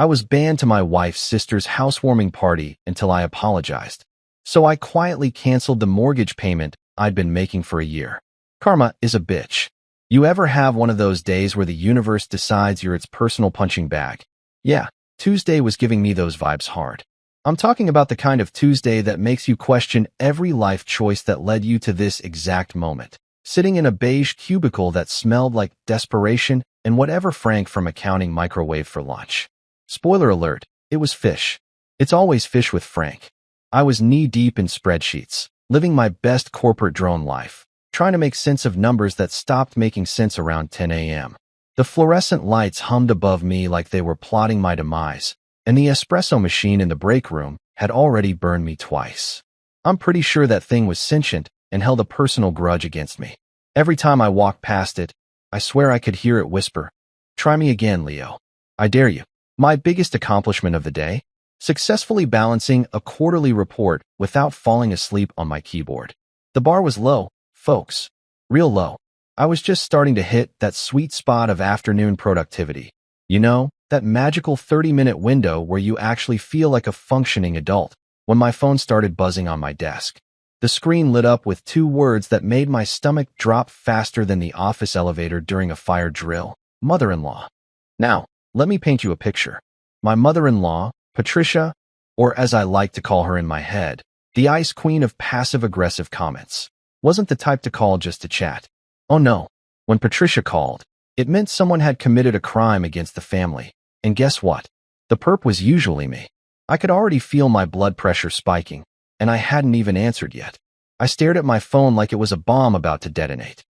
I was banned to my wife's sister's housewarming party until I apologized. So I quietly canceled the mortgage payment I'd been making for a year. Karma is a bitch. You ever have one of those days where the universe decides you're its personal punching bag? Yeah, Tuesday was giving me those vibes hard. I'm talking about the kind of Tuesday that makes you question every life choice that led you to this exact moment. Sitting in a beige cubicle that smelled like desperation and whatever Frank from accounting microwaved for lunch. Spoiler alert, it was fish. It's always fish with Frank. I was knee-deep in spreadsheets, living my best corporate drone life, trying to make sense of numbers that stopped making sense around 10 a.m. The fluorescent lights hummed above me like they were plotting my demise, and the espresso machine in the break room had already burned me twice. I'm pretty sure that thing was sentient and held a personal grudge against me. Every time I walked past it, I swear I could hear it whisper, "Try me again, Leo. I dare you." My biggest accomplishment of the day? Successfully balancing a quarterly report without falling asleep on my keyboard. The bar was low, folks. Real low. I was just starting to hit that sweet spot of afternoon productivity. You know, that magical 30-minute window where you actually feel like a functioning adult, when my phone started buzzing on my desk. The screen lit up with two words that made my stomach drop faster than the office elevator during a fire drill. Mother-in-law. Now, let me paint you a picture. My mother-in-law, Patricia, or as I like to call her in my head, the ice queen of passive-aggressive comments, wasn't the type to call just to chat. Oh no, when Patricia called, it meant someone had committed a crime against the family. And guess what? The perp was usually me. I could already feel my blood pressure spiking, and I hadn't even answered yet. I stared at my phone like it was a bomb about to detonate.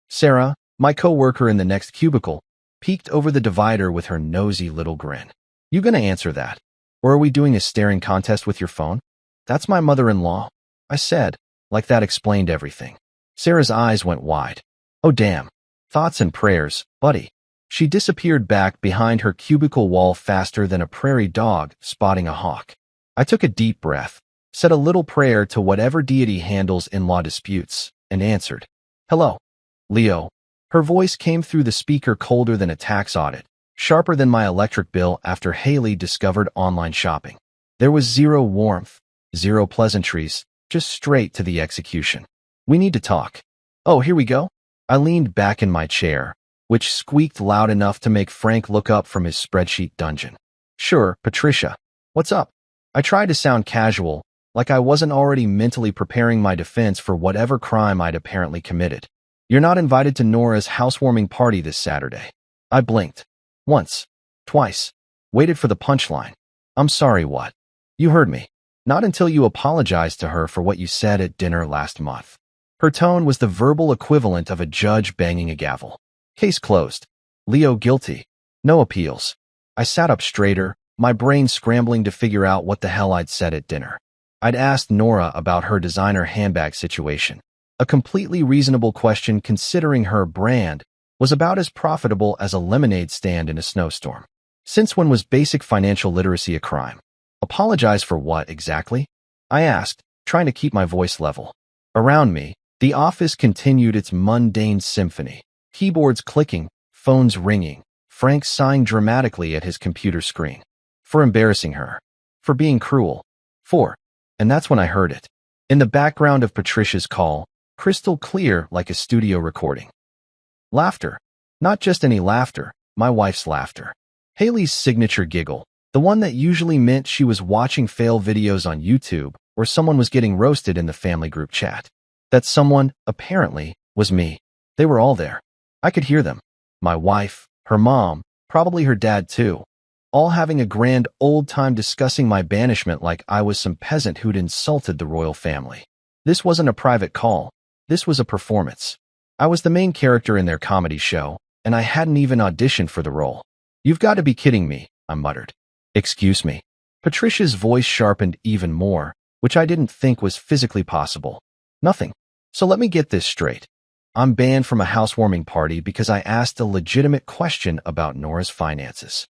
Sarah, my co-worker in the next cubicle, peeked over the divider with her nosy little grin. You gonna answer that? Or are we doing a staring contest with your phone? That's my mother-in-law, I said, like that explained everything. Sarah's eyes went wide. Oh damn. Thoughts and prayers, buddy. She disappeared back behind her cubicle wall faster than a prairie dog spotting a hawk. I took a deep breath, said a little prayer to whatever deity handles in-law disputes, and answered. Hello, Leo. Her voice came through the speaker colder than a tax audit, sharper than my electric bill after Haley discovered online shopping. There was zero warmth, zero pleasantries, just straight to the execution. We need to talk. Oh, here we go. I leaned back in my chair, which squeaked loud enough to make Frank look up from his spreadsheet dungeon. Sure, Patricia. What's up? I tried to sound casual, like I wasn't already mentally preparing my defense for whatever crime I'd apparently committed. You're not invited to Nora's housewarming party this Saturday. I blinked. Once. Twice. Waited for the punchline. I'm sorry, what? You heard me. Not until you apologized to her for what you said at dinner last month. Her tone was the verbal equivalent of a judge banging a gavel. Case closed. Leo guilty. No appeals. I sat up straighter, my brain scrambling to figure out what the hell I'd said at dinner. I'd asked Nora about her designer handbag situation. A completely reasonable question considering her brand was about as profitable as a lemonade stand in a snowstorm. Since when was basic financial literacy a crime? Apologize for what exactly? I asked, trying to keep my voice level. Around me, the office continued its mundane symphony. Keyboards clicking, phones ringing, Frank sighing dramatically at his computer screen. For embarrassing her. For being cruel. And that's when I heard it. In the background of Patricia's call, crystal clear like a studio recording. Laughter. Not just any laughter, my wife's laughter. Haley's signature giggle, the one that usually meant she was watching fail videos on YouTube or someone was getting roasted in the family group chat. That someone, apparently, was me. They were all there. I could hear them. My wife, her mom, probably her dad too. All having a grand old time discussing my banishment like I was some peasant who'd insulted the royal family. This wasn't a private call. This was a performance. I was the main character in their comedy show, and I hadn't even auditioned for the role. You've got to be kidding me, I muttered. Excuse me. Patricia's voice sharpened even more, which I didn't think was physically possible. Nothing. So let me get this straight. I'm banned from a housewarming party because I asked a legitimate question about Nora's finances.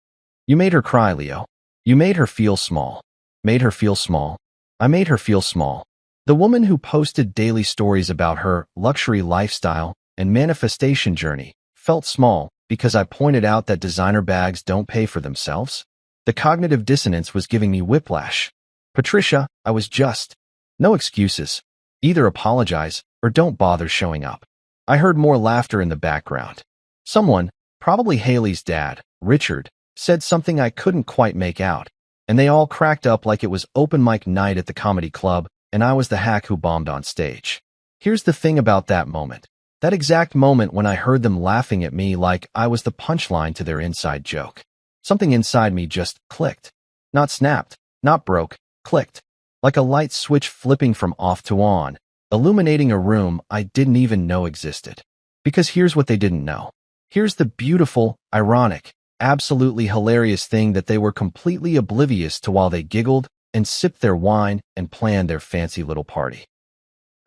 You made her cry, Leo. You made her feel small. Made her feel small. I made her feel small. The woman who posted daily stories about her luxury lifestyle and manifestation journey felt small because I pointed out that designer bags don't pay for themselves. The cognitive dissonance was giving me whiplash. Patricia, I was just. No excuses. Either apologize or don't bother showing up. I heard more laughter in the background. Someone, probably Haley's dad, Richard, said something I couldn't quite make out, and they all cracked up like it was open mic night at the comedy club, and I was the hack who bombed on stage. Here's the thing about that moment. That exact moment when I heard them laughing at me like I was the punchline to their inside joke. Something inside me just clicked. Not snapped, not broke, clicked. Like a light switch flipping from off to on, illuminating a room I didn't even know existed. Because here's what they didn't know. Here's the beautiful, ironic, absolutely hilarious thing that they were completely oblivious to while they giggled and sipped their wine and planned their fancy little party.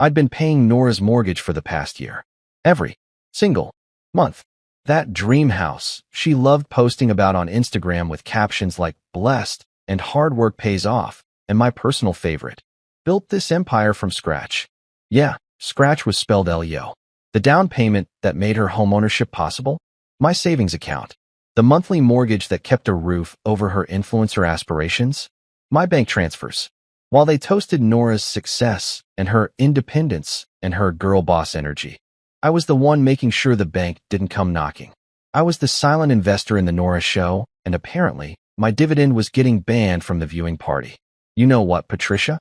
I'd been paying Nora's mortgage for the past year. Every single month. That dream house she loved posting about on Instagram with captions like blessed and hard work pays off, and my personal favorite, built this empire from scratch. Yeah, scratch was spelled L-E-O. The down payment that made her homeownership possible? My savings account. The monthly mortgage that kept a roof over her influencer aspirations? My bank transfers. While they toasted Nora's success and her independence and her girl boss energy, I was the one making sure the bank didn't come knocking. I was the silent investor in the Nora show, and apparently, my dividend was getting banned from the viewing party. You know what, Patricia?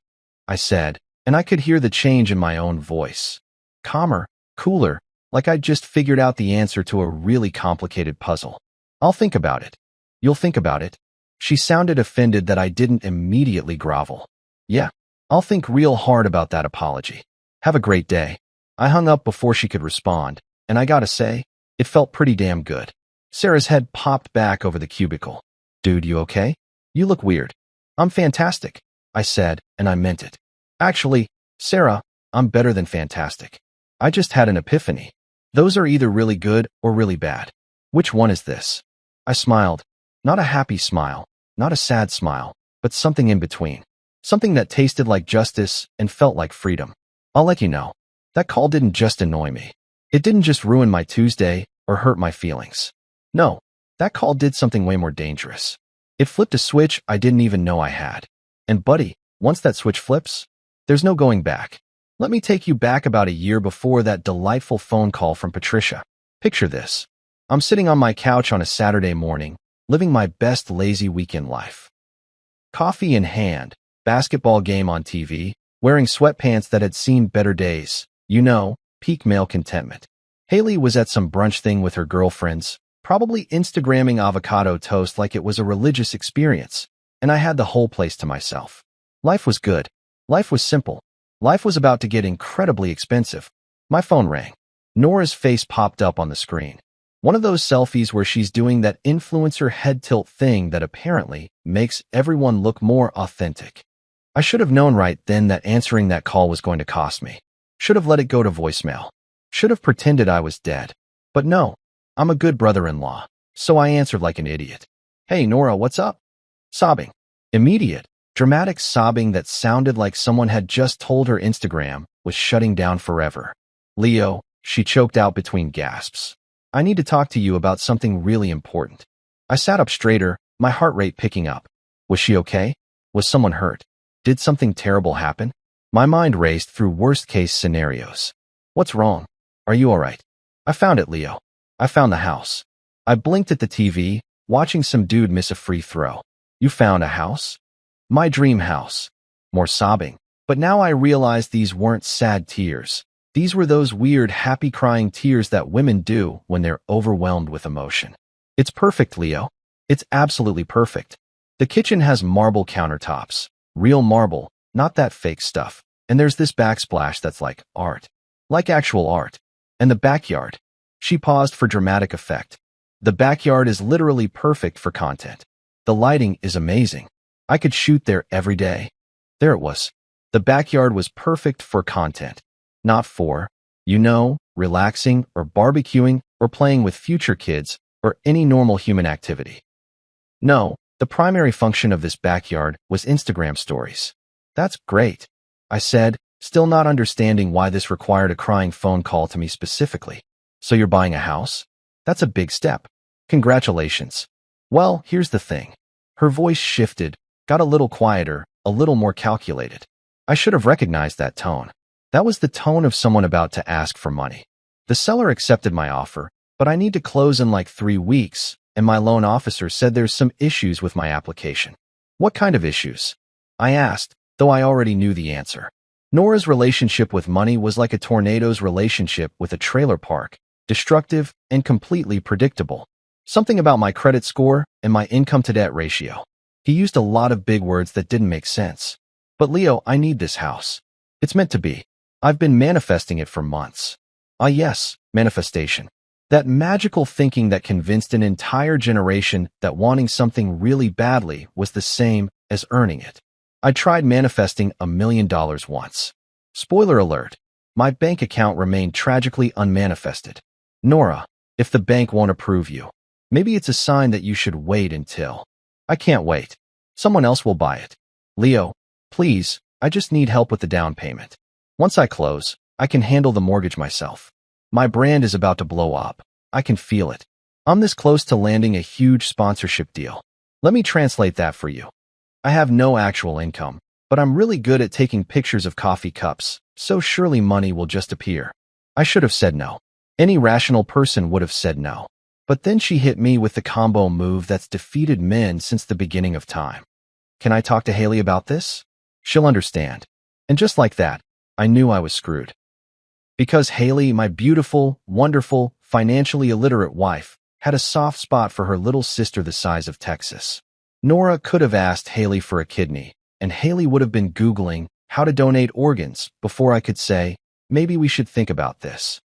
I said, and I could hear the change in my own voice. Calmer, cooler, like I'd just figured out the answer to a really complicated puzzle. I'll think about it. You'll think about it. She sounded offended that I didn't immediately grovel. Yeah, I'll think real hard about that apology. Have a great day. I hung up before she could respond, and I gotta say, it felt pretty damn good. Sarah's head popped back over the cubicle. Dude, you okay? You look weird. I'm fantastic, I said, and I meant it. Actually, Sarah, I'm better than fantastic. I just had an epiphany. Those are either really good or really bad. Which one is this? I smiled. Not a happy smile, not a sad smile, but something in between. Something that tasted like justice and felt like freedom. I'll let you know. That call didn't just annoy me. It didn't just ruin my Tuesday or hurt my feelings. No, that call did something way more dangerous. It flipped a switch I didn't even know I had. And buddy, once that switch flips, there's no going back. Let me take you back about a year before that delightful phone call from Patricia. Picture this. I'm sitting on my couch on a Saturday morning, living my best lazy weekend life. Coffee in hand, basketball game on TV, wearing sweatpants that had seen better days. You know, peak male contentment. Haley was at some brunch thing with her girlfriends, probably Instagramming avocado toast like it was a religious experience, and I had the whole place to myself. Life was good. Life was simple. Life was about to get incredibly expensive. My phone rang. Nora's face popped up on the screen. One of those selfies where she's doing that influencer head tilt thing that apparently makes everyone look more authentic. I should have known right then that answering that call was going to cost me. Should have let it go to voicemail. Should have pretended I was dead. But no, I'm a good brother-in-law, so I answered like an idiot. Hey, Nora, what's up? Sobbing. Immediate, dramatic sobbing that sounded like someone had just told her Instagram was shutting down forever. Leo, she choked out between gasps. I need to talk to you about something really important. I sat up straighter, my heart rate picking up. Was she okay? Was someone hurt? Did something terrible happen? My mind raced through worst-case scenarios. What's wrong? Are you all right? I found it, Leo. I found the house. I blinked at the TV, watching some dude miss a free throw. You found a house? My dream house. More sobbing. But now I realized these weren't sad tears. These were those weird, happy crying tears that women do when they're overwhelmed with emotion. It's perfect, Leo. It's absolutely perfect. The kitchen has marble countertops. Real marble, not that fake stuff. And there's this backsplash that's like art. Like actual art. And the backyard. She paused for dramatic effect. The backyard is literally perfect for content. The lighting is amazing. I could shoot there every day. There it was. The backyard was perfect for content. Not for, relaxing or barbecuing or playing with future kids or any normal human activity. No, the primary function of this backyard was Instagram stories. That's great, I said, still not understanding why this required a crying phone call to me specifically. So you're buying a house? That's a big step. Congratulations. Well, here's the thing. Her voice shifted, got a little quieter, a little more calculated. I should have recognized that tone. That was the tone of someone about to ask for money. The seller accepted my offer, but I need to close in like 3 weeks, and my loan officer said there's some issues with my application. What kind of issues? I asked, though I already knew the answer. Nora's relationship with money was like a tornado's relationship with a trailer park, destructive and completely predictable. Something about my credit score and my income-to-debt ratio. He used a lot of big words that didn't make sense. But Leo, I need this house. It's meant to be. I've been manifesting it for months. Ah yes, manifestation. That magical thinking that convinced an entire generation that wanting something really badly was the same as earning it. I tried manifesting $1 million once. Spoiler alert, my bank account remained tragically unmanifested. Nora, if the bank won't approve you, maybe it's a sign that you should wait until. I can't wait. Someone else will buy it. Leo, please, I just need help with the down payment. Once I close, I can handle the mortgage myself. My brand is about to blow up. I can feel it. I'm this close to landing a huge sponsorship deal. Let me translate that for you. I have no actual income, but I'm really good at taking pictures of coffee cups, so surely money will just appear. I should have said no. Any rational person would have said no. But then she hit me with the combo move that's defeated men since the beginning of time. Can I talk to Haley about this? She'll understand. And just like that, I knew I was screwed. Because Haley, my beautiful, wonderful, financially illiterate wife, had a soft spot for her little sister the size of Texas. Nora could have asked Haley for a kidney, and Haley would have been Googling how to donate organs before I could say, maybe we should think about this.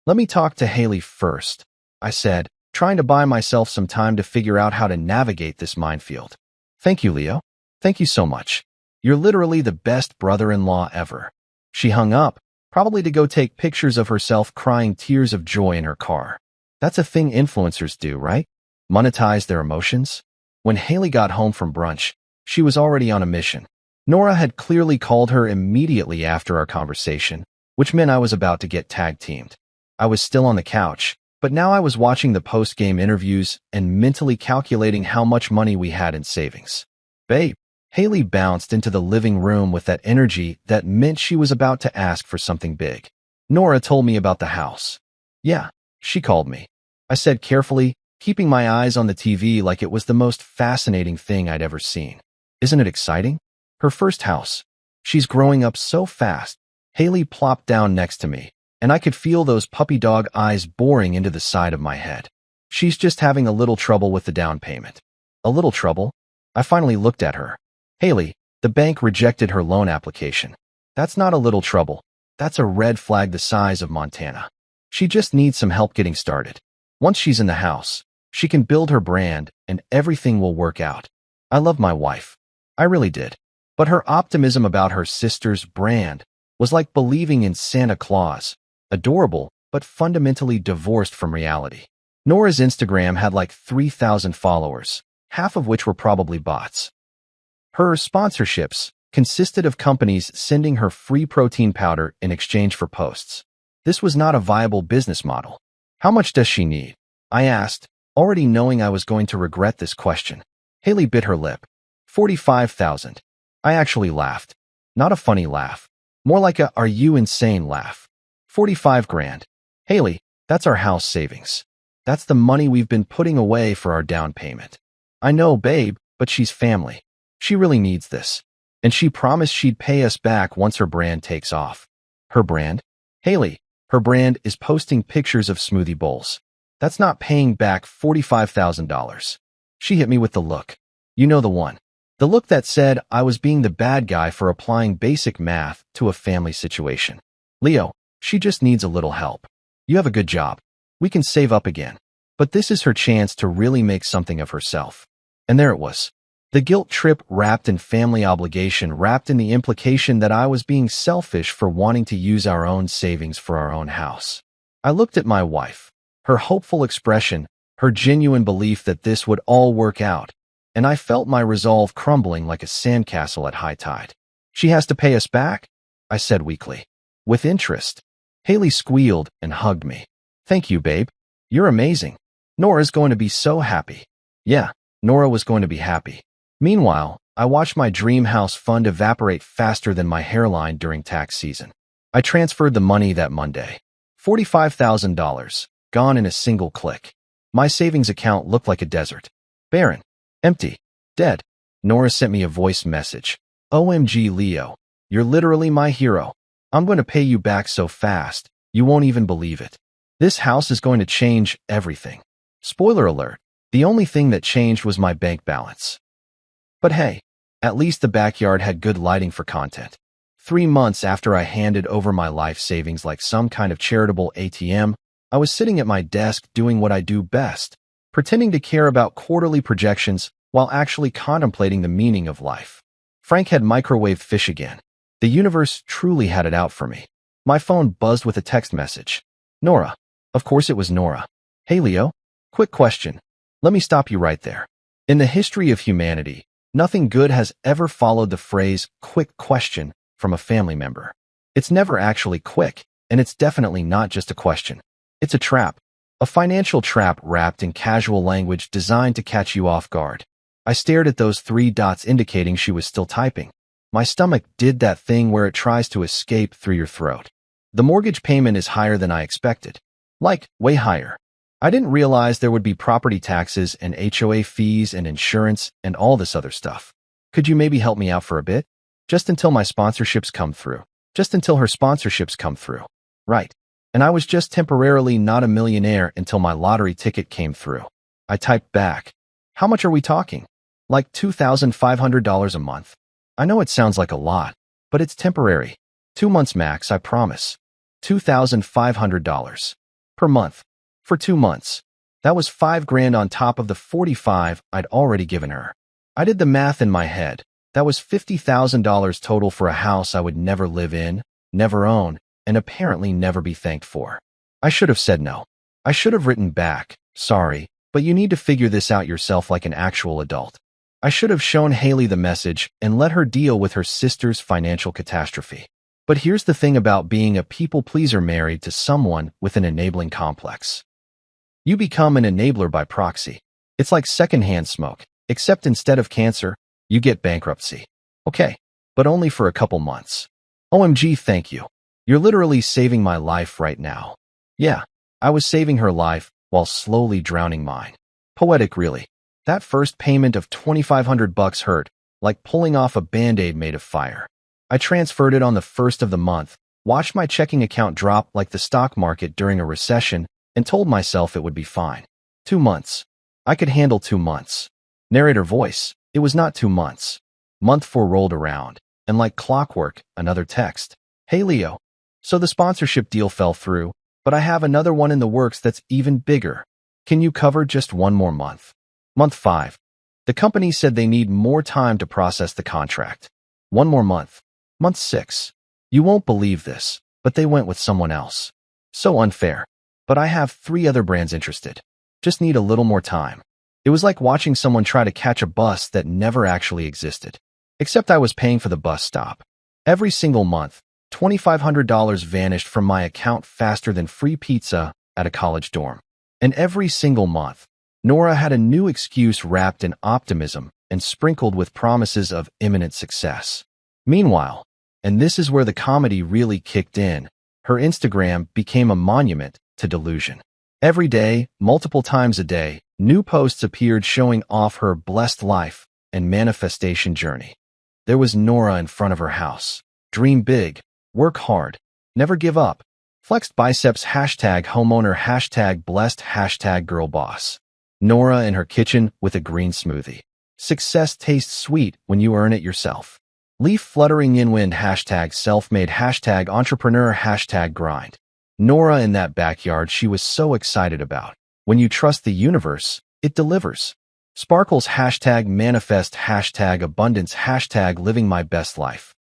Let me talk to Haley first, I said, trying to buy myself some time to figure out how to navigate this minefield. Thank you, Leo. Thank you so much. You're literally the best brother-in-law ever. She hung up, probably to go take pictures of herself crying tears of joy in her car. That's a thing influencers do, right? Monetize their emotions? When Haley got home from brunch, she was already on a mission. Nora had clearly called her immediately after our conversation, which meant I was about to get tag-teamed. I was still on the couch, but now I was watching the post-game interviews and mentally calculating how much money we had in savings. Babe, Haley bounced into the living room with that energy that meant she was about to ask for something big. Nora told me about the house. Yeah, she called me. I said carefully, keeping my eyes on the TV like it was the most fascinating thing I'd ever seen. Isn't it exciting? Her first house. She's growing up so fast. Haley plopped down next to me, and I could feel those puppy dog eyes boring into the side of my head. She's just having a little trouble with the down payment. A little trouble? I finally looked at her. Haley, the bank rejected her loan application. That's not a little trouble. That's a red flag the size of Montana. She just needs some help getting started. Once she's in the house, she can build her brand and everything will work out. I love my wife. I really did. But her optimism about her sister's brand was like believing in Santa Claus. Adorable, but fundamentally divorced from reality. Nora's Instagram had like 3,000 followers, half of which were probably bots. Her sponsorships consisted of companies sending her free protein powder in exchange for posts. This was not a viable business model. How much does she need? I asked, already knowing I was going to regret this question. Haley bit her lip. 45,000. I actually laughed. Not a funny laugh. More like a "are you insane" laugh. 45 grand. Haley, that's our house savings. That's the money we've been putting away for our down payment. I know, babe, but she's family. She really needs this. And she promised she'd pay us back once her brand takes off. Her brand? Haley, her brand is posting pictures of smoothie bowls. That's not paying back $45,000. She hit me with the look. You know the one. The look that said I was being the bad guy for applying basic math to a family situation. Leo, she just needs a little help. You have a good job. We can save up again. But this is her chance to really make something of herself. And there it was. The guilt trip wrapped in family obligation, wrapped in the implication that I was being selfish for wanting to use our own savings for our own house. I looked at my wife, her hopeful expression, her genuine belief that this would all work out, and I felt my resolve crumbling like a sandcastle at high tide. She has to pay us back? I said weakly. With interest. Haley squealed and hugged me. Thank you, babe. You're amazing. Nora's going to be so happy. Yeah, Nora was going to be happy. Meanwhile, I watched my dream house fund evaporate faster than my hairline during tax season. I transferred the money that Monday. $45,000, gone in a single click. My savings account looked like a desert. Barren. Empty. Dead. Nora sent me a voice message. OMG, Leo. You're literally my hero. I'm going to pay you back so fast, you won't even believe it. This house is going to change everything. Spoiler alert, the only thing that changed was my bank balance. But hey, at least the backyard had good lighting for content. 3 months after I handed over my life savings like some kind of charitable ATM, I was sitting at my desk doing what I do best, pretending to care about quarterly projections while actually contemplating the meaning of life. Frank had microwaved fish again. The universe truly had it out for me. My phone buzzed with a text message. Nora. Of course it was Nora. Hey Leo. Quick question. Let me stop you right there. In the history of humanity, nothing good has ever followed the phrase, quick question, from a family member. It's never actually quick, and it's definitely not just a question. It's a trap. A financial trap wrapped in casual language designed to catch you off guard. I stared at those 3 dots indicating she was still typing. My stomach did that thing where it tries to escape through your throat. The mortgage payment is higher than I expected. Like, way higher. I didn't realize there would be property taxes and HOA fees and insurance and all this other stuff. Could you maybe help me out for a bit? Just until my sponsorships come through. Just until her sponsorships come through. Right. And I was just temporarily not a millionaire until my lottery ticket came through. I typed back. How much are we talking? Like $2,500 a month. I know it sounds like a lot, but it's temporary. 2 months max, I promise. $2,500 per month for 2 months. That was $5,000 on top of the 45 I'd already given her. I did the math in my head. That was $50,000 total for a house I would never live in, never own, and apparently never be thanked for. I should have said no. I should have written back, sorry, but you need to figure this out yourself like an actual adult. I should have shown Haley the message and let her deal with her sister's financial catastrophe. But here's the thing about being a people pleaser married to someone with an enabling complex. You become an enabler by proxy. It's like secondhand smoke, except instead of cancer, you get bankruptcy. Okay, but only for a couple months. OMG, thank you. You're literally saving my life right now. Yeah, I was saving her life while slowly drowning mine. Poetic, really. That first payment of $2,500 hurt, like pulling off a Band-Aid made of fire. I transferred it on the 1st of the month, watched my checking account drop like the stock market during a recession, and told myself it would be fine. 2 months. I could handle 2 months. Narrator voice. It was not 2 months. Month 4 rolled around, and like clockwork, another text. Hey Leo. So the sponsorship deal fell through, but I have another one in the works that's even bigger. Can you cover just 1 more month? Month 5. The company said they need more time to process the contract. 1 more month. Month 6. You won't believe this, but they went with someone else. So unfair. But I have 3 other brands interested. Just need a little more time. It was like watching someone try to catch a bus that never actually existed. Except I was paying for the bus stop. Every single month, $2,500 vanished from my account faster than free pizza at a college dorm. And every single month, Nora had a new excuse wrapped in optimism and sprinkled with promises of imminent success. Meanwhile, and this is where the comedy really kicked in, her Instagram became a monument to delusion. Every day, multiple times a day, new posts appeared showing off her blessed life and manifestation journey. There was Nora in front of her house. Dream big, work hard, never give up. Flexed biceps, #homeowner, #blessed, #girlboss. Nora in her kitchen with a green smoothie. Success tastes sweet when you earn it yourself. Leaf fluttering in wind, #self-made, #entrepreneur, #grind. Nora in that backyard she was so excited about. When you trust the universe, it delivers. Sparkles, #manifest, #abundance, #living my best life.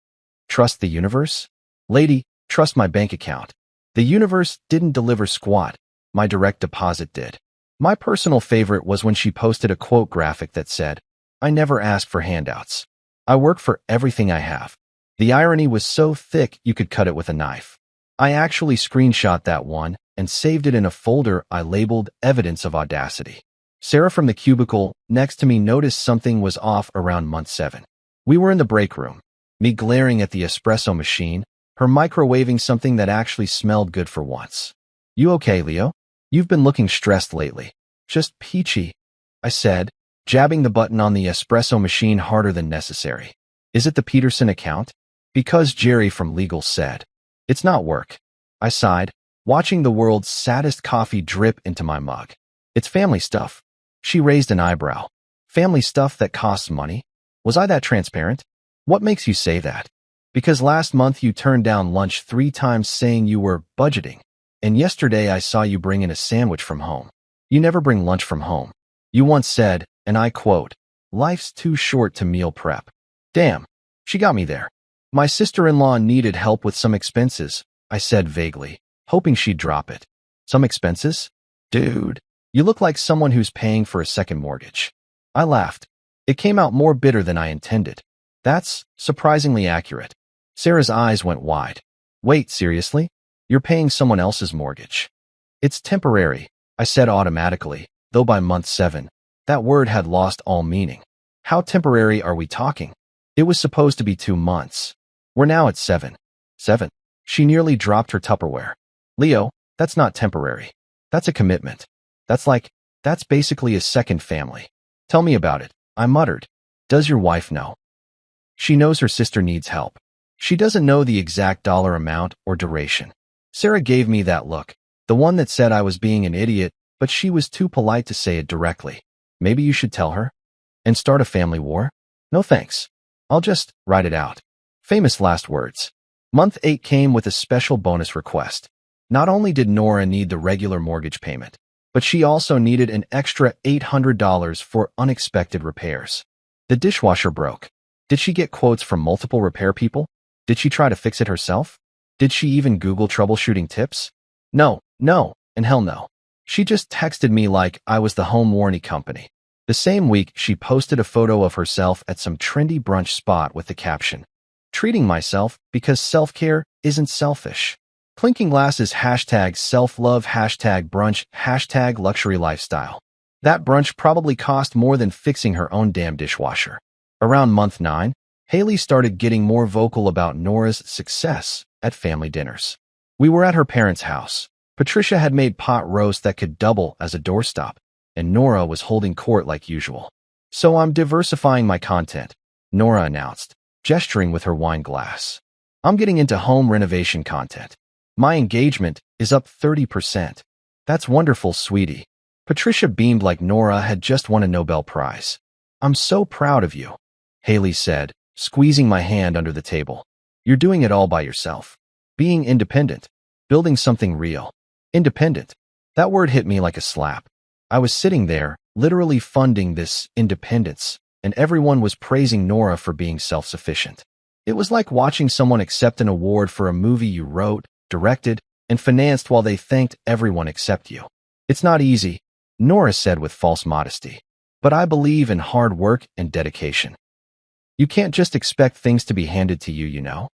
Trust the universe? Lady, trust my bank account. The universe didn't deliver squat. My direct deposit did. My personal favorite was when she posted a quote graphic that said, I never ask for handouts. I work for everything I have. The irony was so thick you could cut it with a knife. I actually screenshot that one and saved it in a folder I labeled Evidence of Audacity. Sarah from the cubicle next to me noticed something was off around month 7. We were in the break room, me glaring at the espresso machine, her microwaving something that actually smelled good for once. "You okay, Leo? You've been looking stressed lately." "Just peachy," I said, jabbing the button on the espresso machine harder than necessary. "Is it the Peterson account?" "Because Jerry from legal said." "It's not work." I sighed, watching the world's saddest coffee drip into my mug. "It's family stuff." She raised an eyebrow. "Family stuff that costs money? Was I that transparent?" "What makes you say that?" "Because last month you turned down lunch 3 times saying you were budgeting. And yesterday I saw you bring in a sandwich from home. You never bring lunch from home. You once said, and I quote, 'Life's too short to meal prep.'" Damn, she got me there. "My sister-in-law needed help with some expenses," I said vaguely, hoping she'd drop it. "Some expenses? Dude, you look like someone who's paying for a second mortgage." I laughed. It came out more bitter than I intended. "That's surprisingly accurate." Sarah's eyes went wide. "Wait, seriously? You're paying someone else's mortgage?" "It's temporary," I said automatically, though by month 7, that word had lost all meaning. How temporary are we talking? It was supposed to be 2 months. We're now at 7. 7. She nearly dropped her Tupperware. "Leo, that's not temporary. That's a commitment. That's basically a second family." "Tell me about it," I muttered. "Does your wife know?" "She knows her sister needs help. She doesn't know the exact dollar amount or duration." Sarah gave me that look, the one that said I was being an idiot, but she was too polite to say it directly. "Maybe you should tell her? And start a family war?" "No thanks. I'll just write it out." Famous last words. Month 8 came with a special bonus request. Not only did Nora need the regular mortgage payment, but she also needed an extra $800 for unexpected repairs. The dishwasher broke. Did she get quotes from multiple repair people? Did she try to fix it herself? Did she even Google troubleshooting tips? No, and hell no. She just texted me like I was the home warranty company. The same week, she posted a photo of herself at some trendy brunch spot with the caption, "Treating myself because self-care isn't selfish." Clinking glasses, #self-love, #brunch, #luxury lifestyle. That brunch probably cost more than fixing her own damn dishwasher. Around month 9, Haley started getting more vocal about Nora's success at family dinners. We were at her parents' house. Patricia had made pot roast that could double as a doorstop, and Nora was holding court like usual. "So I'm diversifying my content," Nora announced, gesturing with her wine glass. "I'm getting into home renovation content. My engagement is up 30%. "That's wonderful, sweetie." Patricia beamed like Nora had just won a Nobel Prize. "I'm so proud of you," Haley said, squeezing my hand under the table. "You're doing it all by yourself. Being independent. Building something real. Independent. That word hit me like a slap. I was sitting there, literally funding this independence, and everyone was praising Nora for being self-sufficient. It was like watching someone accept an award for a movie you wrote, directed, and financed while they thanked everyone except you. "It's not easy," Nora said with false modesty. "But I believe in hard work and dedication. You can't just expect things to be handed to you, you know?"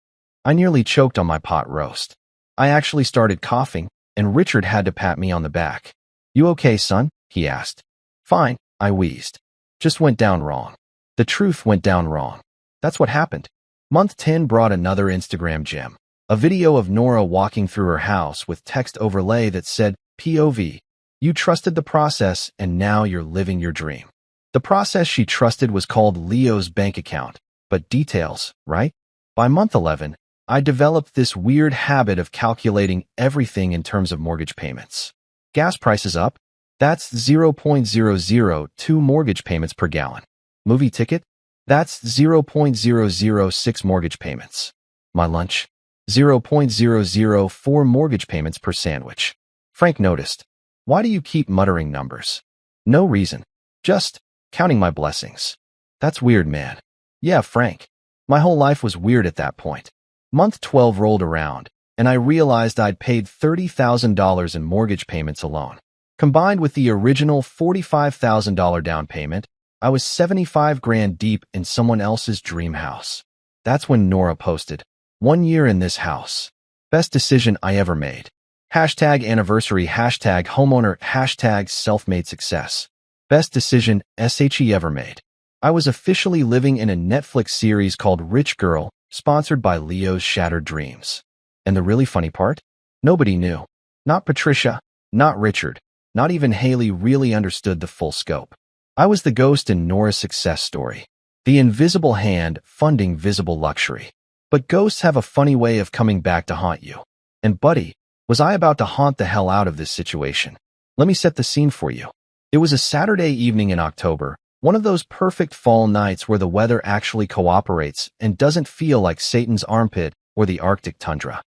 I nearly choked on my pot roast. I actually started coughing, and Richard had to pat me on the back. "You okay, son?" he asked. "Fine," I wheezed. "Just went down wrong." The truth went down wrong. That's what happened. Month 10 brought another Instagram gem. A video of Nora walking through her house with text overlay that said, "POV. You trusted the process, and now you're living your dream." The process she trusted was called Leo's bank account, but details, right? By month 11, I developed this weird habit of calculating everything in terms of mortgage payments. Gas prices up? That's 0.002 mortgage payments per gallon. Movie ticket? That's 0.006 mortgage payments. My lunch? 0.004 mortgage payments per sandwich. Frank noticed. "Why do you keep muttering numbers?" "No reason. Just counting my blessings." "That's weird, man." "Yeah, Frank. My whole life was weird at that point." Month 12 rolled around, and I realized I'd paid $30,000 in mortgage payments alone. Combined with the original $45,000 down payment, I was 75 grand deep in someone else's dream house. That's when Nora posted, "1 year in this house. Best decision I ever made. #anniversary, #homeowner, #self-made success." Best decision SHE ever made. I was officially living in a Netflix series called Rich Girl, sponsored by Leo's Shattered Dreams. And the really funny part? Nobody knew. Not Patricia, not Richard, not even Haley really understood the full scope. I was the ghost in Nora's success story. The invisible hand funding visible luxury. But ghosts have a funny way of coming back to haunt you. And buddy, was I about to haunt the hell out of this situation? Let me set the scene for you. It was a Saturday evening in October, one of those perfect fall nights where the weather actually cooperates and doesn't feel like Satan's armpit or the Arctic tundra.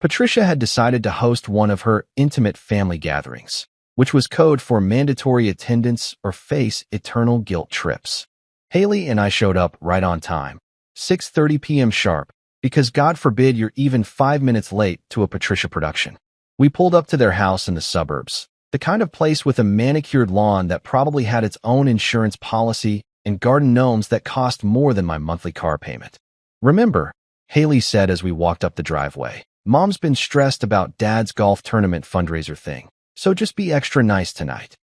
Patricia had decided to host one of her intimate family gatherings, which was code for mandatory attendance or face eternal guilt trips. Haley and I showed up right on time, 6:30 p.m. sharp, because God forbid you're even 5 minutes late to a Patricia production. We pulled up to their house in the suburbs, the kind of place with a manicured lawn that probably had its own insurance policy and garden gnomes that cost more than my monthly car payment. Remember, Haley said as we walked up the driveway, Mom's been stressed about Dad's golf tournament fundraiser thing, so just be extra nice tonight.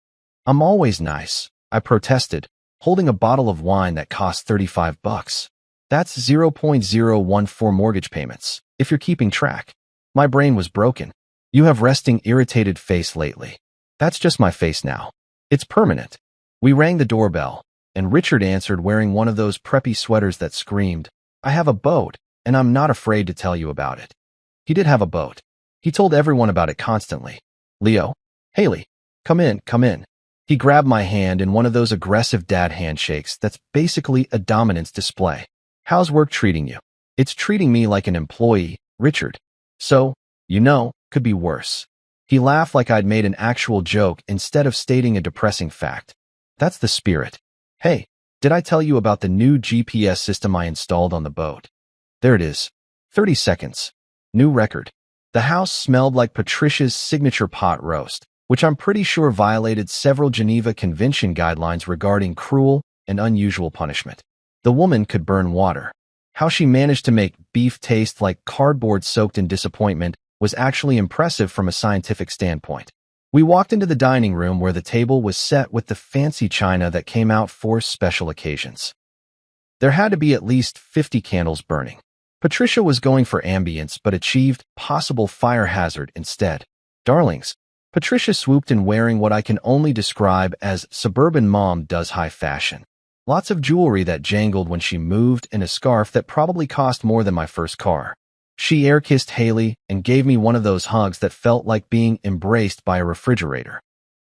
I'm always nice, I protested, holding a bottle of wine that cost $35. That's 0.014 mortgage payments, if you're keeping track. My brain was broken. You have resting irritated face lately. That's just my face now. It's permanent. We rang the doorbell, and Richard answered wearing one of those preppy sweaters that screamed, I have a boat, and I'm not afraid to tell you about it. He did have a boat. He told everyone about it constantly. Leo, Haley, come in, come in. He grabbed my hand in one of those aggressive dad handshakes that's basically a dominance display. How's work treating you? It's treating me like an employee, Richard. So, could be worse. He laughed like I'd made an actual joke instead of stating a depressing fact. That's the spirit. Hey, did I tell you about the new GPS system I installed on the boat? There it is. 30 seconds. New record. The house smelled like Patricia's signature pot roast, which I'm pretty sure violated several Geneva Convention guidelines regarding cruel and unusual punishment. The woman could burn water. How she managed to make beef taste like cardboard soaked in disappointment was actually impressive from a scientific standpoint. We walked into the dining room where the table was set with the fancy china that came out for special occasions. There had to be at least 50 candles burning. Patricia was going for ambience but achieved possible fire hazard instead. Darlings, Patricia swooped in wearing what I can only describe as suburban mom does high fashion. Lots of jewelry that jangled when she moved and a scarf that probably cost more than my first car. She air-kissed Haley and gave me one of those hugs that felt like being embraced by a refrigerator.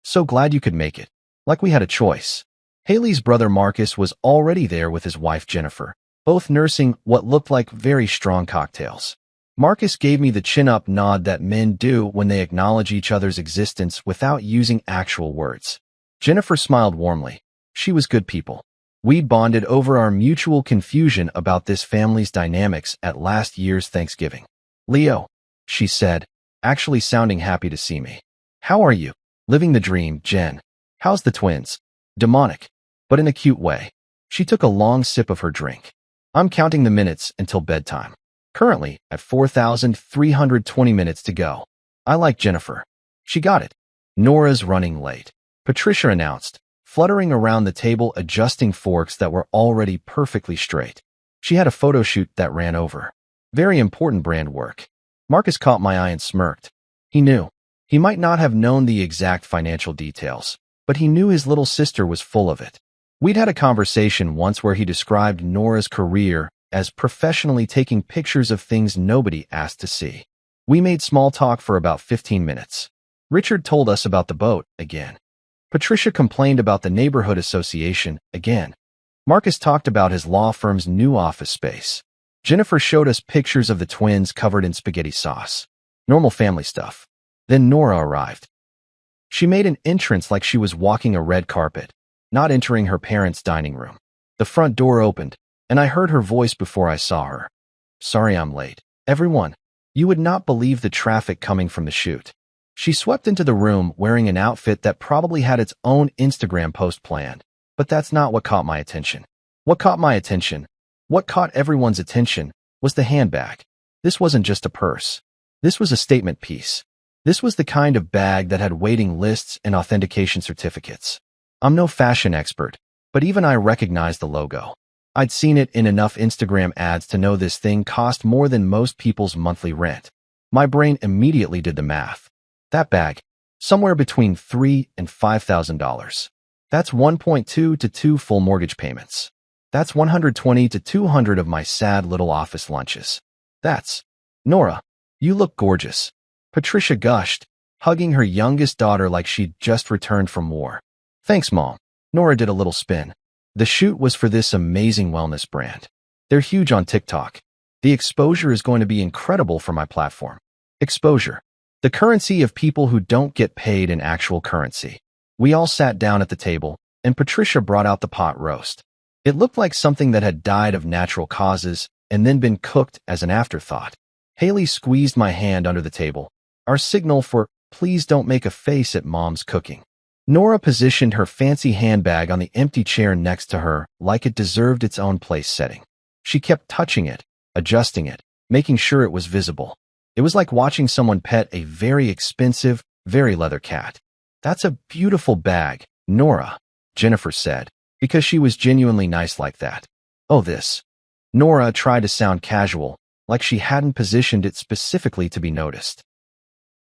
So glad you could make it. Like we had a choice. Haley's brother Marcus was already there with his wife Jennifer, both nursing what looked like very strong cocktails. Marcus gave me the chin-up nod that men do when they acknowledge each other's existence without using actual words. Jennifer smiled warmly. She was good people. We'd bonded over our mutual confusion about this family's dynamics at last year's Thanksgiving. Leo, she said, actually sounding happy to see me. How are you? Living the dream, Jen. How's the twins? Demonic, but in a cute way. She took a long sip of her drink. I'm counting the minutes until bedtime. Currently at 4,320 minutes to go. I like Jennifer. She got it. Nora's running late. Patricia announced, fluttering around the table adjusting forks that were already perfectly straight. She had a photo shoot that ran over. Very important brand work. Marcus caught my eye and smirked. He knew. He might not have known the exact financial details, but he knew his little sister was full of it. We'd had a conversation once where he described Nora's career as professionally taking pictures of things nobody asked to see. We made small talk for about 15 minutes. Richard told us about the boat again. Patricia complained about the neighborhood association again. Marcus talked about his law firm's new office space. Jennifer showed us pictures of the twins covered in spaghetti sauce. Normal family stuff. Then Nora arrived. She made an entrance like she was walking a red carpet, not entering her parents' dining room. The front door opened, and I heard her voice before I saw her. Sorry I'm late. Everyone, you would not believe the traffic coming from the shoot. She swept into the room wearing an outfit that probably had its own Instagram post planned, but that's not what caught my attention. What caught my attention, what caught everyone's attention, was the handbag. This wasn't just a purse. This was a statement piece. This was the kind of bag that had waiting lists and authentication certificates. I'm no fashion expert, but even I recognized the logo. I'd seen it in enough Instagram ads to know this thing cost more than most people's monthly rent. My brain immediately did the math. That bag, somewhere between $3,000 and $5,000. That's 1.2 to 2 full mortgage payments. That's 120 to 200 of my sad little office lunches. That's... Nora, you look gorgeous. Patricia gushed, hugging her youngest daughter like she'd just returned from war. Thanks, Mom. Nora did a little spin. The shoot was for this amazing wellness brand. They're huge on TikTok. The exposure is going to be incredible for my platform. Exposure. The currency of people who don't get paid in actual currency. We all sat down at the table, and Patricia brought out the pot roast. It looked like something that had died of natural causes and then been cooked as an afterthought. Haley squeezed my hand under the table, our signal for, please don't make a face at Mom's cooking. Nora positioned her fancy handbag on the empty chair next to her like it deserved its own place setting. She kept touching it, adjusting it, making sure it was visible. It was like watching someone pet a very expensive, very leather cat. That's a beautiful bag, Nora, Jennifer said, because she was genuinely nice like that. Oh, this. Nora tried to sound casual, like she hadn't positioned it specifically to be noticed.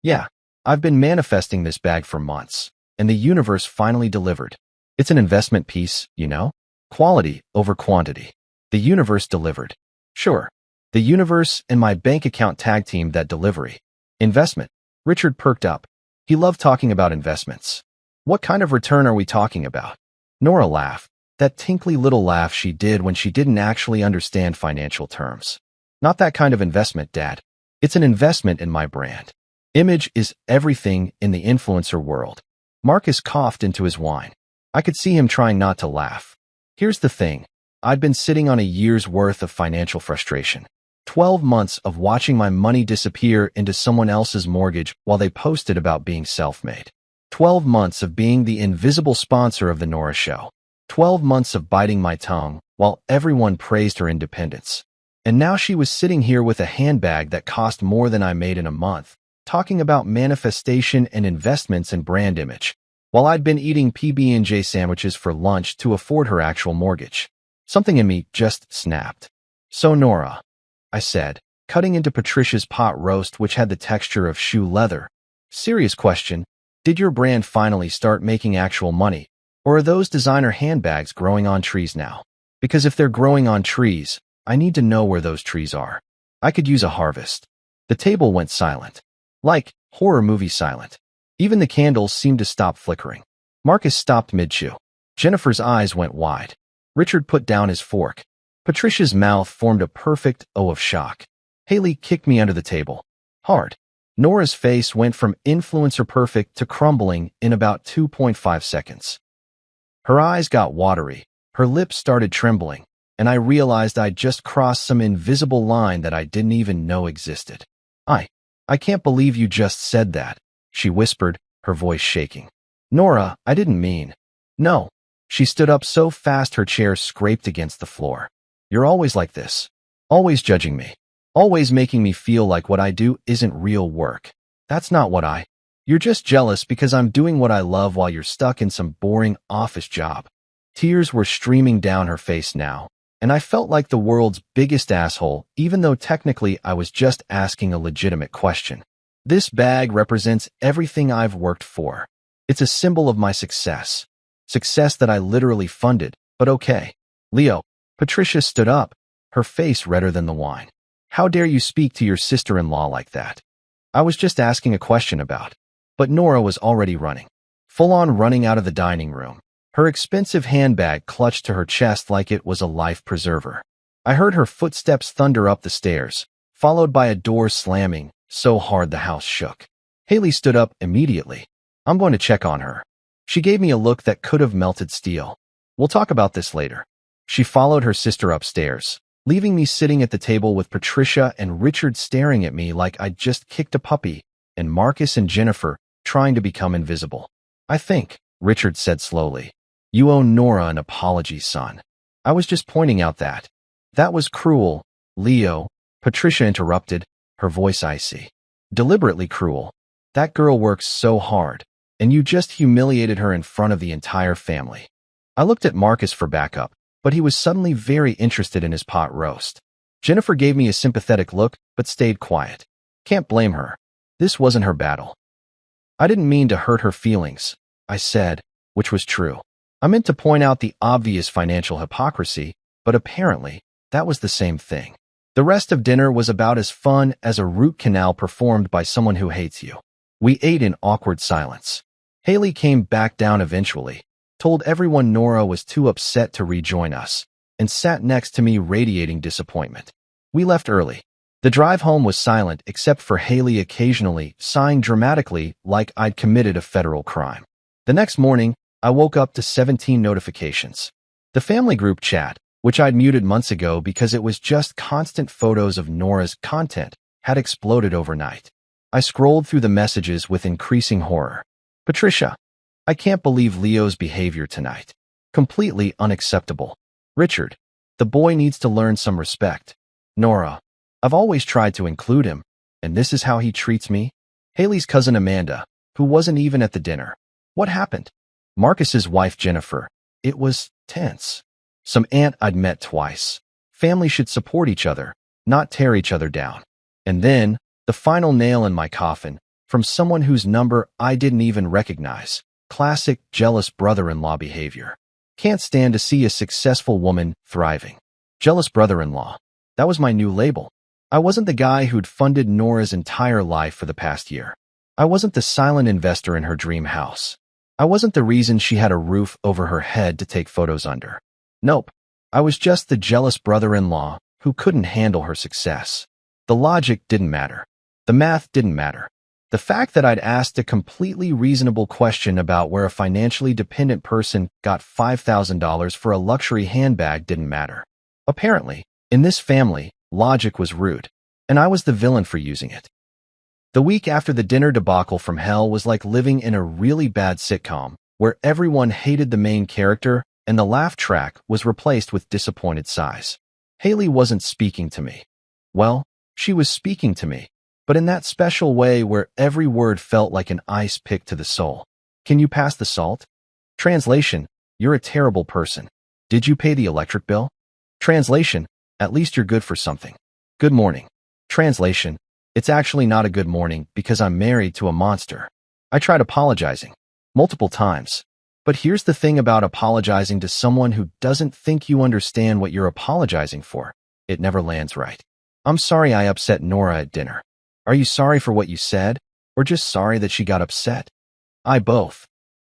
Yeah, I've been manifesting this bag for months, and the universe finally delivered. It's an investment piece, you know? Quality over quantity. The universe delivered. Sure. The universe and my bank account tag teamed that delivery. Investment. Richard perked up. He loved talking about investments. What kind of return are we talking about? Nora laughed. That tinkly little laugh she did when she didn't actually understand financial terms. Not that kind of investment, Dad. It's an investment in my brand. Image is everything in the influencer world. Marcus coughed into his wine. I could see him trying not to laugh. Here's the thing. I'd been sitting on a year's worth of financial frustration. 12 months of watching my money disappear into someone else's mortgage while they posted about being self-made. 12 months of being the invisible sponsor of the Nora Show. 12 months of biting my tongue while everyone praised her independence. And now she was sitting here with a handbag that cost more than I made in a month, talking about manifestation and investments in brand image, while I'd been eating PB&J sandwiches for lunch to afford her actual mortgage. Something in me just snapped. So Nora, I said, cutting into Patricia's pot roast which had the texture of shoe leather. Serious question, did your brand finally start making actual money, or are those designer handbags growing on trees now? Because if they're growing on trees, I need to know where those trees are. I could use a harvest. The table went silent. Like horror movie silent. Even the candles seemed to stop flickering. Marcus stopped mid-chew. Jennifer's eyes went wide. Richard put down his fork. Patricia's mouth formed a perfect O of shock. Haley kicked me under the table. Hard. Nora's face went from influencer perfect to crumbling in about 2.5 seconds. Her eyes got watery. Her lips started trembling, and I realized I'd just crossed some invisible line that I didn't even know existed. I can't believe you just said that, she whispered, her voice shaking. Nora, I didn't mean. No. She stood up so fast her chair scraped against the floor. You're always like this. Always judging me. Always making me feel like what I do isn't real work. That's not what You're just jealous because I'm doing what I love while you're stuck in some boring office job. Tears were streaming down her face now, and I felt like the world's biggest asshole, even though technically I was just asking a legitimate question. This bag represents everything I've worked for. It's a symbol of my success. Success that I literally funded, but okay. Leo, Patricia stood up, her face redder than the wine. How dare you speak to your sister-in-law like that? I was just asking a question about. But Nora was already running. Full-on running out of the dining room. Her expensive handbag clutched to her chest like it was a life preserver. I heard her footsteps thunder up the stairs, followed by a door slamming so hard the house shook. Haley stood up immediately. I'm going to check on her. She gave me a look that could have melted steel. We'll talk about this later. She followed her sister upstairs, leaving me sitting at the table with Patricia and Richard staring at me like I'd just kicked a puppy, and Marcus and Jennifer trying to become invisible. I think, Richard said slowly, you owe Nora an apology, son. I was just pointing out that. That was cruel, Leo, Patricia interrupted, her voice icy. Deliberately cruel. That girl works so hard. and you just humiliated her in front of the entire family. I looked at Marcus for backup, but he was suddenly very interested in his pot roast. Jennifer gave me a sympathetic look, but stayed quiet. Can't blame her. This wasn't her battle. I didn't mean to hurt her feelings, I said, which was true. I meant to point out the obvious financial hypocrisy, but apparently, that was the same thing. The rest of dinner was about as fun as a root canal performed by someone who hates you. We ate in awkward silence. Haley came back down eventually, told everyone Nora was too upset to rejoin us, and sat next to me radiating disappointment. We left early. The drive home was silent except for Haley occasionally sighing dramatically like I'd committed a federal crime. The next morning, I woke up to 17 notifications. The family group chat, which I'd muted months ago because it was just constant photos of Nora's content, had exploded overnight. I scrolled through the messages with increasing horror. Patricia, I can't believe Leo's behavior tonight. Completely unacceptable. Richard, the boy needs to learn some respect. Nora, I've always tried to include him, and this is how he treats me? Haley's cousin Amanda, who wasn't even at the dinner. What happened? Marcus's wife Jennifer. It was tense. Some aunt I'd met twice. Family should support each other, not tear each other down. And then, the final nail in my coffin, from someone whose number I didn't even recognize. Classic jealous brother-in-law behavior. Can't stand to see a successful woman thriving. Jealous brother-in-law. That was my new label. I wasn't the guy who'd funded Nora's entire life for the past year. I wasn't the silent investor in her dream house. I wasn't the reason she had a roof over her head to take photos under. Nope. I was just the jealous brother-in-law who couldn't handle her success. The logic didn't matter. The math didn't matter. The fact that I'd asked a completely reasonable question about where a financially dependent person got $5,000 for a luxury handbag didn't matter. Apparently, in this family, logic was rude, and I was the villain for using it. The week after the dinner debacle from hell was like living in a really bad sitcom, where everyone hated the main character and the laugh track was replaced with disappointed sighs. Haley wasn't speaking to me. Well, she was speaking to me, but in that special way where every word felt like an ice pick to the soul. Can you pass the salt? Translation, you're a terrible person. Did you pay the electric bill? Translation, at least you're good for something. Good morning. Translation, it's actually not a good morning because I'm married to a monster. I tried apologizing. Multiple times. But here's the thing about apologizing to someone who doesn't think you understand what you're apologizing for. It never lands right. I'm sorry I upset Nora at dinner. Are you sorry for what you said, or just sorry that she got upset? I both.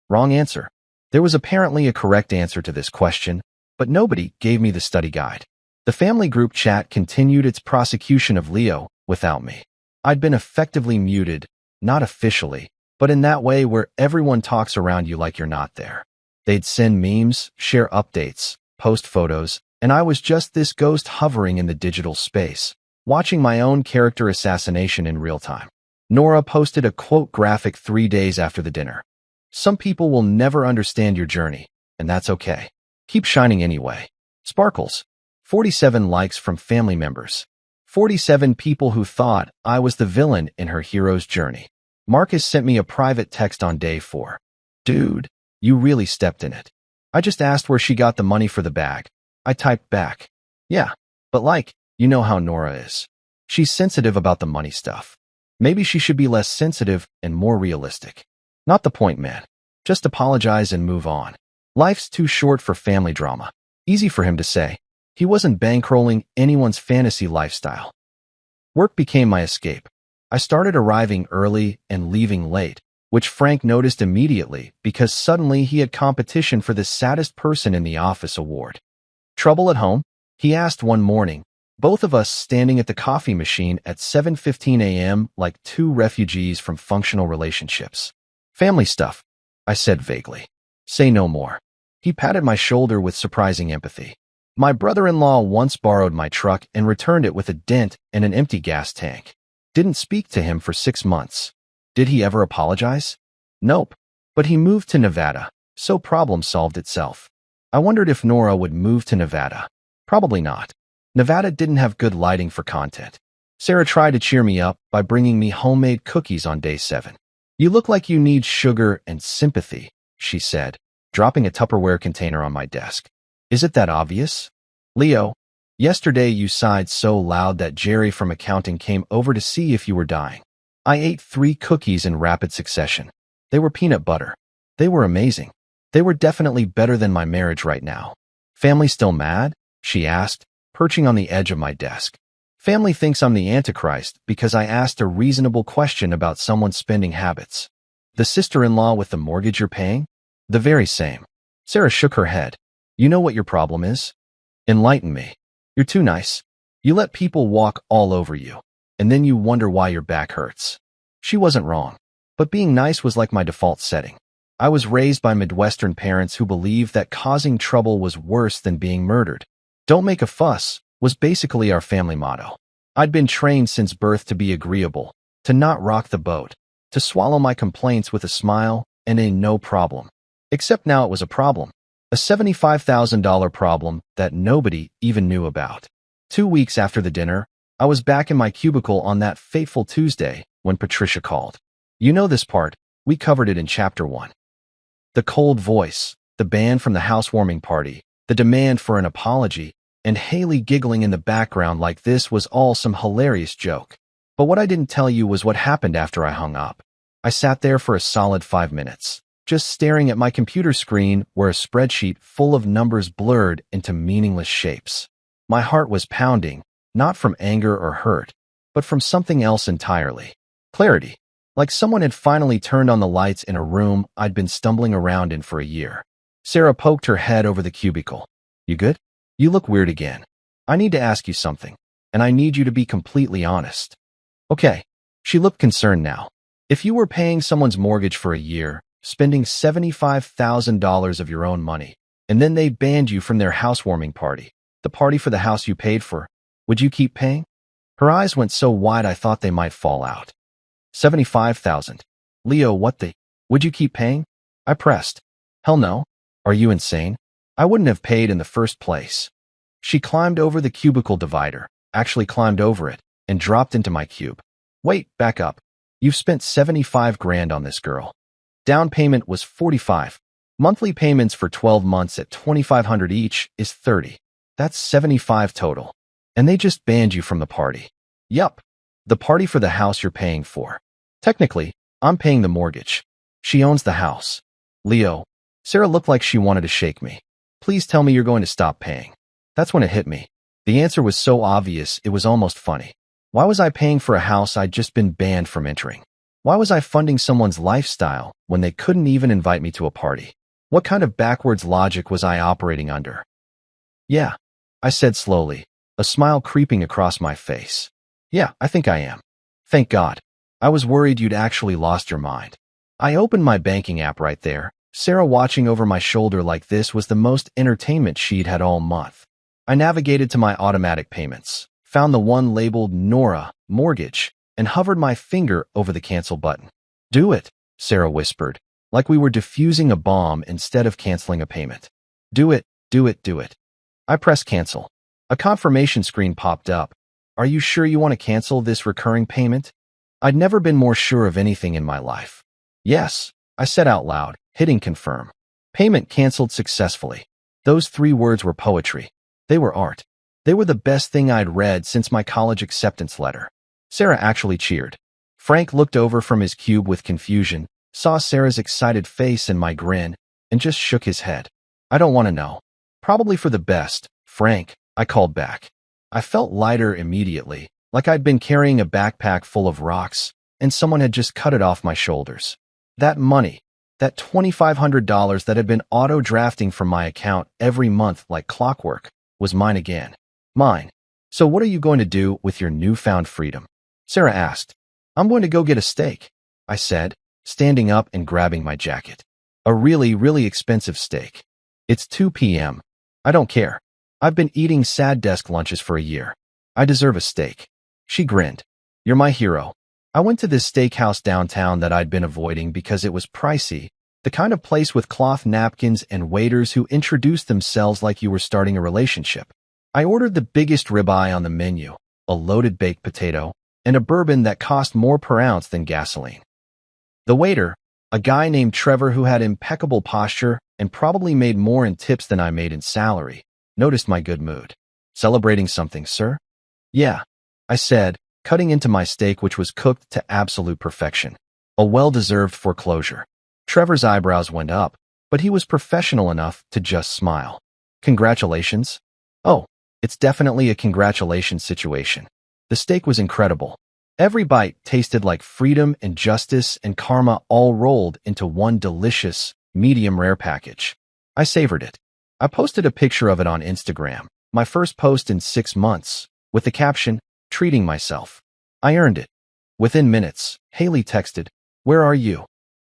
Wrong answer. There was apparently a correct answer to this question, but nobody gave me the study guide. The family group chat continued its prosecution of Leo without me. I'd been effectively muted, not officially, but in that way where everyone talks around you like you're not there. They'd send memes, share updates, post photos, and I was just this ghost hovering in the digital space, watching my own character assassination in real time. Nora posted a quote graphic 3 days after the dinner. Some people will never understand your journey, and that's okay. Keep shining anyway. Sparkles. 47 likes from family members. 47 people who thought I was the villain in her hero's journey. Marcus sent me a private text on day 4. Dude, you really stepped in it. I just asked where she got the money for the bag. I typed back. Yeah, but you know how Nora is. She's sensitive about the money stuff. Maybe she should be less sensitive and more realistic. Not the point, man. Just apologize and move on. Life's too short for family drama. Easy for him to say. He wasn't bankrolling anyone's fantasy lifestyle. Work became my escape. I started arriving early and leaving late, which Frank noticed immediately because suddenly he had competition for the saddest person in the office award. Trouble at home? He asked one morning, both of us standing at the coffee machine at 7:15 a.m. like two refugees from functional relationships. Family stuff, I said vaguely. Say no more. He patted my shoulder with surprising empathy. My brother-in-law once borrowed my truck and returned it with a dent and an empty gas tank. Didn't speak to him for 6 months. Did he ever apologize? Nope. But he moved to Nevada, so problem solved itself. I wondered if Nora would move to Nevada. Probably not. Nevada didn't have good lighting for content. Sarah tried to cheer me up by bringing me homemade cookies on day 7. You look like you need sugar and sympathy, she said, dropping a Tupperware container on my desk. Is it that obvious? Leo, yesterday you sighed so loud that Jerry from accounting came over to see if you were dying. I ate 3 cookies in rapid succession. They were peanut butter. They were amazing. They were definitely better than my marriage right now. Family still mad? She asked, perching on the edge of my desk. Family thinks I'm the Antichrist because I asked a reasonable question about someone's spending habits. The sister-in-law with the mortgage you're paying? The very same. Sarah shook her head. You know what your problem is? Enlighten me. You're too nice. You let people walk all over you, and then you wonder why your back hurts. She wasn't wrong, but being nice was like my default setting. I was raised by Midwestern parents who believed that causing trouble was worse than being murdered. Don't make a fuss was basically our family motto. I'd been trained since birth to be agreeable, to not rock the boat, to swallow my complaints with a smile and a no problem. Except now it was a problem. A $75,000 problem that nobody even knew about. 2 weeks after the dinner, I was back in my cubicle on that fateful Tuesday when Patricia called. You know this part, we covered it in Chapter 1. The cold voice, the band from the housewarming party, the demand for an apology, and Haley giggling in the background like this was all some hilarious joke. But what I didn't tell you was what happened after I hung up. I sat there for a solid 5 minutes, just staring at my computer screen where a spreadsheet full of numbers blurred into meaningless shapes. My heart was pounding, not from anger or hurt, but from something else entirely. Clarity. Like someone had finally turned on the lights in a room I'd been stumbling around in for a year. Sarah poked her head over the cubicle. You good? You look weird again. I need to ask you something, and I need you to be completely honest. Okay. She looked concerned now. If you were paying someone's mortgage for a year, spending $75,000 of your own money, and then they banned you from their housewarming party, the party for the house you paid for, would you keep paying? Her eyes went so wide I thought they might fall out. 75,000. Leo, what the? Would you keep paying? I pressed. Hell no. Are you insane? I wouldn't have paid in the first place. She climbed over the cubicle divider, actually climbed over it, and dropped into my cube. Wait, back up. You've spent 75 grand on this girl. Down payment was 45. Monthly payments for 12 months at $2,500 each is 30. That's 75 total. And they just banned you from the party. Yup. The party for the house you're paying for. Technically, I'm paying the mortgage. She owns the house. Leo. Sarah looked like she wanted to shake me. Please tell me you're going to stop paying. That's when it hit me. The answer was so obvious it was almost funny. Why was I paying for a house I'd just been banned from entering? Why was I funding someone's lifestyle when they couldn't even invite me to a party? What kind of backwards logic was I operating under? Yeah, I said slowly, a smile creeping across my face. Yeah, I think I am. Thank God. I was worried you'd actually lost your mind. I opened my banking app right there. Sarah watching over my shoulder like this was the most entertainment she'd had all month. I navigated to my automatic payments, found the one labeled Nora, Mortgage, and hovered my finger over the cancel button. Do it, Sarah whispered, like we were defusing a bomb instead of canceling a payment. Do it, do it, do it. I pressed cancel. A confirmation screen popped up. Are you sure you want to cancel this recurring payment? I'd never been more sure of anything in my life. Yes, I said out loud, hitting confirm. Payment canceled successfully. Those 3 words were poetry. They were art. They were the best thing I'd read since my college acceptance letter. Sarah actually cheered. Frank looked over from his cube with confusion, saw Sarah's excited face and my grin, and just shook his head. I don't want to know. Probably for the best, Frank, I called back. I felt lighter immediately, like I'd been carrying a backpack full of rocks, and someone had just cut it off my shoulders. That money, that $2,500 that had been auto-drafting from my account every month like clockwork, was mine again. Mine. So what are you going to do with your newfound freedom? Sarah asked. I'm going to go get a steak, I said, standing up and grabbing my jacket. A really, really expensive steak. It's 2 p.m. I don't care. I've been eating sad desk lunches for a year. I deserve a steak. She grinned. You're my hero. I went to this steakhouse downtown that I'd been avoiding because it was pricey, the kind of place with cloth napkins and waiters who introduced themselves like you were starting a relationship. I ordered the biggest ribeye on the menu, a loaded baked potato, and a bourbon that cost more per ounce than gasoline. The waiter, a guy named Trevor who had impeccable posture and probably made more in tips than I made in salary, noticed my good mood. "Celebrating something, sir?" "Yeah," I said, cutting into my steak which was cooked to absolute perfection. A well-deserved foreclosure. Trevor's eyebrows went up, but he was professional enough to just smile. "Congratulations?" "Oh, it's definitely a congratulations situation." The steak was incredible. Every bite tasted like freedom and justice and karma all rolled into one delicious, medium-rare package. I savored it. I posted a picture of it on Instagram, my first post in 6 months, with the caption, "Treating myself." I earned it. Within minutes, Haley texted, "Where are you?"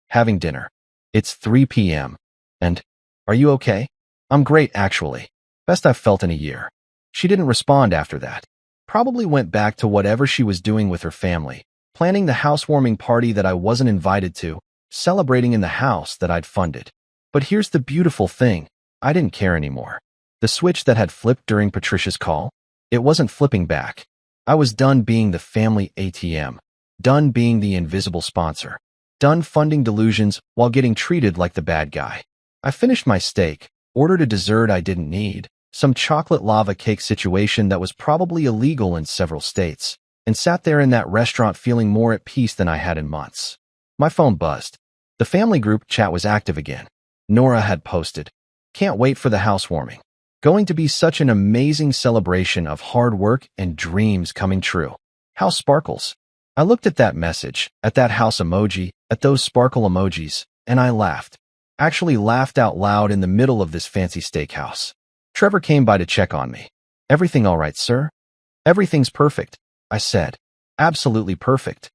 "Having dinner. It's 3 p.m. And, are you okay?" "I'm great, actually. Best I've felt in a year." She didn't respond after that. Probably went back to whatever she was doing with her family, planning the housewarming party that I wasn't invited to, celebrating in the house that I'd funded. But here's the beautiful thing. I didn't care anymore. The switch that had flipped during Patricia's call, it wasn't flipping back. I was done being the family ATM, done being the invisible sponsor, done funding delusions while getting treated like the bad guy. I finished my steak, ordered a dessert I didn't need, some chocolate lava cake situation that was probably illegal in several states, and sat there in that restaurant feeling more at peace than I had in months. My phone buzzed. The family group chat was active again. Nora had posted, "Can't wait for the housewarming. Going to be such an amazing celebration of hard work and dreams coming true. House sparkles." I looked at that message, at that house emoji, at those sparkle emojis, and I laughed. Actually laughed out loud in the middle of this fancy steakhouse. Trevor came by to check on me. "Everything all right, sir?" "Everything's perfect," I said. "Absolutely perfect."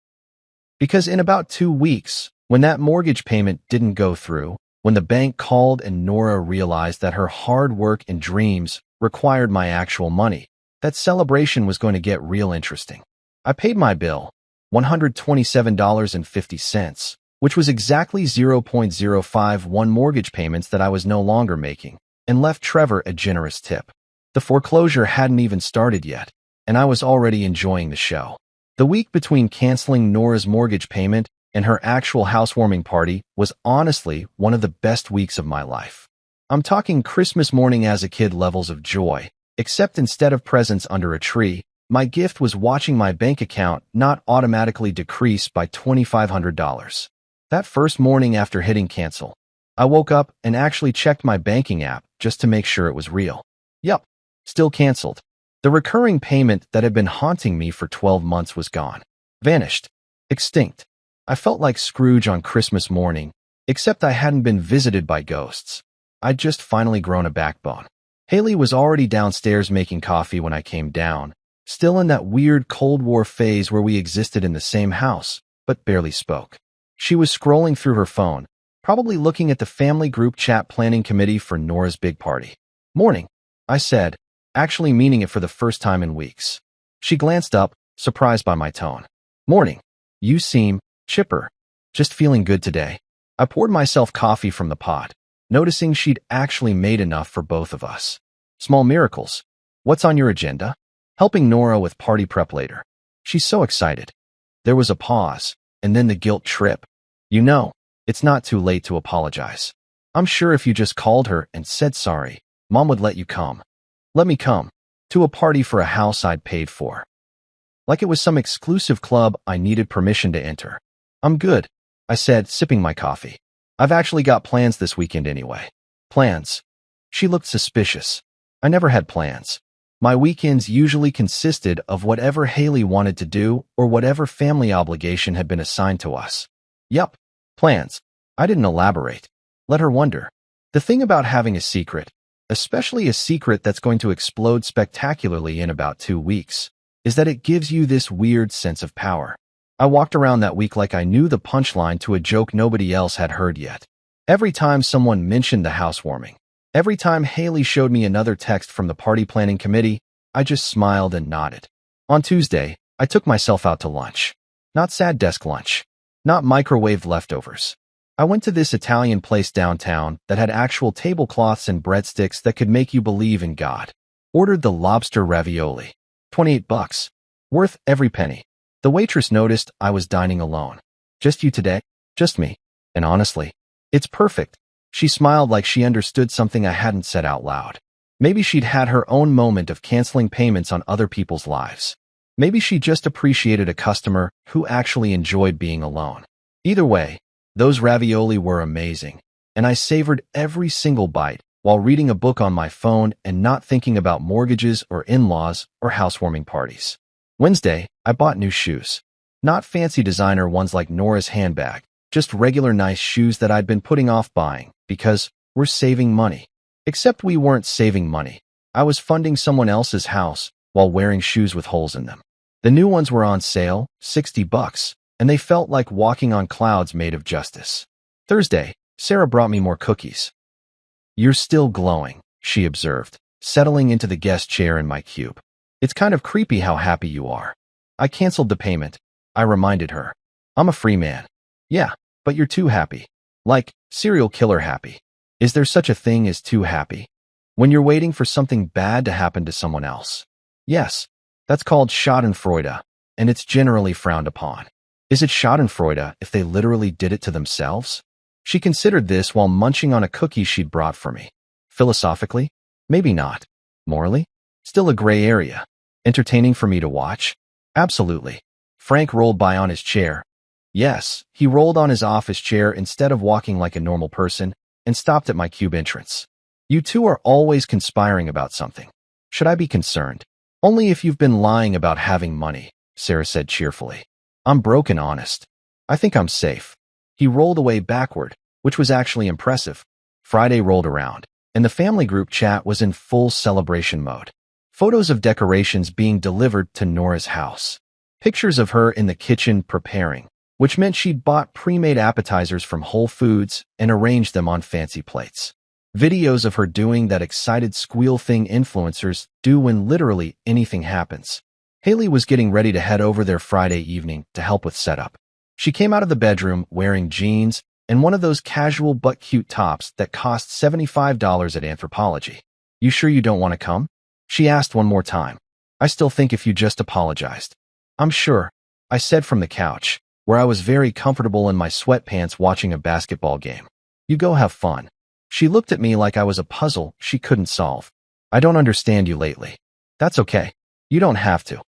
Because in about 2 weeks, when that mortgage payment didn't go through, when the bank called and Nora realized that her hard work and dreams required my actual money, that celebration was going to get real interesting. I paid my bill, $127.50, which was exactly 0.051 mortgage payments that I was no longer making, and left Trevor a generous tip. The foreclosure hadn't even started yet, and I was already enjoying the show. The week between canceling Nora's mortgage payment and her actual housewarming party was honestly one of the best weeks of my life. I'm talking Christmas morning as a kid levels of joy, except instead of presents under a tree, my gift was watching my bank account not automatically decrease by $2,500. That first morning after hitting cancel, I woke up and actually checked my banking app just to make sure it was real. Yup, still canceled. The recurring payment that had been haunting me for 12 months was gone. Vanished. Extinct. I felt like Scrooge on Christmas morning, except I hadn't been visited by ghosts. I'd just finally grown a backbone. Haley was already downstairs making coffee when I came down, still in that weird Cold War phase where we existed in the same house, but barely spoke. She was scrolling through her phone, probably looking at the family group chat planning committee for Nora's big party. "Morning," I said, actually meaning it for the first time in weeks. She glanced up, surprised by my tone. "Morning. You seem chipper. Just feeling good today." I poured myself coffee from the pot, noticing she'd actually made enough for both of us. "Small miracles. What's on your agenda?" "Helping Nora with party prep later. She's so excited." There was a pause, and then the guilt trip. "You know, it's not too late to apologize. I'm sure if you just called her and said sorry, Mom would let you come." "Let me come. To a party for a house I'd paid for." Like it was some exclusive club I needed permission to enter. "I'm good," I said, sipping my coffee. "I've actually got plans this weekend anyway." "Plans?" She looked suspicious. I never had plans. My weekends usually consisted of whatever Haley wanted to do or whatever family obligation had been assigned to us. "Yup, plans." I didn't elaborate. Let her wonder. The thing about having a secret, especially a secret that's going to explode spectacularly in about 2 weeks, is that it gives you this weird sense of power. I walked around that week like I knew the punchline to a joke nobody else had heard yet. Every time someone mentioned the housewarming, every time Haley showed me another text from the party planning committee, I just smiled and nodded. On Tuesday, I took myself out to lunch. Not sad desk lunch. Not microwaved leftovers. I went to this Italian place downtown that had actual tablecloths and breadsticks that could make you believe in God. Ordered the lobster ravioli. $28. Worth every penny. The waitress noticed I was dining alone. "Just you today?" Just me. And honestly, it's perfect. She smiled like she understood something I hadn't said out loud. Maybe she'd had her own moment of canceling payments on other people's lives. Maybe she just appreciated a customer who actually enjoyed being alone. Either way, those ravioli were amazing, and I savored every single bite while reading a book on my phone and not thinking about mortgages or in-laws or housewarming parties. Wednesday, I bought new shoes. Not fancy designer ones like Nora's handbag, just regular nice shoes that I'd been putting off buying because we're saving money. Except we weren't saving money. I was funding someone else's house while wearing shoes with holes in them. The new ones were on sale, $60, and they felt like walking on clouds made of justice. Thursday, Sarah brought me more cookies. You're still glowing, she observed, settling into the guest chair in my cube. It's kind of creepy how happy you are. I canceled the payment. I reminded her. I'm a free man. Yeah, but you're too happy. Like, serial killer happy. Is there such a thing as too happy? When you're waiting for something bad to happen to someone else? Yes, that's called Schadenfreude, and it's generally frowned upon. Is it Schadenfreude if they literally did it to themselves? She considered this while munching on a cookie she'd brought for me. Philosophically? Maybe not. Morally? Still a gray area. Entertaining for me to watch? Absolutely. Frank rolled by on his chair. Yes, he rolled on his office chair instead of walking like a normal person, and stopped at my cube entrance. You two are always conspiring about something. Should I be concerned? Only if you've been lying about having money, Sarah said cheerfully. I'm broke and honest. I think I'm safe. He rolled away backward, which was actually impressive. Friday rolled around, and the family group chat was in full celebration mode. Photos of decorations being delivered to Nora's house. Pictures of her in the kitchen preparing, which meant she'd bought pre-made appetizers from Whole Foods and arranged them on fancy plates. Videos of her doing that excited squeal thing influencers do when literally anything happens. Haley was getting ready to head over there Friday evening to help with setup. She came out of the bedroom wearing jeans and one of those casual but cute tops that cost $75 at Anthropologie. You sure you don't want to come? She asked one more time. I still think if you just apologized. I'm sure, I said from the couch, where I was very comfortable in my sweatpants watching a basketball game. You go have fun. She looked at me like I was a puzzle she couldn't solve. I don't understand you lately. That's okay. You don't have to.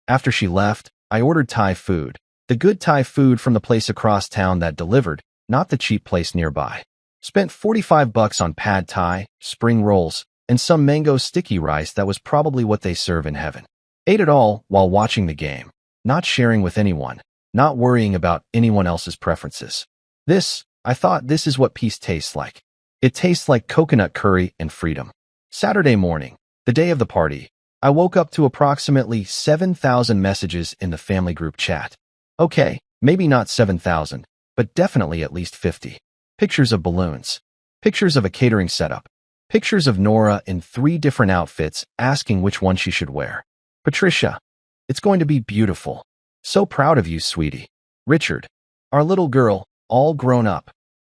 After she left, I ordered Thai food. The good Thai food from the place across town that delivered, not the cheap place nearby. Spent $45 on pad Thai, spring rolls, and some mango sticky rice that was probably what they serve in heaven. Ate it all while watching the game, not sharing with anyone, not worrying about anyone else's preferences. I thought this is what peace tastes like. It tastes like coconut curry and freedom. Saturday morning, the day of the party, I woke up to approximately 7,000 messages in the family group chat. Okay, maybe not 7,000, but definitely at least 50. Pictures of balloons. Pictures of a catering setup. Pictures of Nora in 3 different outfits asking which one she should wear. Patricia, it's going to be beautiful. So proud of you, sweetie. Richard, our little girl, all grown up.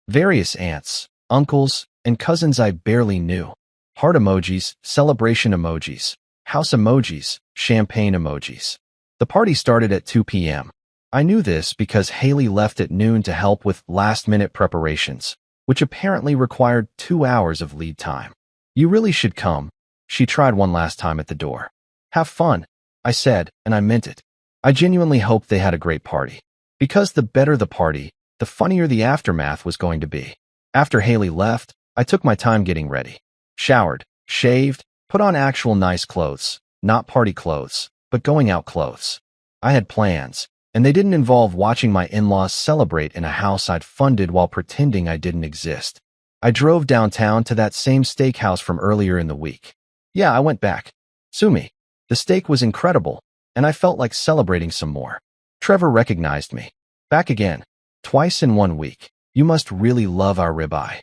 Various aunts, uncles, and cousins I barely knew. Heart emojis, celebration emojis, house emojis, champagne emojis. The party started at 2 p.m. I knew this because Haley left at noon to help with last-minute preparations, which apparently required 2 hours of lead time. You really should come. She tried one last time at the door. Have fun, I said, and I meant it. I genuinely hoped they had a great party. Because the better the party, the funnier the aftermath was going to be. After Haley left, I took my time getting ready. Showered, shaved, put on actual nice clothes, not party clothes, but going out clothes. I had plans, and they didn't involve watching my in-laws celebrate in a house I'd funded while pretending I didn't exist. I drove downtown to that same steakhouse from earlier in the week. Yeah, I went back. Sue me. The steak was incredible, and I felt like celebrating some more. Trevor recognized me. Back again. Twice in 1 week. You must really love our ribeye.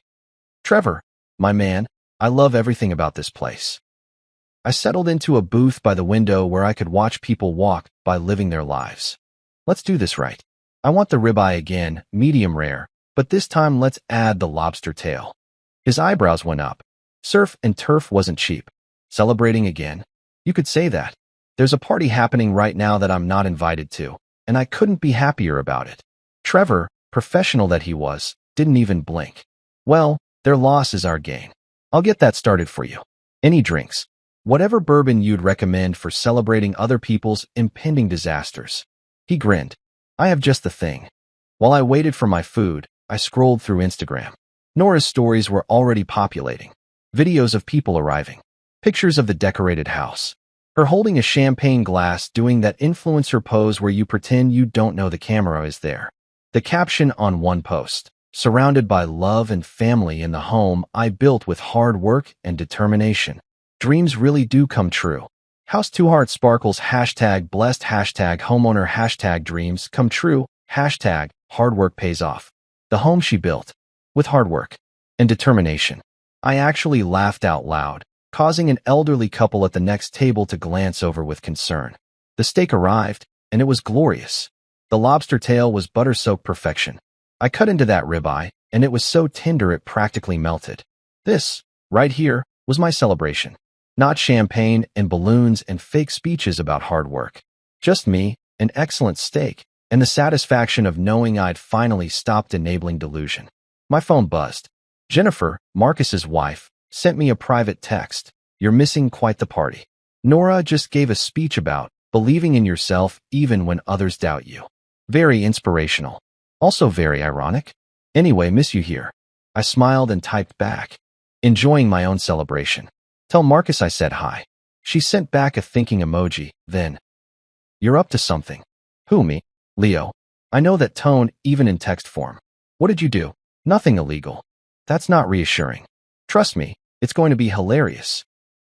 Trevor, my man, I love everything about this place. I settled into a booth by the window where I could watch people walk by living their lives. Let's do this right. I want the ribeye again, medium rare, but this time let's add the lobster tail. His eyebrows went up. Surf and turf wasn't cheap. Celebrating again? You could say that. There's a party happening right now that I'm not invited to, and I couldn't be happier about it. Trevor, professional that he was, didn't even blink. Well, their loss is our gain. I'll get that started for you. Any drinks? Whatever bourbon you'd recommend for celebrating other people's impending disasters. He grinned. I have just the thing. While I waited for my food, I scrolled through Instagram. Nora's stories were already populating. Videos of people arriving. Pictures of the decorated house. Her holding a champagne glass doing that influencer pose where you pretend you don't know the camera is there. The caption on one post. Surrounded by love and family in the home I built with hard work and determination. Dreams really do come true. House 2 Heart Sparkles # blessed #homeowner dreams come true #hard work pays off. The home she built. With hard work and determination. I actually laughed out loud, causing an elderly couple at the next table to glance over with concern. The steak arrived, and it was glorious. The lobster tail was butter-soaked perfection. I cut into that ribeye, and it was so tender it practically melted. This, right here, was my celebration. Not champagne and balloons and fake speeches about hard work. Just me, an excellent steak, and the satisfaction of knowing I'd finally stopped enabling delusion. My phone buzzed. Jennifer, Marcus's wife, sent me a private text. You're missing quite the party. Nora just gave a speech about believing in yourself even when others doubt you. Very inspirational. Also very ironic. Anyway, miss you here. I smiled and typed back. Enjoying my own celebration. Tell Marcus I said hi. She sent back a thinking emoji, then. You're up to something. Who, me? Leo. I know that tone even in text form. What did you do? Nothing illegal. That's not reassuring. Trust me, it's going to be hilarious.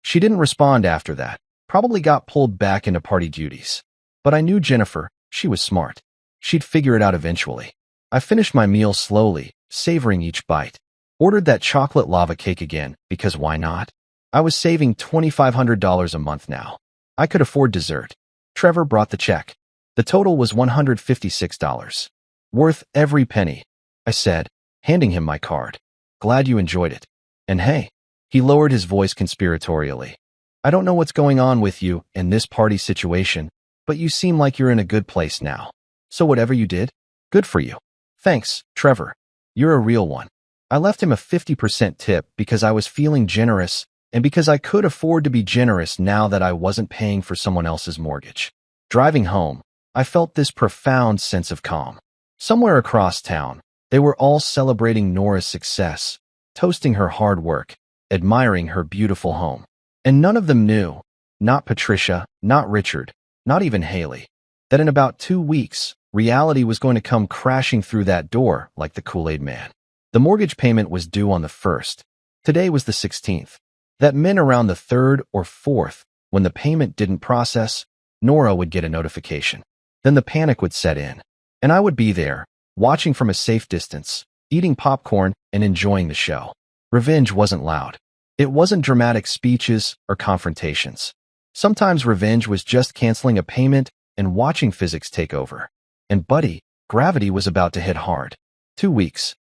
She didn't respond after that. Probably got pulled back into party duties. But I knew Jennifer. She was smart. She'd figure it out eventually. I finished my meal slowly, savoring each bite. Ordered that chocolate lava cake again, because why not? I was saving $2,500 a month now. I could afford dessert. Trevor brought the check. The total was $156. Worth every penny, I said, handing him my card. Glad you enjoyed it. And hey, he lowered his voice conspiratorially. I don't know what's going on with you in this party situation, but you seem like you're in a good place now. So whatever you did, good for you. Thanks, Trevor. You're a real one. I left him a 50% tip because I was feeling generous and because I could afford to be generous now that I wasn't paying for someone else's mortgage. Driving home, I felt this profound sense of calm. Somewhere across town, they were all celebrating Nora's success, toasting her hard work, admiring her beautiful home. And none of them knew, not Patricia, not Richard, not even Haley, that in about 2 weeks, reality was going to come crashing through that door like the Kool-Aid Man. The mortgage payment was due on the 1st. Today was the 16th. That meant around the 3rd or 4th, when the payment didn't process, Nora would get a notification. Then the panic would set in. And I would be there, watching from a safe distance, eating popcorn and enjoying the show. Revenge wasn't loud. It wasn't dramatic speeches or confrontations. Sometimes revenge was just canceling a payment and watching physics take over. And buddy, gravity was about to hit hard. 2 weeks.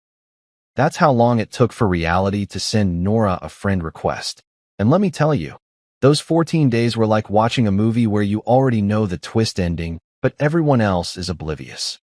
That's how long it took for reality to send Nora a friend request. And let me tell you, those 14 days were like watching a movie where you already know the twist ending, but everyone else is oblivious.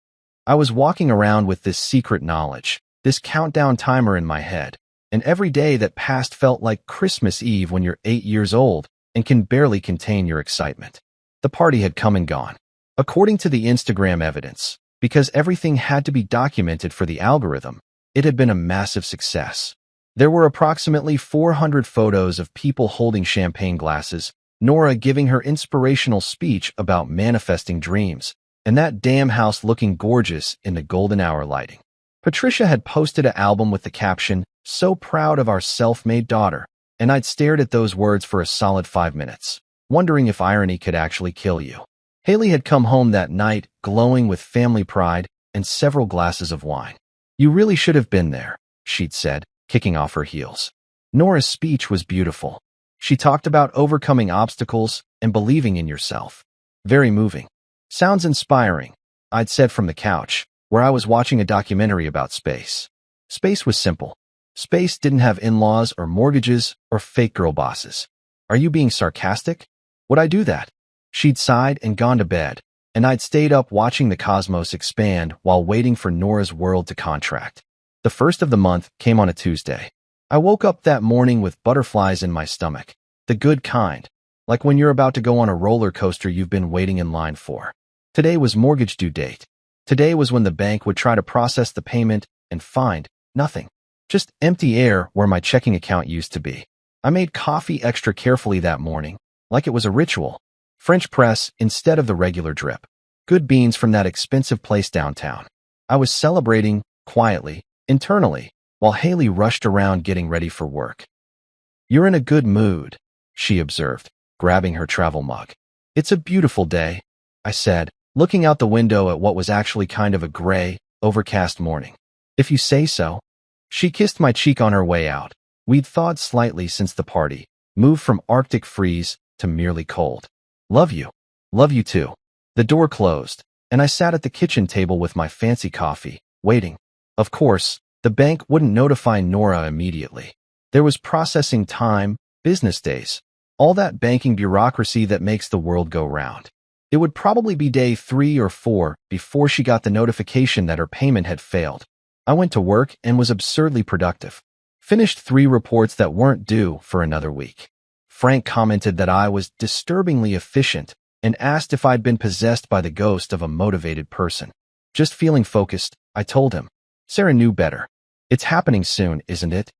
I was walking around with this secret knowledge, this countdown timer in my head, and every day that passed felt like Christmas Eve when you're 8 years old and can barely contain your excitement. The party had come and gone. According to the Instagram evidence, because everything had to be documented for the algorithm, it had been a massive success. There were approximately 400 photos of people holding champagne glasses, Nora giving her inspirational speech about manifesting dreams, and that damn house looking gorgeous in the golden hour lighting. Patricia had posted an album with the caption, "So proud of our self-made daughter," and I'd stared at those words for a solid 5 minutes, wondering if irony could actually kill you. Haley had come home that night, glowing with family pride and several glasses of wine. "You really should have been there," she'd said, kicking off her heels. Nora's speech was beautiful. She talked about overcoming obstacles and believing in yourself. Very moving. Sounds inspiring, I'd said from the couch, where I was watching a documentary about space. Space was simple. Space didn't have in-laws or mortgages or fake girl bosses. Are you being sarcastic? Would I do that? She'd sighed and gone to bed, and I'd stayed up watching the cosmos expand while waiting for Nora's world to contract. The first of the month came on a Tuesday. I woke up that morning with butterflies in my stomach. The good kind. Like when you're about to go on a roller coaster you've been waiting in line for. Today was mortgage due date. Today was when the bank would try to process the payment and find nothing. Just empty air where my checking account used to be. I made coffee extra carefully that morning, like it was a ritual. French press instead of the regular drip. Good beans from that expensive place downtown. I was celebrating, quietly, internally, while Haley rushed around getting ready for work. "You're in a good mood," she observed, grabbing her travel mug. "It's a beautiful day," I said, looking out the window at what was actually kind of a gray, overcast morning. "If you say so." She kissed my cheek on her way out. We'd thawed slightly since the party, moved from Arctic freeze to merely cold. "Love you. Love you too." The door closed, and I sat at the kitchen table with my fancy coffee, waiting. Of course, the bank wouldn't notify Nora immediately. There was processing time, business days, all that banking bureaucracy that makes the world go round. It would probably be day 3 or 4 before she got the notification that her payment had failed. I went to work and was absurdly productive. Finished 3 reports that weren't due for another week. Frank commented that I was disturbingly efficient and asked if I'd been possessed by the ghost of a motivated person. Just feeling focused, I told him. Sarah knew better. "It's happening soon, isn't it?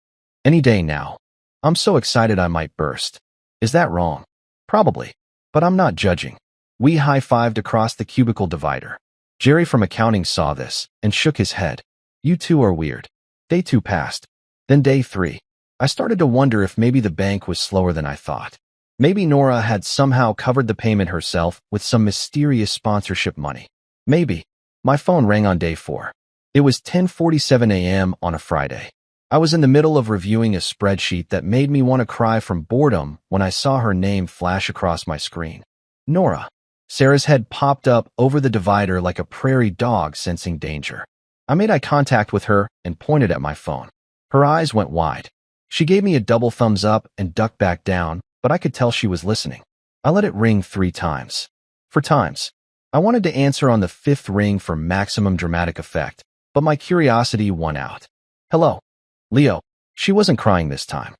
Any day now. I'm so excited I might burst." Is that wrong? Probably. But I'm not judging. We high-fived across the cubicle divider. Jerry from accounting saw this and shook his head. "You two are weird." Day 2 passed. Then day 3. I started to wonder if maybe the bank was slower than I thought. Maybe Nora had somehow covered the payment herself with some mysterious sponsorship money. Maybe. My phone rang on day 4. It was 10:47 a.m. on a Friday. I was in the middle of reviewing a spreadsheet that made me want to cry from boredom when I saw her name flash across my screen. Nora. Sarah's head popped up over the divider like a prairie dog sensing danger. I made eye contact with her and pointed at my phone. Her eyes went wide. She gave me a double thumbs up and ducked back down, but I could tell she was listening. I let it ring 3 times. For times. I wanted to answer on the 5th ring for maximum dramatic effect, but my curiosity won out. "Hello. Leo." She wasn't crying this time.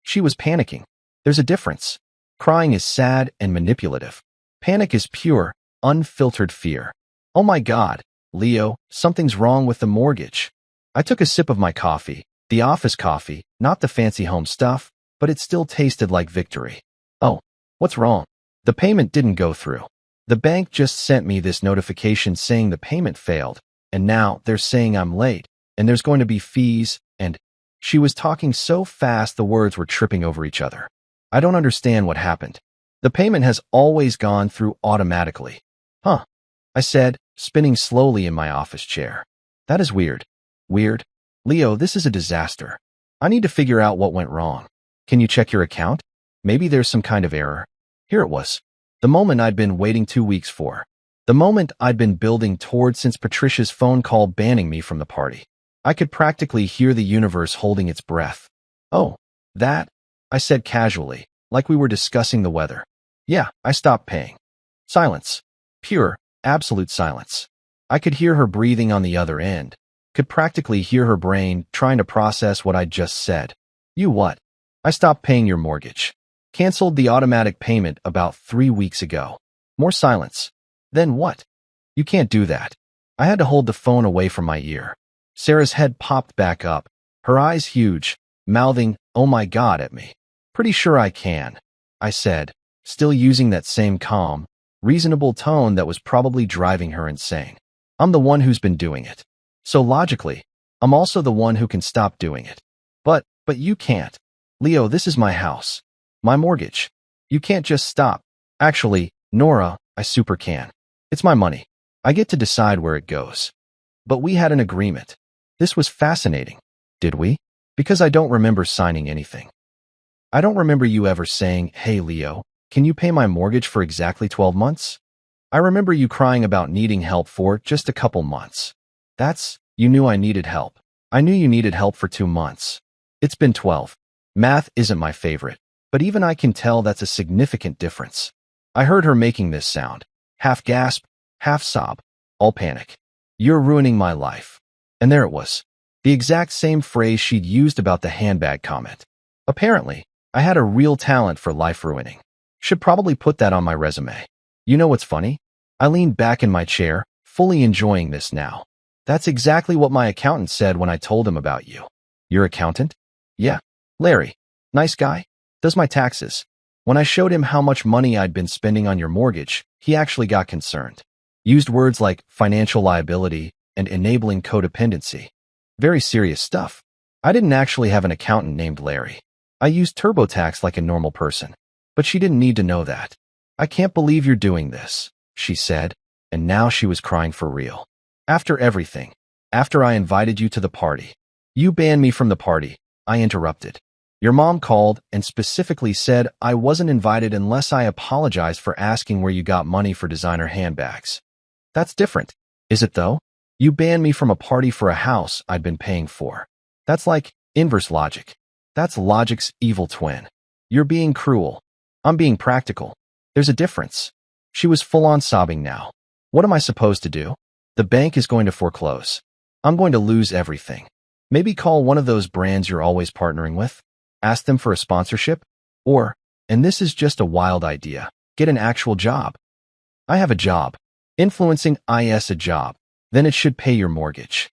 She was panicking. There's a difference. Crying is sad and manipulative. Panic is pure, unfiltered fear. "Oh my God, Leo, something's wrong with the mortgage." I took a sip of my coffee, the office coffee, not the fancy home stuff, but it still tasted like victory. "Oh, what's wrong?" "The payment didn't go through. The bank just sent me this notification saying the payment failed, and now they're saying I'm late, and there's going to be fees, and..." She was talking so fast the words were tripping over each other. "I don't understand what happened. The payment has always gone through automatically." "Huh," I said, spinning slowly in my office chair. "That is weird." "Weird? Leo, this is a disaster. I need to figure out what went wrong. Can you check your account? Maybe there's some kind of error." Here it was. The moment I'd been waiting 2 weeks for. The moment I'd been building toward since Patricia's phone call banning me from the party. I could practically hear the universe holding its breath. "Oh, that?" I said casually, like we were discussing the weather. "Yeah, I stopped paying." Silence. Pure, absolute silence. I could hear her breathing on the other end. Could practically hear her brain trying to process what I'd just said. "You what?" "I stopped paying your mortgage. Canceled the automatic payment about 3 weeks ago." More silence. "Then what?" "You can't do that." I had to hold the phone away from my ear. Sarah's head popped back up, her eyes huge, mouthing, "Oh my God," at me. "Pretty sure I can," I said, still using that same calm, reasonable tone that was probably driving her insane. "I'm the one who's been doing it. So logically, I'm also the one who can stop doing it. But you can't. Leo, this is my house. My mortgage. You can't just stop." "Actually, Nora, I super can. It's my money. I get to decide where it goes." "But we had an agreement." This was fascinating. "Did we?" "Because I don't remember signing anything. I don't remember you ever saying, 'Hey, Leo, can you pay my mortgage for exactly 12 months? I remember you crying about needing help for just a couple months. You knew I needed help. I knew you needed help for 2 months. It's been 12. Math isn't my favorite, but even I can tell that's a significant difference." I heard her making this sound. Half gasp, half sob, all panic. You're ruining my life. And there it was. The exact same phrase she'd used about the handbag comment. Apparently, I had a real talent for life ruining. Should probably put that on my resume. You know what's funny? I leaned back in my chair, fully enjoying this now. That's exactly what my accountant said when I told him about you. Your accountant? Yeah. Larry. Nice guy. Does my taxes. When I showed him how much money I'd been spending on your mortgage, he actually got concerned. Used words like financial liability and enabling codependency. Very serious stuff. I didn't actually have an accountant named Larry. I used TurboTax like a normal person. But she didn't need to know that. I can't believe you're doing this, she said, and now she was crying for real. After everything, after I invited you to the party, you banned me from the party, I interrupted. Your mom called and specifically said I wasn't invited unless I apologized for asking where you got money for designer handbags. That's different, is it though? You banned me from a party for a house I'd been paying for. That's like inverse logic. That's logic's evil twin. You're being cruel. I'm being practical. There's a difference. She was full-on sobbing now. What am I supposed to do? The bank is going to foreclose. I'm going to lose everything. Maybe call one of those brands you're always partnering with. Ask them for a sponsorship. Or, and this is just a wild idea, get an actual job. I have a job. Influencing is a job. Then it should pay your mortgage.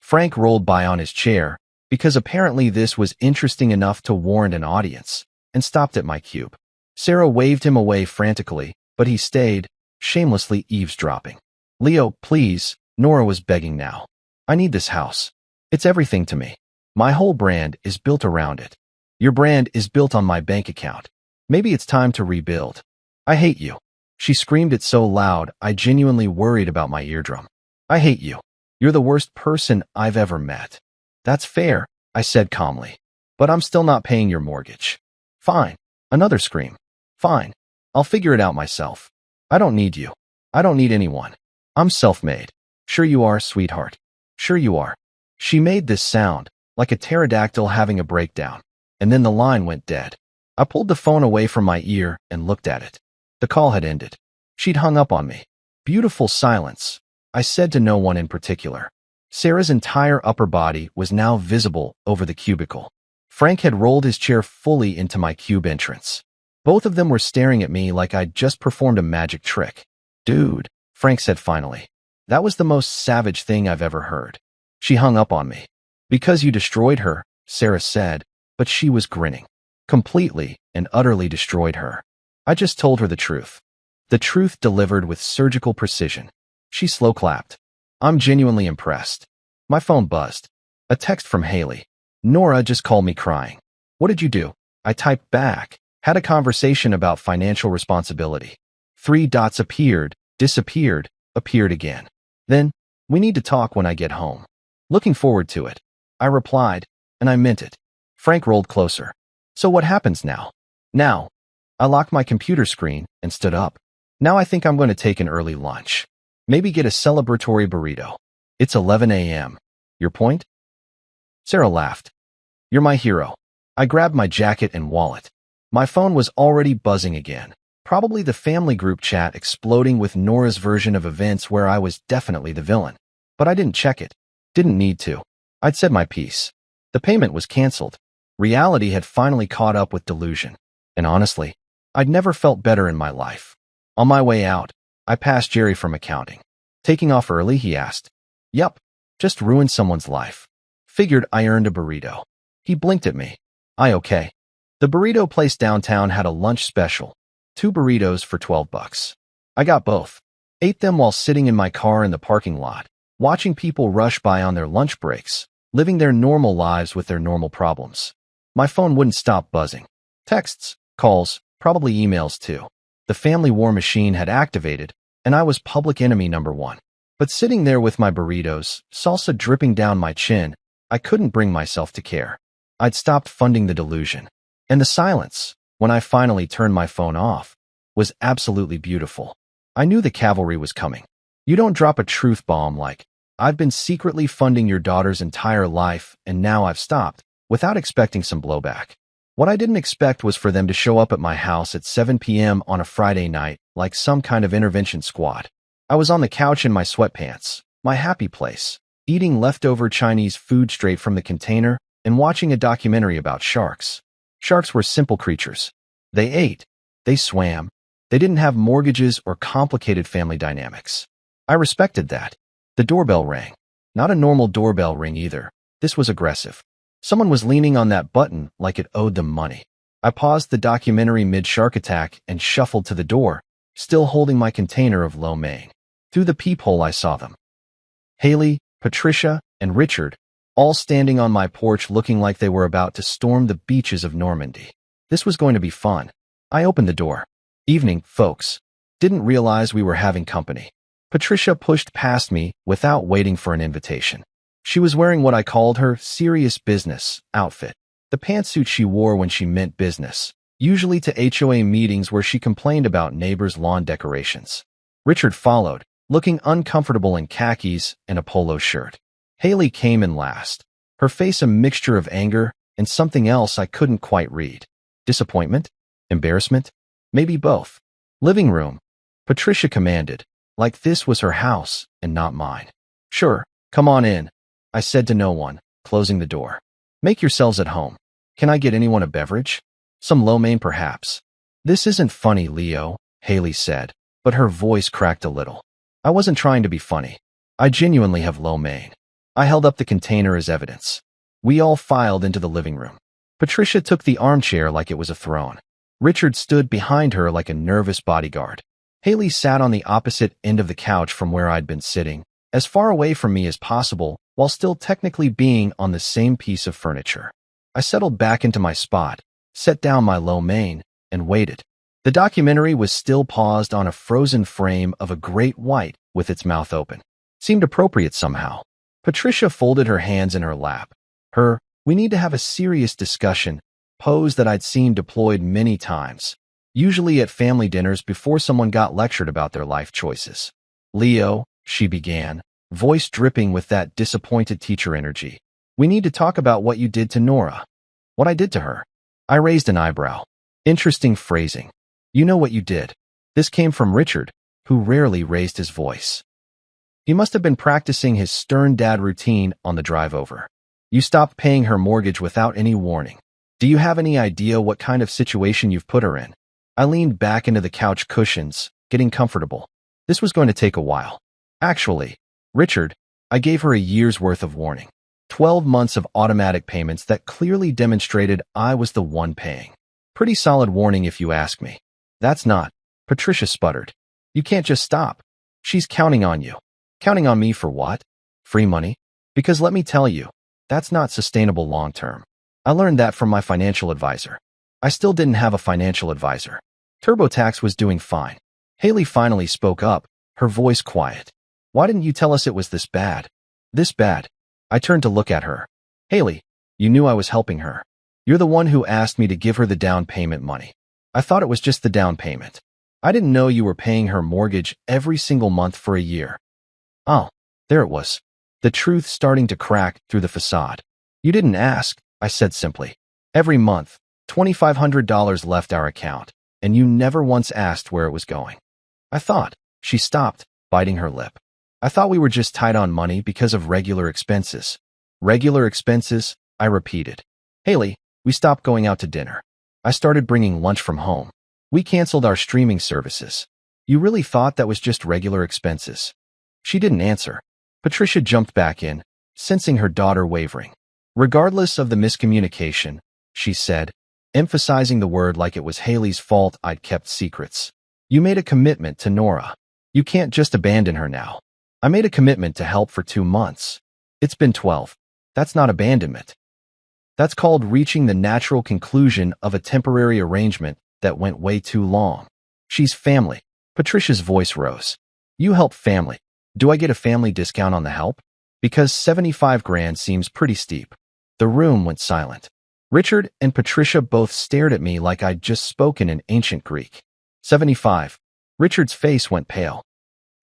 Frank rolled by on his chair, because apparently this was interesting enough to warrant an audience, and stopped at my cube. Sarah waved him away frantically, but he stayed, shamelessly eavesdropping. Leo, please, Nora was begging now. I need this house. It's everything to me. My whole brand is built around it. Your brand is built on my bank account. Maybe it's time to rebuild. I hate you. She screamed it so loud, I genuinely worried about my eardrum. I hate you. You're the worst person I've ever met. That's fair, I said calmly. But I'm still not paying your mortgage. Fine. Another scream. Fine. I'll figure it out myself. I don't need you. I don't need anyone. I'm self-made. Sure you are, sweetheart. Sure you are. She made this sound, like a pterodactyl having a breakdown, and then the line went dead. I pulled the phone away from my ear and looked at it. The call had ended. She'd hung up on me. Beautiful silence. I said to no one in particular. Sarah's entire upper body was now visible over the cubicle. Frank had rolled his chair fully into my cube entrance. Both of them were staring at me like I'd just performed a magic trick. Dude, Frank said finally. That was the most savage thing I've ever heard. She hung up on me. Because you destroyed her, Sarah said, but she was grinning. Completely and utterly destroyed her. I just told her the truth. The truth delivered with surgical precision. She slow clapped. I'm genuinely impressed. My phone buzzed. A text from Haley. Nora just called me crying. What did you do? I typed back. Had a conversation about financial responsibility. 3 dots appeared, disappeared, appeared again. Then, we need to talk when I get home. Looking forward to it. I replied, and I meant it. Frank rolled closer. So what happens now? Now. I locked my computer screen and stood up. Now I think I'm going to take an early lunch. Maybe get a celebratory burrito. It's 11 a.m. Your point? Sarah laughed. You're my hero. I grabbed my jacket and wallet. My phone was already buzzing again. Probably the family group chat exploding with Nora's version of events where I was definitely the villain. But I didn't check it. Didn't need to. I'd said my piece. The payment was canceled. Reality had finally caught up with delusion. And honestly, I'd never felt better in my life. On my way out, I passed Jerry from accounting. Taking off early, he asked. Yup, just ruined someone's life. Figured I earned a burrito. He blinked at me. Okay. The burrito place downtown had a lunch special. 2 burritos for $12. I got both. Ate them while sitting in my car in the parking lot, watching people rush by on their lunch breaks, living their normal lives with their normal problems. My phone wouldn't stop buzzing. Texts, calls, probably emails too. The family war machine had activated, and I was public enemy number 1. But sitting there with my burritos, salsa dripping down my chin, I couldn't bring myself to care. I'd stopped funding the delusion. And the silence, when I finally turned my phone off, was absolutely beautiful. I knew the cavalry was coming. You don't drop a truth bomb like, I've been secretly funding your daughter's entire life and now I've stopped, without expecting some blowback. What I didn't expect was for them to show up at my house at 7 p.m. on a Friday night, like some kind of intervention squad. I was on the couch in my sweatpants, my happy place, eating leftover Chinese food straight from the container and watching a documentary about sharks. Sharks were simple creatures. They ate. They swam. They didn't have mortgages or complicated family dynamics. I respected that. The doorbell rang. Not a normal doorbell ring either. This was aggressive. Someone was leaning on that button like it owed them money. I paused the documentary mid-shark attack and shuffled to the door, still holding my container of lo mein. Through the peephole I saw them. Haley, Patricia, and Richard, all standing on my porch looking like they were about to storm the beaches of Normandy. This was going to be fun. I opened the door. Evening, folks. Didn't realize we were having company. Patricia pushed past me without waiting for an invitation. She was wearing what I called her serious business outfit, the pantsuit she wore when she meant business, usually to HOA meetings where she complained about neighbors' lawn decorations. Richard followed, looking uncomfortable in khakis and a polo shirt. Haley came in last, her face a mixture of anger and something else I couldn't quite read. Disappointment? Embarrassment? Maybe both. Living room. Patricia commanded, like this was her house and not mine. Sure, come on in, I said to no one, closing the door. Make yourselves at home. Can I get anyone a beverage? Some lo mein, perhaps. This isn't funny, Leo, Haley said, but her voice cracked a little. I wasn't trying to be funny. I genuinely have lo mein. I held up the container as evidence. We all filed into the living room. Patricia took the armchair like it was a throne. Richard stood behind her like a nervous bodyguard. Haley sat on the opposite end of the couch from where I'd been sitting, as far away from me as possible, while still technically being on the same piece of furniture. I settled back into my spot, set down my lo mein, and waited. The documentary was still paused on a frozen frame of a great white with its mouth open. Seemed appropriate somehow. Patricia folded her hands in her lap. Her, "we need to have a serious discussion," pose that I'd seen deployed many times, usually at family dinners before someone got lectured about their life choices. "Leo," she began, voice dripping with that disappointed teacher energy. "We need to talk about what you did to Nora." What I did to her? I raised an eyebrow. Interesting phrasing. You know what you did. This came from Richard, who rarely raised his voice. He must have been practicing his stern dad routine on the drive over. You stopped paying her mortgage without any warning. Do you have any idea what kind of situation you've put her in? I leaned back into the couch cushions, getting comfortable. This was going to take a while. Actually, Richard, I gave her a year's worth of warning. 12 months of automatic payments that clearly demonstrated I was the one paying. Pretty solid warning if you ask me. That's not, Patricia sputtered. You can't just stop. She's counting on you. Counting on me for what? Free money? Because let me tell you, that's not sustainable long term. I learned that from my financial advisor. I still didn't have a financial advisor. TurboTax was doing fine. Haley finally spoke up, her voice quiet. Why didn't you tell us it was this bad? This bad? I turned to look at her. Haley, you knew I was helping her. You're the one who asked me to give her the down payment money. I thought it was just the down payment. I didn't know you were paying her mortgage every single month for a year. Oh, there it was. The truth starting to crack through the facade. You didn't ask, I said simply. Every month, $2,500 left our account, and you never once asked where it was going. I thought. She stopped, biting her lip. I thought we were just tight on money because of regular expenses. Regular expenses, I repeated. Haley, we stopped going out to dinner. I started bringing lunch from home. We canceled our streaming services. You really thought that was just regular expenses? She didn't answer. Patricia jumped back in, sensing her daughter wavering. Regardless of the miscommunication, she said, emphasizing the word like it was Haley's fault I'd kept secrets. You made a commitment to Nora. You can't just abandon her now. I made a commitment to help for 2 months. It's been 12. That's not abandonment. That's called reaching the natural conclusion of a temporary arrangement that went way too long. She's family. Patricia's voice rose. You help family. Do I get a family discount on the help? Because 75 grand seems pretty steep. The room went silent. Richard and Patricia both stared at me like I'd just spoken in ancient Greek. 75. Richard's face went pale.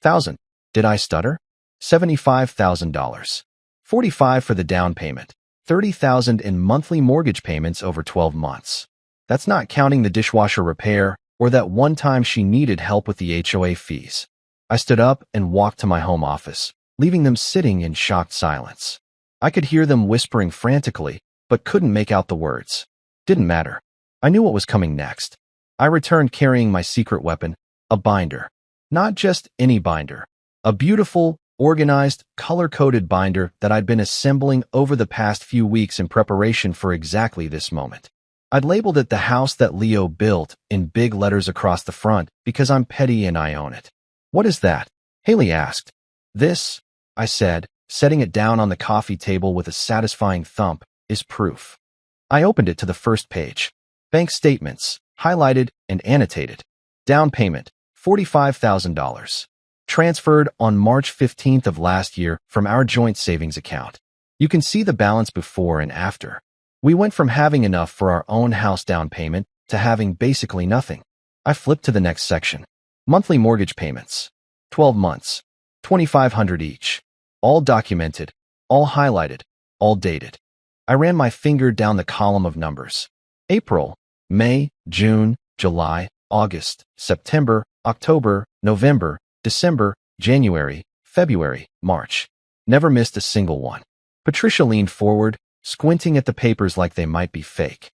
1,000. Did I stutter? $75,000. 45 for the down payment. 30,000 in monthly mortgage payments over 12 months. That's not counting the dishwasher repair or that one time she needed help with the HOA fees. I stood up and walked to my home office, leaving them sitting in shocked silence. I could hear them whispering frantically, but couldn't make out the words. Didn't matter. I knew what was coming next. I returned carrying my secret weapon, a binder. Not just any binder. A beautiful, organized, color-coded binder that I'd been assembling over the past few weeks in preparation for exactly this moment. I'd labeled it "The House That Leo Built" in big letters across the front because I'm petty and I own it. "What is that?" Haley asked. "This," I said, setting it down on the coffee table with a satisfying thump, "is proof." I opened it to the first page. Bank statements, highlighted and annotated. Down payment, $45,000. Transferred on March 15th of last year from our joint savings account. You can see the balance before and after. We went from having enough for our own house down payment to having basically nothing. I flipped to the next section. Monthly mortgage payments. 12 months. $2,500 each. All documented, all highlighted, all dated. I ran my finger down the column of numbers. April, May, June, July, August, September, October, November, December, January, February, March. Never missed a single one. Patricia leaned forward, squinting at the papers like they might be fake.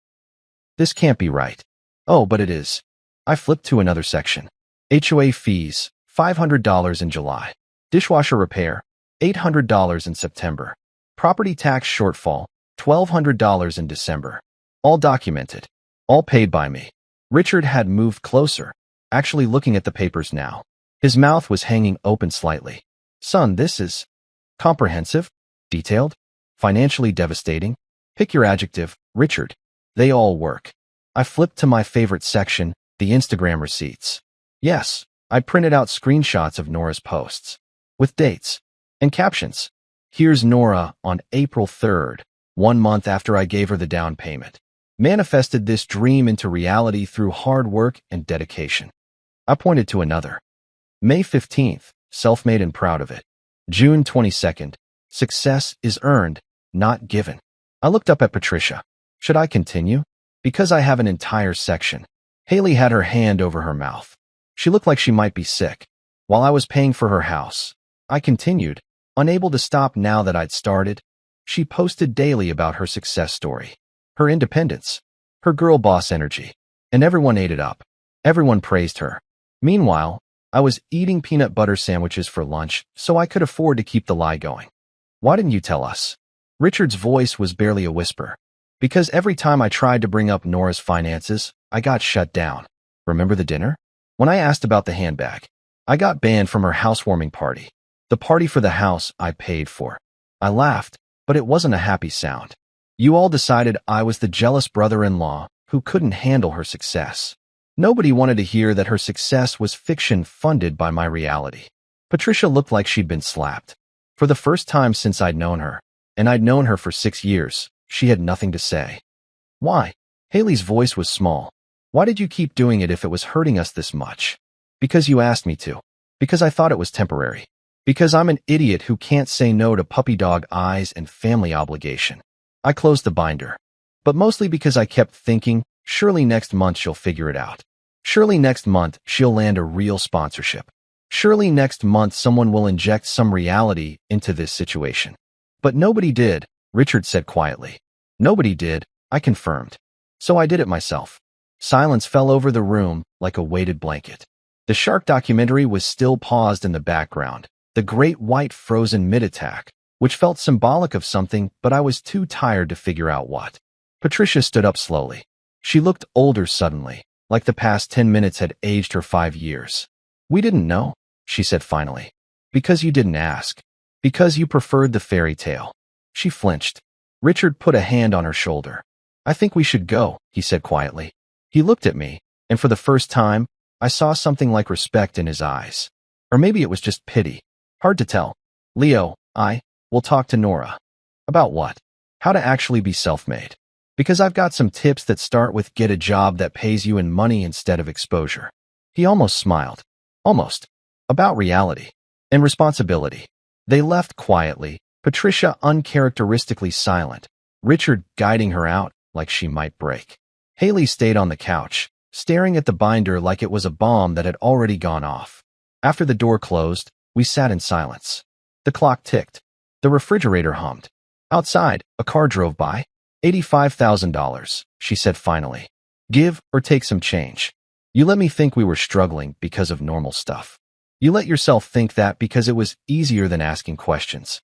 "This can't be right." "Oh, but it is." I flipped to another section. HOA fees, $500 in July. Dishwasher repair, $800 in September. Property tax shortfall, $1,200 in December. All documented. All paid by me. Richard had moved closer, actually looking at the papers now. His mouth was hanging open slightly. "Son, this is comprehensive, detailed, financially devastating. Pick your adjective, Richard. They all work." I flipped to my favorite section, the Instagram receipts. Yes, I printed out screenshots of Nora's posts. With dates and captions. "Here's Nora on April 3rd, 1 month after I gave her the down payment. Manifested this dream into reality through hard work and dedication." I pointed to another. May 15th, self-made and proud of it. June 22nd, success is earned, not given. I looked up at Patricia. Should I continue? Because I have an entire section. Haley had her hand over her mouth. She looked like she might be sick. While I was paying for her house, I continued, unable to stop now that I'd started. She posted daily about her success story, her independence, her girl boss energy, and everyone ate it up. Everyone praised her. Meanwhile, I was eating peanut butter sandwiches for lunch so I could afford to keep the lie going. "Why didn't you tell us?" Richard's voice was barely a whisper. "Because every time I tried to bring up Nora's finances, I got shut down. Remember the dinner? When I asked about the handbag, I got banned from her housewarming party. The party for the house I paid for." I laughed, but it wasn't a happy sound. "You all decided I was the jealous brother-in-law who couldn't handle her success. Nobody wanted to hear that her success was fiction funded by my reality." Patricia looked like she'd been slapped. For the first time since I'd known her, and I'd known her for 6 years, she had nothing to say. "Why?" Haley's voice was small. "Why did you keep doing it if it was hurting us this much?" "Because you asked me to. Because I thought it was temporary. Because I'm an idiot who can't say no to puppy dog eyes and family obligation." I closed the binder. But mostly because I kept thinking, surely next month she'll figure it out. Surely next month she'll land a real sponsorship. Surely next month someone will inject some reality into this situation. But nobody did, Richard said quietly. "Nobody did," I confirmed. "So I did it myself." Silence fell over the room like a weighted blanket. The shark documentary was still paused in the background, the great white frozen mid-attack, which felt symbolic of something, but I was too tired to figure out what. Patricia stood up slowly. She looked older suddenly, like the past 10 minutes had aged her 5 years. "We didn't know," she said finally. "Because you didn't ask. Because you preferred the fairy tale." She flinched. Richard put a hand on her shoulder. "I think we should go," he said quietly. He looked at me, and for the first time, I saw something like respect in his eyes. Or maybe it was just pity. Hard to tell. "Leo, will talk to Nora." "About what?" "How to actually be self-made. Because I've got some tips that start with get a job that pays you in money instead of exposure." He almost smiled. Almost. About reality. And responsibility. They left quietly, Patricia uncharacteristically silent, Richard guiding her out like she might break. Haley stayed on the couch, staring at the binder like it was a bomb that had already gone off. After the door closed, we sat in silence. The clock ticked. The refrigerator hummed. Outside, a car drove by. $85,000, she said finally. Give or take some change. You let me think we were struggling because of normal stuff. You let yourself think that because it was easier than asking questions.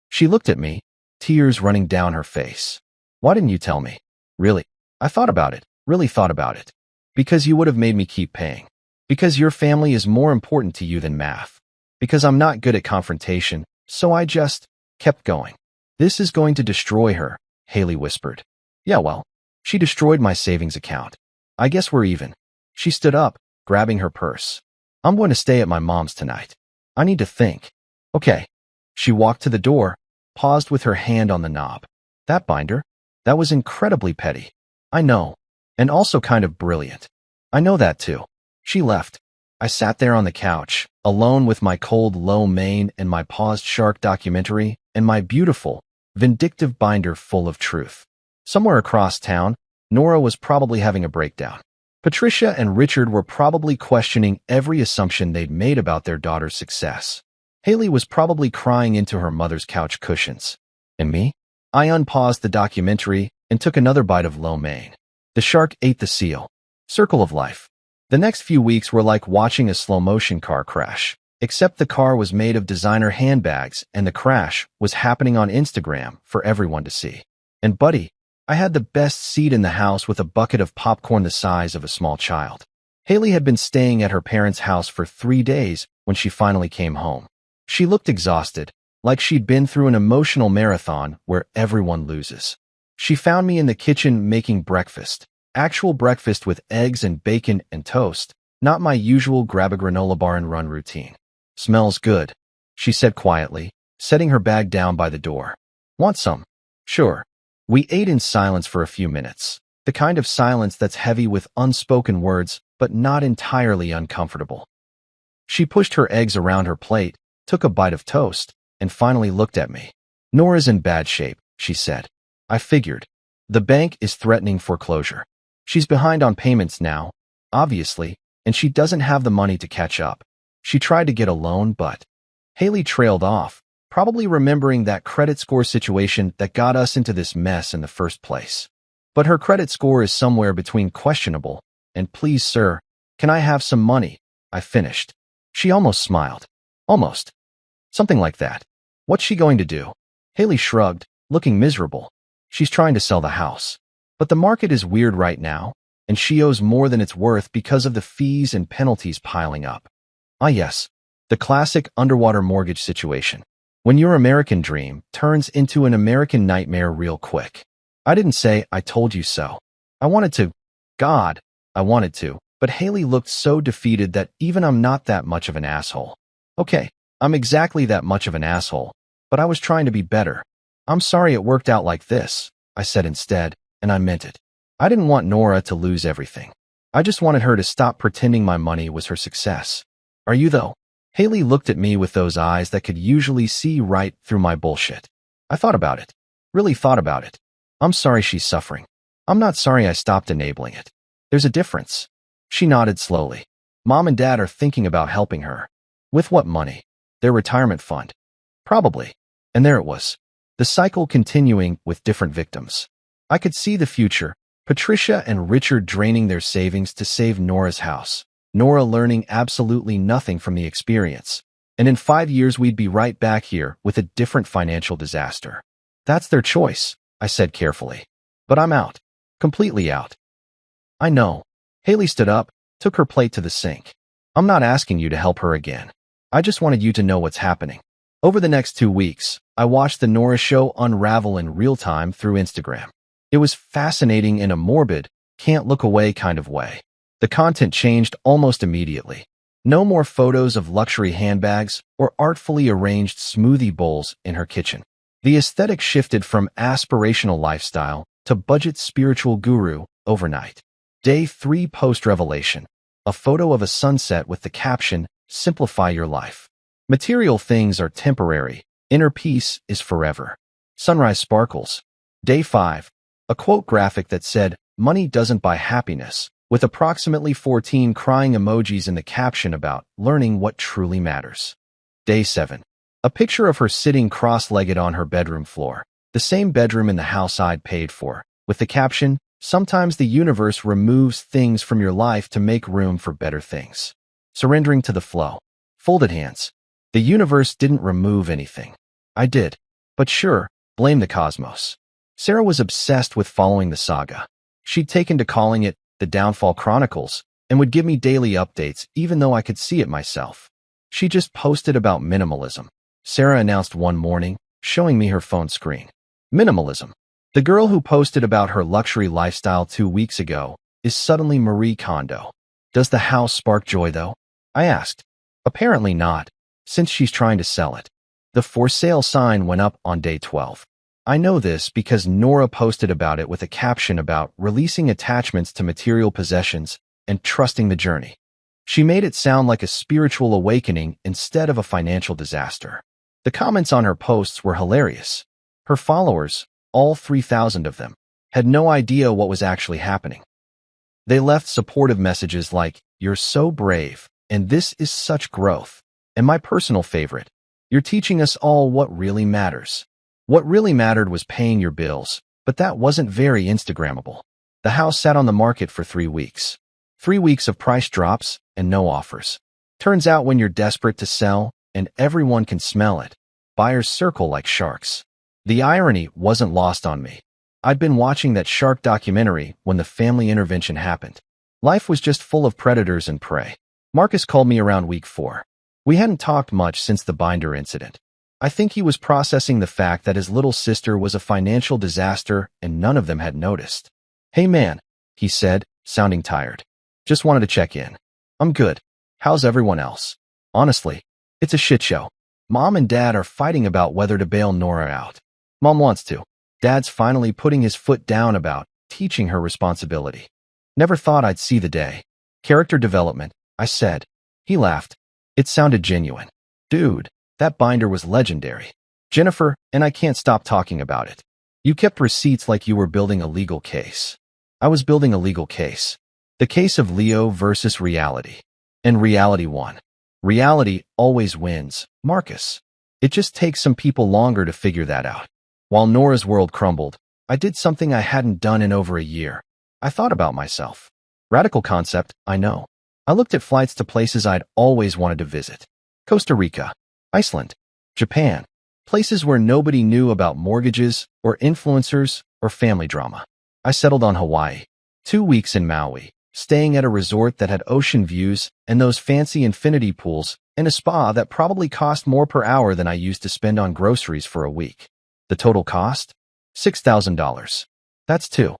She looked at me, tears running down her face. Why didn't you tell me? Really? I thought about it, really thought about it. Because you would have made me keep paying. Because your family is more important to you than math. Because I'm not good at confrontation, so I just kept going. This is going to destroy her, Haley whispered. Yeah, well, she destroyed my savings account. I guess we're even. She stood up, grabbing her purse. I'm going to stay at my mom's tonight. I need to think. Okay. She walked to the door, paused with her hand on the knob. That binder? That was incredibly petty. I know. And also kind of brilliant. I know that too. She left. I sat there on the couch, alone with my cold lo mein and my paused shark documentary and my beautiful, vindictive binder full of truth. Somewhere across town, Nora was probably having a breakdown. Patricia and Richard were probably questioning every assumption they'd made about their daughter's success. Haley was probably crying into her mother's couch cushions. And me? I unpaused the documentary and took another bite of lo mein. The shark ate the seal. Circle of life. The next few weeks were like watching a slow-motion car crash, except the car was made of designer handbags and the crash was happening on Instagram for everyone to see. And buddy, I had the best seat in the house with a bucket of popcorn the size of a small child. Haley had been staying at her parents' house for 3 days when she finally came home. She looked exhausted, like she'd been through an emotional marathon where everyone loses. She found me in the kitchen making breakfast. Actual breakfast with eggs and bacon and toast, not my usual grab a granola bar and run routine. Smells good, she said quietly, setting her bag down by the door. Want some? Sure. We ate in silence for a few minutes, the kind of silence that's heavy with unspoken words, but not entirely uncomfortable. She pushed her eggs around her plate, took a bite of toast, and finally looked at me. Nora's in bad shape, she said. I figured. The bank is threatening foreclosure. She's behind on payments now, obviously, and she doesn't have the money to catch up. She tried to get a loan, but Haley trailed off, probably remembering that credit score situation that got us into this mess in the first place. But her credit score is somewhere between questionable and please, sir, can I have some money? I finished. She almost smiled. Almost. Something like that. What's she going to do? Haley shrugged, looking miserable. She's trying to sell the house. But the market is weird right now, and she owes more than it's worth because of the fees and penalties piling up. Ah yes, the classic underwater mortgage situation. When your American dream turns into an American nightmare real quick. I didn't say I told you so. I wanted to. God, I wanted to. But Haley looked so defeated that even I'm not that much of an asshole. Okay, I'm exactly that much of an asshole, but I was trying to be better. I'm sorry it worked out like this, I said instead. And I meant it. I didn't want Nora to lose everything. I just wanted her to stop pretending my money was her success. Are you though? Haley looked at me with those eyes that could usually see right through my bullshit. I thought about it. Really thought about it. I'm sorry she's suffering. I'm not sorry I stopped enabling it. There's a difference. She nodded slowly. Mom and Dad are thinking about helping her. With what money? Their retirement fund. Probably. And there it was. The cycle continuing with different victims. I could see the future, Patricia and Richard draining their savings to save Nora's house, Nora learning absolutely nothing from the experience, and in 5 years we'd be right back here with a different financial disaster. That's their choice, I said carefully. But I'm out. Completely out. I know. Haley stood up, took her plate to the sink. I'm not asking you to help her again. I just wanted you to know what's happening. Over the next 2 weeks, I watched the Nora show unravel in real time through Instagram. It was fascinating in a morbid, can't look away kind of way. The content changed almost immediately. No more photos of luxury handbags or artfully arranged smoothie bowls in her kitchen. The aesthetic shifted from aspirational lifestyle to budget spiritual guru overnight. Day 3 post-revelation. A photo of a sunset with the caption, "Simplify your life." Material things are temporary. Inner peace is forever. Sunrise sparkles. Day 5. A quote graphic that said, "Money doesn't buy happiness, with approximately 14 crying emojis in the caption about learning what truly matters. Day 7. A picture of her sitting cross-legged on her bedroom floor, the same bedroom in the house I'd paid for, with the caption, "Sometimes the universe removes things from your life to make room for better things." Surrendering to the flow. Folded hands. The universe didn't remove anything. I did. But sure, blame the cosmos. Sarah was obsessed with following the saga. She'd taken to calling it the Downfall Chronicles and would give me daily updates even though I could see it myself. She just posted about minimalism. Sarah announced one morning, showing me her phone screen. Minimalism. The girl who posted about her luxury lifestyle 2 weeks ago is suddenly Marie Kondo. Does the house spark joy though? I asked. Apparently not, since she's trying to sell it. The for sale sign went up on day 12. I know this because Nora posted about it with a caption about releasing attachments to material possessions and trusting the journey. She made it sound like a spiritual awakening instead of a financial disaster. The comments on her posts were hilarious. Her followers, all 3,000 of them, had no idea what was actually happening. They left supportive messages like, "You're so brave, and this is such growth." And my personal favorite, "You're teaching us all what really matters." What really mattered was paying your bills, but that wasn't very Instagrammable. The house sat on the market for 3 weeks. 3 weeks of price drops and no offers. Turns out when you're desperate to sell, and everyone can smell it, buyers circle like sharks. The irony wasn't lost on me. I'd been watching that shark documentary when the family intervention happened. Life was just full of predators and prey. Marcus called me around week 4. We hadn't talked much since the binder incident. I think he was processing the fact that his little sister was a financial disaster and none of them had noticed. "Hey man," he said, sounding tired. "Just wanted to check in." "I'm good. How's everyone else?" "Honestly, it's a shit show. Mom and Dad are fighting about whether to bail Nora out. Mom wants to. Dad's finally putting his foot down about teaching her responsibility. Never thought I'd see the day." "Character development," I said. He laughed. It sounded genuine. "Dude, that binder was legendary. Jennifer and I can't stop talking about it. You kept receipts like you were building a legal case." I was building a legal case. The case of Leo versus reality. And reality won. Reality always wins, Marcus. It just takes some people longer to figure that out. While Nora's world crumbled, I did something I hadn't done in over a year. I thought about myself. Radical concept, I know. I looked at flights to places I'd always wanted to visit. Costa Rica, Iceland, Japan, places where nobody knew about mortgages or influencers or family drama. I settled on Hawaii. 2 weeks in Maui, staying at a resort that had ocean views and those fancy infinity pools and a spa that probably cost more per hour than I used to spend on groceries for a week. The total cost? $6,000. That's 2.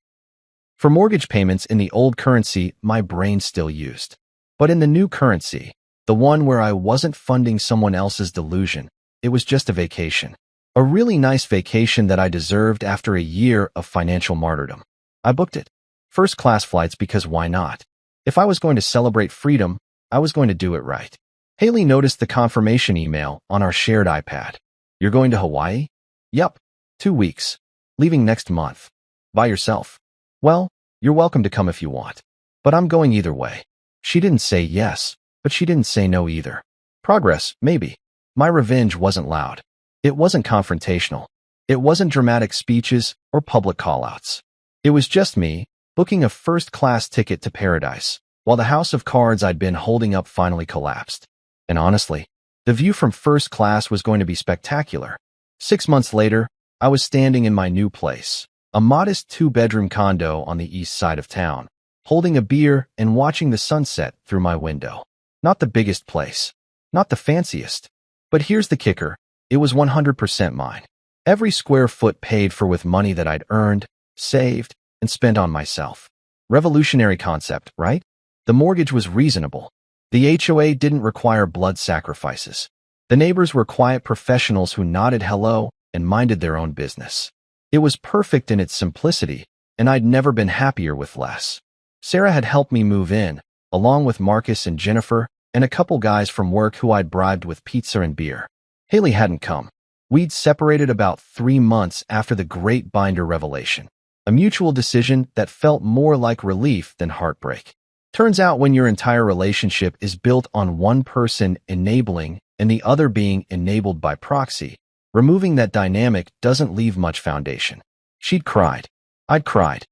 For mortgage payments in the old currency my brain still used. But in the new currency, the one where I wasn't funding someone else's delusion, it was just a vacation. A really nice vacation that I deserved after a year of financial martyrdom. I booked it. First-class flights because why not? If I was going to celebrate freedom, I was going to do it right. Haley noticed the confirmation email on our shared iPad. "You're going to Hawaii?" "Yup. 2 weeks. Leaving next month." "By yourself?" "Well, you're welcome to come if you want. But I'm going either way." She didn't say yes, but she didn't say no either. Progress, maybe. My revenge wasn't loud. It wasn't confrontational. It wasn't dramatic speeches or public callouts. It was just me, booking a first-class ticket to paradise, while the house of cards I'd been holding up finally collapsed. And honestly, the view from first class was going to be spectacular. 6 months later, I was standing in my new place, a modest 2-bedroom condo on the east side of town, holding a beer and watching the sunset through my window. Not the biggest place, not the fanciest. But here's the kicker, it was 100% mine. Every square foot paid for with money that I'd earned, saved, and spent on myself. Revolutionary concept, right? The mortgage was reasonable. The HOA didn't require blood sacrifices. The neighbors were quiet professionals who nodded hello and minded their own business. It was perfect in its simplicity, and I'd never been happier with less. Sarah had helped me move in, along with Marcus and Jennifer, and a couple guys from work who I'd bribed with pizza and beer. Haley hadn't come. We'd separated about 3 months after the great binder revelation, a mutual decision that felt more like relief than heartbreak. Turns out when your entire relationship is built on one person enabling and the other being enabled by proxy, removing that dynamic doesn't leave much foundation. She'd cried. I'd cried.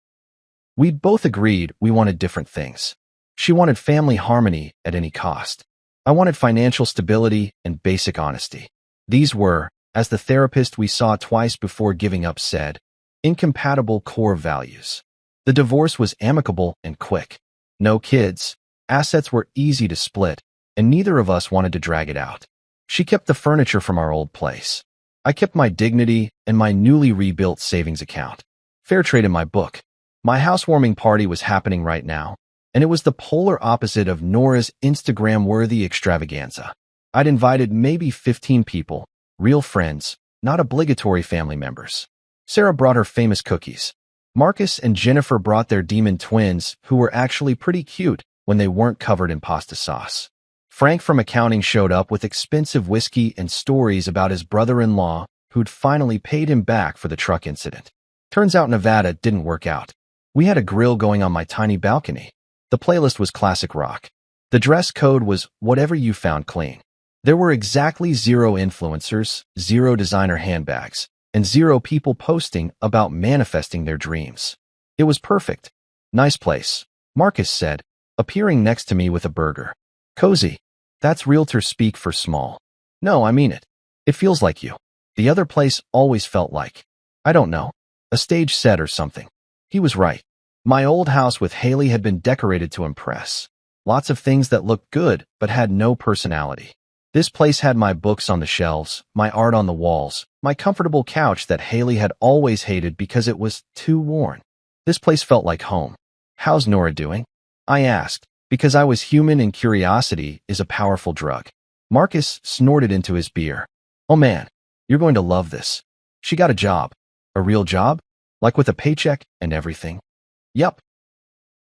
We'd both agreed we wanted different things. She wanted family harmony at any cost. I wanted financial stability and basic honesty. These were, as the therapist we saw twice before giving up said, incompatible core values. The divorce was amicable and quick. No kids, assets were easy to split, and neither of us wanted to drag it out. She kept the furniture from our old place. I kept my dignity and my newly rebuilt savings account. Fair trade in my book. My housewarming party was happening right now, and it was the polar opposite of Nora's Instagram-worthy extravaganza. I'd invited maybe 15 people, real friends, not obligatory family members. Sarah brought her famous cookies. Marcus and Jennifer brought their demon twins, who were actually pretty cute when they weren't covered in pasta sauce. Frank from accounting showed up with expensive whiskey and stories about his brother-in-law, who'd finally paid him back for the truck incident. Turns out Nevada didn't work out. We had a grill going on my tiny balcony. The playlist was classic rock. The dress code was whatever you found clean. There were exactly 0 influencers, 0 designer handbags, and 0 people posting about manifesting their dreams. It was perfect. Nice place, Marcus said, appearing next to me with a burger. Cozy. That's realtor speak for small. No, I mean it. It feels like you. The other place always felt like, I don't know, a stage set or something. He was right. My old house with Haley had been decorated to impress. Lots of things that looked good but had no personality. This place had my books on the shelves, my art on the walls, my comfortable couch that Haley had always hated because it was too worn. This place felt like home. How's Nora doing? I asked, because I was human and curiosity is a powerful drug. Marcus snorted into his beer. Oh man, you're going to love this. She got a job. A real job? Like with a paycheck and everything? Yup.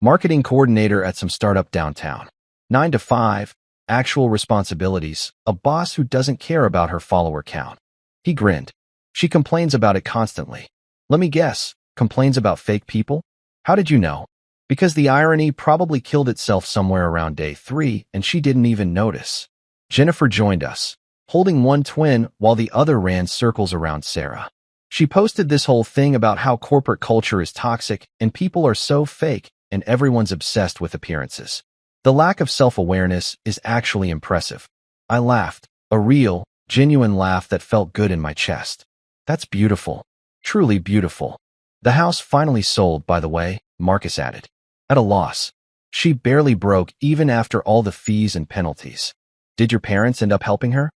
Marketing coordinator at some startup downtown. 9 to 5. Actual responsibilities, a boss who doesn't care about her follower count. He grinned. She complains about it constantly. Let me guess, complains about fake people? How did you know? Because the irony probably killed itself somewhere around day 3 and she didn't even notice. Jennifer joined us, holding one twin while the other ran circles around Sarah. She posted this whole thing about how corporate culture is toxic and people are so fake and everyone's obsessed with appearances. The lack of self-awareness is actually impressive. I laughed, a real, genuine laugh that felt good in my chest. That's beautiful. Truly beautiful. The house finally sold, by the way, Marcus added. At a loss. She barely broke even after all the fees and penalties. Did your parents end up helping her?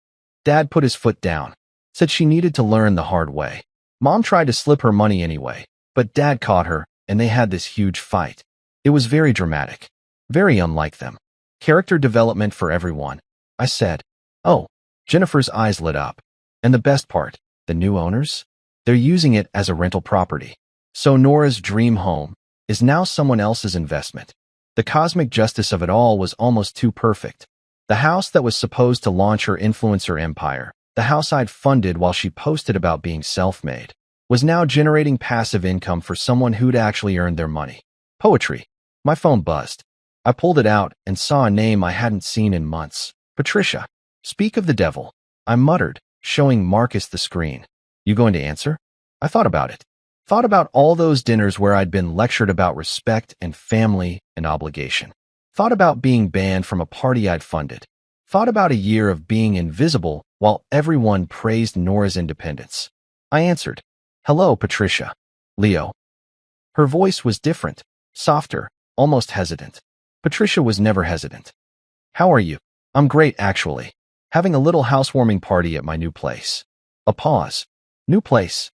Dad put his foot down. Said she needed to learn the hard way. Mom tried to slip her money anyway, but Dad caught her, and they had this huge fight. It was very dramatic. Very unlike them. Character development for everyone. I said. Oh. Jennifer's eyes lit up. And the best part, the new owners? They're using it as a rental property. So Nora's dream home is now someone else's investment. The cosmic justice of it all was almost too perfect. The house that was supposed to launch her influencer empire, the house I'd funded while she posted about being self-made, was now generating passive income for someone who'd actually earned their money. Poetry. My phone buzzed. I pulled it out and saw a name I hadn't seen in months. Patricia. Speak of the devil. I muttered, showing Marcus the screen. You going to answer? I thought about it. Thought about all those dinners where I'd been lectured about respect and family and obligation. Thought about being banned from a party I'd funded. Thought about a year of being invisible while everyone praised Nora's independence. I answered. Hello, Patricia. Leo. Her voice was different, softer, almost hesitant. Patricia was never hesitant. How are you? I'm great, actually. Having a little housewarming party at my new place. A pause. New place?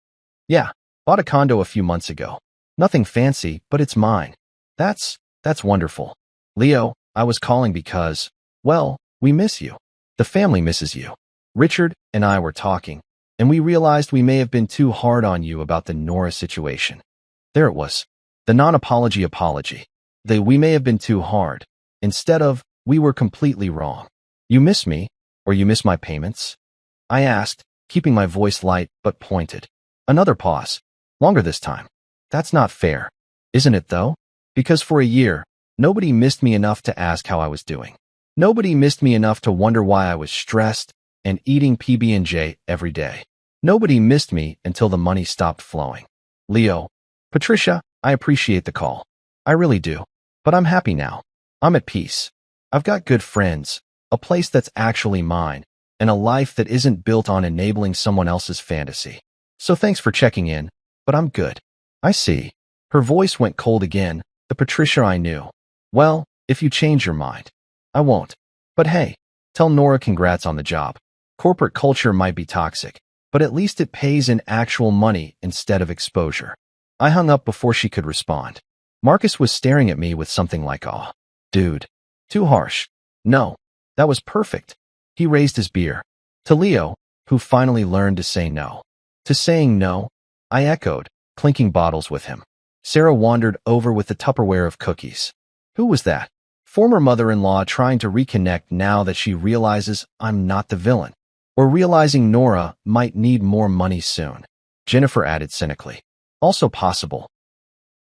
Yeah, bought a condo a few months ago. Nothing fancy, but it's mine. That's wonderful. Leo, I was calling because, well, we miss you. The family misses you. Richard and I were talking, and we realized we may have been too hard on you about the Nora situation. There it was. The non-apology apology. We may have been too hard. Instead of, we were completely wrong. You miss me, or you miss my payments? I asked, keeping my voice light but pointed. Another pause. Longer this time. That's not fair. Isn't it though? Because for a year, Nobody missed me enough to ask how I was doing. Nobody missed me enough to wonder why I was stressed and eating PB&J every day. Nobody missed me until the money stopped flowing. Leo, Patricia, I appreciate the call. I really do. But I'm happy now. I'm at peace. I've got good friends, a place that's actually mine, and a life that isn't built on enabling someone else's fantasy. So thanks for checking in, but I'm good. I see. Her voice went cold again, the Patricia I knew. Well, if you change your mind. I won't. But hey, tell Nora congrats on the job. Corporate culture might be toxic, but at least it pays in actual money instead of exposure. I hung up before she could respond. Marcus was staring at me with something like awe. Dude. Too harsh. No. That was perfect. He raised his beer. To Leo, who finally learned to say no. To saying no, I echoed, clinking bottles with him. Sarah wandered over with the Tupperware of cookies. Who was that? Former mother-in-law trying to reconnect now that she realizes I'm not the villain. Or realizing Nora might need more money soon. Jennifer added cynically. Also possible.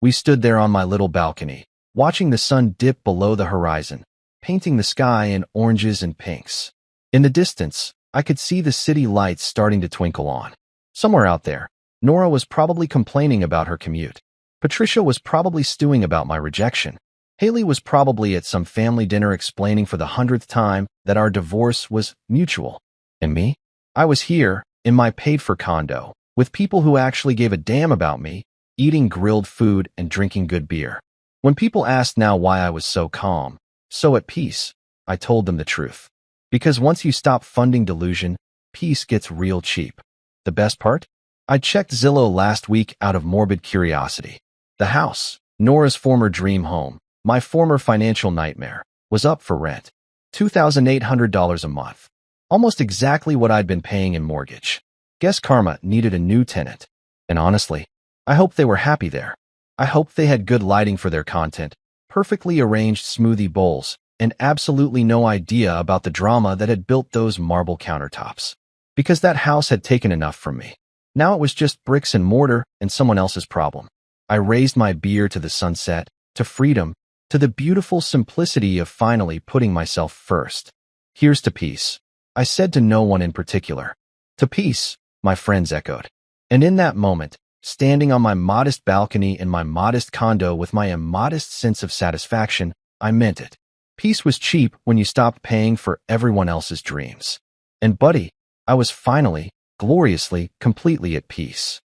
We stood there on my little balcony, watching the sun dip below the horizon, painting the sky in oranges and pinks. In the distance, I could see the city lights starting to twinkle on. Somewhere out there, Nora was probably complaining about her commute. Patricia was probably stewing about my rejection. Haley was probably at some family dinner explaining for the 100th time that our divorce was mutual. And me? I was here, in my paid-for condo, with people who actually gave a damn about me, eating grilled food and drinking good beer. When people asked now why I was so calm, so at peace, I told them the truth. Because once you stop funding delusion, peace gets real cheap. The best part? I checked Zillow last week out of morbid curiosity. The house, Nora's former dream home, my former financial nightmare, was up for rent. $2,800 a month. Almost exactly what I'd been paying in mortgage. Guess Karma needed a new tenant. And honestly, I hope they were happy there. I hope they had good lighting for their content, perfectly arranged smoothie bowls, and absolutely no idea about the drama that had built those marble countertops. Because that house had taken enough from me. Now it was just bricks and mortar and someone else's problem. I raised my beer to the sunset, to freedom, to the beautiful simplicity of finally putting myself first. Here's to peace. I said to no one in particular. To peace, my friends echoed. And in that moment, standing on my modest balcony in my modest condo with my immodest sense of satisfaction, I meant it. Peace was cheap when you stopped paying for everyone else's dreams. And buddy, I was finally, gloriously, completely at peace.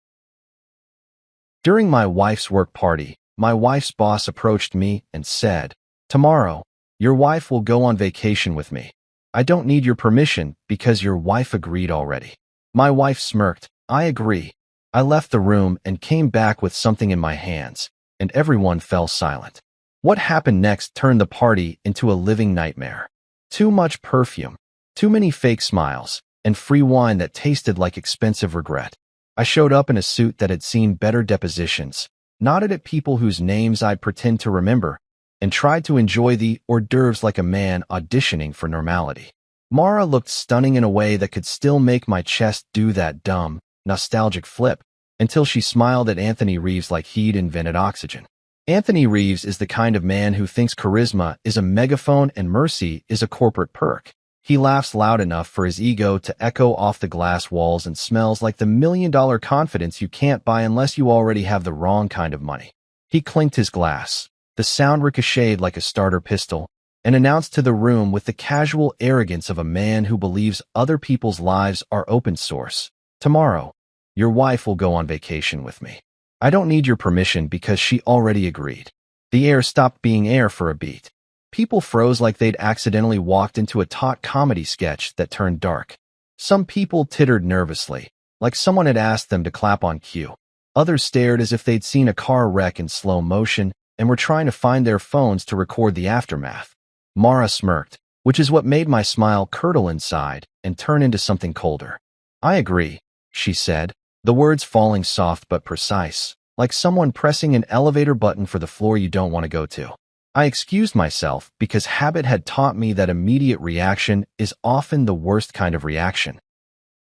During my wife's work party, my wife's boss approached me and said, "Tomorrow, your wife will go on vacation with me. I don't need your permission because your wife agreed already." My wife smirked. I agree. I left the room and came back with something in my hands, and everyone fell silent. What happened next turned the party into a living nightmare. Too much perfume, too many fake smiles, and free wine that tasted like expensive regret. I showed up in a suit that had seen better depositions, nodded at people whose names I'd pretend to remember, and tried to enjoy the hors d'oeuvres like a man auditioning for normality. Mara looked stunning in a way that could still make my chest do that dumb, nostalgic flip, until she smiled at Anthony Reeves like he'd invented oxygen. Anthony Reeves is the kind of man who thinks charisma is a megaphone and mercy is a corporate perk. He laughs loud enough for his ego to echo off the glass walls and smells like the $1,000,000 confidence you can't buy unless you already have the wrong kind of money. He clinked his glass. The sound ricocheted like a starter pistol, and announced to the room with the casual arrogance of a man who believes other people's lives are open source. "Tomorrow, your wife will go on vacation with me. I don't need your permission because she already agreed." The air stopped being air for a beat. People froze like they'd accidentally walked into a taut comedy sketch that turned dark. Some people tittered nervously, like someone had asked them to clap on cue. Others stared as if they'd seen a car wreck in slow motion and were trying to find their phones to record the aftermath. Mara smirked, which is what made my smile curdle inside and turn into something colder. "I agree," she said, the words falling soft but precise, like someone pressing an elevator button for the floor you don't want to go to. I excused myself because habit had taught me that immediate reaction is often the worst kind of reaction.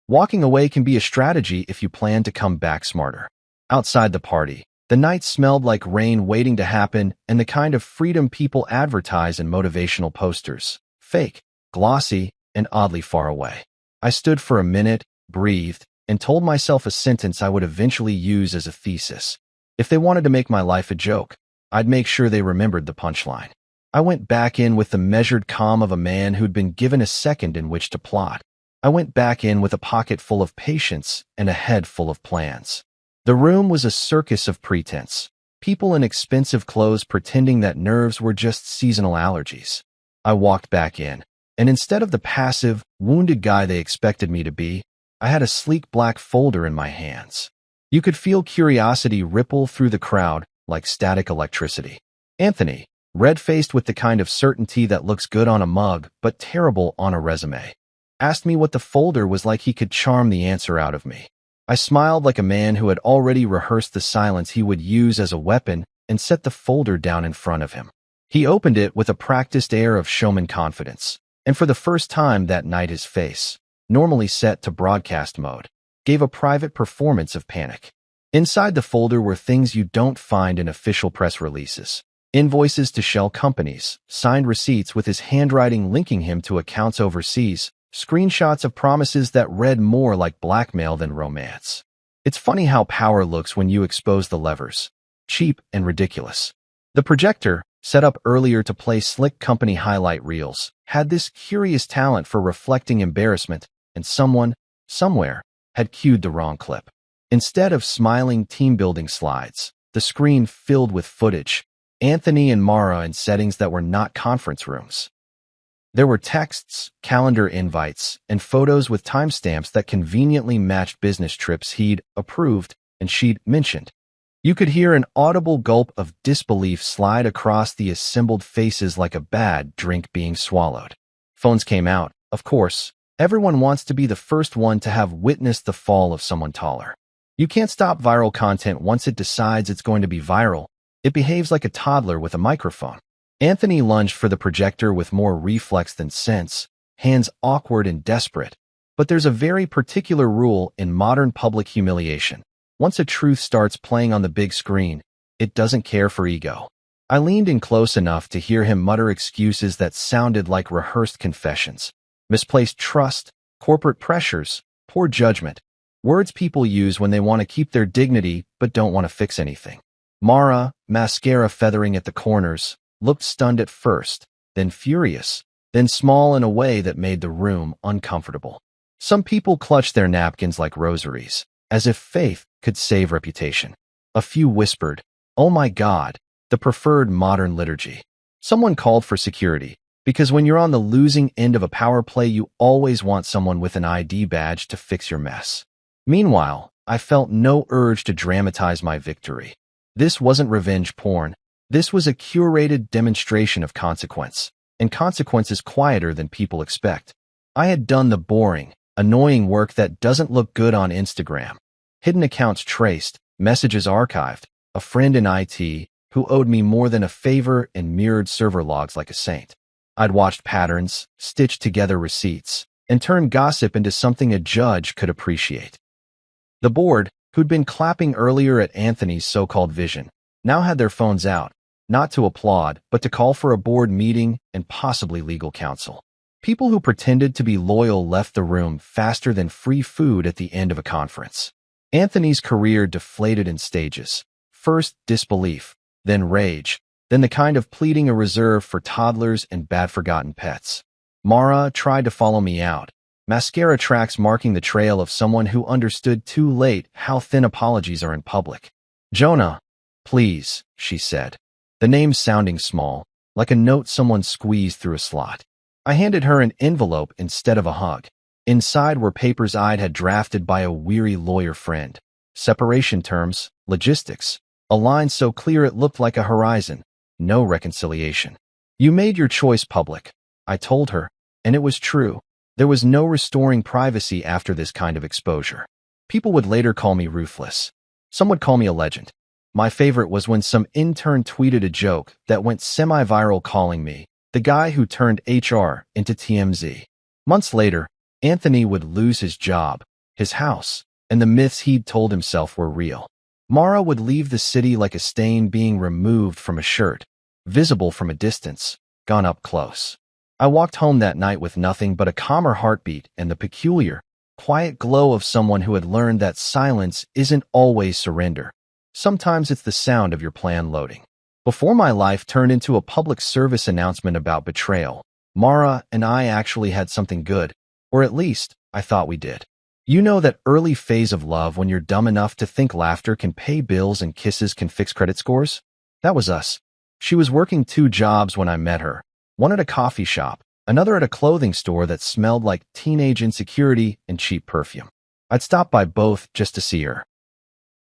Walking away can be a strategy if you plan to come back smarter. Outside the party, The night smelled like rain waiting to happen and the kind of freedom people advertise in motivational posters. Fake, glossy, and oddly far away. I stood for a minute, breathed, and told myself a sentence I would eventually use as a thesis. If they wanted to make my life a joke, I'd make sure they remembered the punchline. I went back in with the measured calm of a man who'd been given a second in which to plot. I went back in with a pocket full of patience and a head full of plans. The room was a circus of pretense. People in expensive clothes pretending that nerves were just seasonal allergies. I walked back in, and instead of the passive, wounded guy they expected me to be, I had a sleek black folder in my hands. You could feel curiosity ripple through the crowd like static electricity. Anthony, red-faced with the kind of certainty that looks good on a mug but terrible on a resume, asked me what the folder was like he could charm the answer out of me. I smiled like a man who had already rehearsed the silence he would use as a weapon and set the folder down in front of him. He opened it with a practiced air of showman confidence, and for the first time that night his face, normally set to broadcast mode, gave a private performance of panic. Inside the folder were things you don't find in official press releases. Invoices to shell companies, signed receipts with his handwriting linking him to accounts overseas, screenshots of promises that read more like blackmail than romance. It's funny how power looks when you expose the levers. Cheap and ridiculous. The projector, set up earlier to play slick company highlight reels, had this curious talent for reflecting embarrassment, and someone, somewhere, had cued the wrong clip. Instead of smiling team-building slides, the screen filled with footage, Anthony and Mara in settings that were not conference rooms. There were texts, calendar invites, and photos with timestamps that conveniently matched business trips he'd approved and she'd mentioned. You could hear an audible gulp of disbelief slide across the assembled faces like a bad drink being swallowed. Phones came out, of course. Everyone wants to be the first one to have witnessed the fall of someone taller. You can't stop viral content once it decides it's going to be viral. It behaves like a toddler with a microphone. Anthony lunged for the projector with more reflex than sense, hands awkward and desperate. But there's a very particular rule in modern public humiliation. Once a truth starts playing on the big screen, it doesn't care for ego. I leaned in close enough to hear him mutter excuses that sounded like rehearsed confessions. Misplaced trust, corporate pressures, poor judgment. Words people use when they want to keep their dignity but don't want to fix anything. Mara, mascara feathering at the corners, looked stunned at first, then furious, then small in a way that made the room uncomfortable. Some people clutched their napkins like rosaries, as if faith could save reputation. A few whispered, "Oh my God," the preferred modern liturgy. Someone called for security, because when you're on the losing end of a power play, you always want someone with an ID badge to fix your mess. Meanwhile, I felt no urge to dramatize my victory. This wasn't revenge porn. This was a curated demonstration of consequence, and consequence is quieter than people expect. I had done the boring, annoying work that doesn't look good on Instagram. Hidden accounts traced, messages archived, a friend in IT who owed me more than a favor and mirrored server logs like a saint. I'd watched patterns, stitched together receipts, and turned gossip into something a judge could appreciate. The board, who'd been clapping earlier at Anthony's so-called vision, now had their phones out, not to applaud, but to call for a board meeting and possibly legal counsel. People who pretended to be loyal left the room faster than free food at the end of a conference. Anthony's career deflated in stages. First disbelief, then rage, then the kind of pleading a reserve for toddlers and bad-forgotten pets. Mara tried to follow me out, mascara tracks marking the trail of someone who understood too late how thin apologies are in public. "Jonah, please," she said, the name sounding small, like a note someone squeezed through a slot. I handed her an envelope instead of a hug. Inside were papers I'd had drafted by a weary lawyer friend. Separation terms, logistics, a line so clear it looked like a horizon. No reconciliation. "You made your choice public," I told her, and it was true. There was no restoring privacy after this kind of exposure. People would later call me ruthless. Some would call me a legend. My favorite was when some intern tweeted a joke that went semi-viral calling me the guy who turned HR into TMZ. Months later, Anthony would lose his job, his house, and the myths he'd told himself were real. Mara would leave the city like a stain being removed from a shirt, visible from a distance, gone up close. I walked home that night with nothing but a calmer heartbeat and the peculiar, quiet glow of someone who had learned that silence isn't always surrender. Sometimes it's the sound of your plan loading. Before my life turned into a public service announcement about betrayal, Mara and I actually had something good, or at least, I thought we did. You know that early phase of love when you're dumb enough to think laughter can pay bills and kisses can fix credit scores? That was us. She was working 2 jobs when I met her, one at a coffee shop, another at a clothing store that smelled like teenage insecurity and cheap perfume. I'd stop by both just to see her.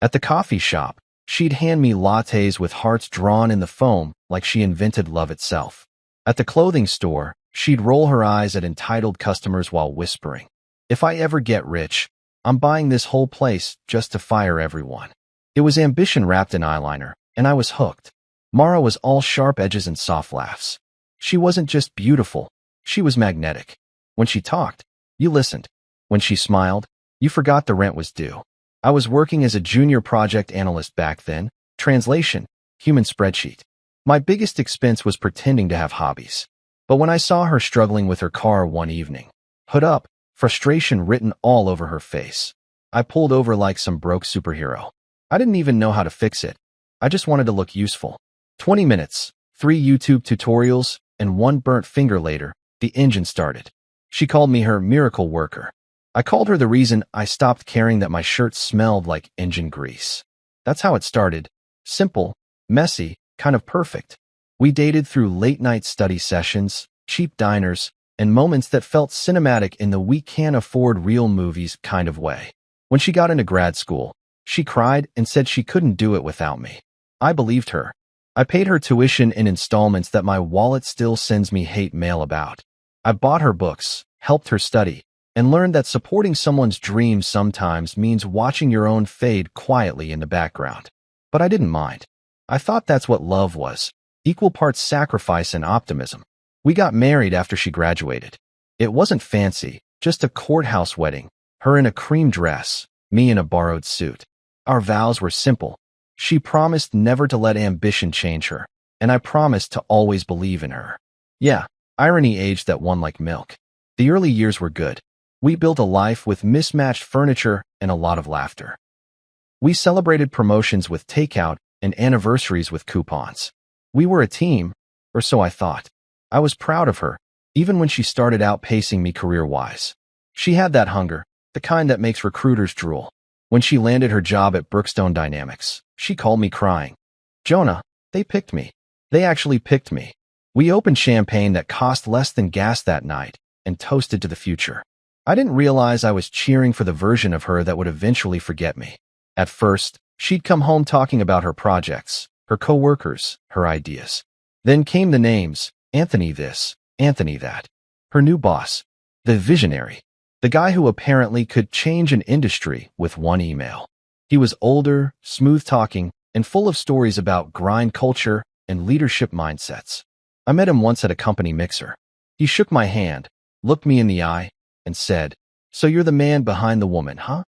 At the coffee shop, she'd hand me lattes with hearts drawn in the foam like she invented love itself. At the clothing store, she'd roll her eyes at entitled customers while whispering, "If I ever get rich, I'm buying this whole place just to fire everyone." It was ambition wrapped in eyeliner, and I was hooked. Mara was all sharp edges and soft laughs. She wasn't just beautiful, she was magnetic. When she talked, you listened. When she smiled, you forgot the rent was due. I was working as a junior project analyst back then, translation, human spreadsheet. My biggest expense was pretending to have hobbies. But when I saw her struggling with her car one evening, hood up, frustration written all over her face, I pulled over like some broke superhero. I didn't even know how to fix it. I just wanted to look useful. 20 minutes, 3 YouTube tutorials, and 1 burnt finger later, the engine started. She called me her miracle worker. I called her the reason I stopped caring that my shirt smelled like engine grease. That's how it started. Simple, messy, kind of perfect. We dated through late-night study sessions, cheap diners, and moments that felt cinematic in the we can't afford real movies kind of way. When she got into grad school, she cried and said she couldn't do it without me. I believed her. I paid her tuition in installments that my wallet still sends me hate mail about. I bought her books, helped her study, and learned that supporting someone's dreams sometimes means watching your own fade quietly in the background. But I didn't mind. I thought that's what love was, equal parts sacrifice and optimism. We got married after she graduated. It wasn't fancy, just a courthouse wedding, her in a cream dress, me in a borrowed suit. Our vows were simple. She promised never to let ambition change her, and I promised to always believe in her. Yeah, irony aged that one like milk. The early years were good. We built a life with mismatched furniture and a lot of laughter. We celebrated promotions with takeout and anniversaries with coupons. We were a team, or so I thought. I was proud of her, even when she started outpacing me career-wise. She had that hunger, the kind that makes recruiters drool. When she landed her job at Brookstone Dynamics, she called me crying. "Jonah, they picked me. They actually picked me." We opened champagne that cost less than gas that night and toasted to the future. I didn't realize I was cheering for the version of her that would eventually forget me. At first, she'd come home talking about her projects, her coworkers, her ideas. Then came the names, Anthony this, Anthony that. Her new boss, the visionary, the guy who apparently could change an industry with one email. He was older, smooth-talking, and full of stories about grind culture and leadership mindsets. I met him once at a company mixer. He shook my hand, looked me in the eye, and said, "So you're the man behind the woman, huh?"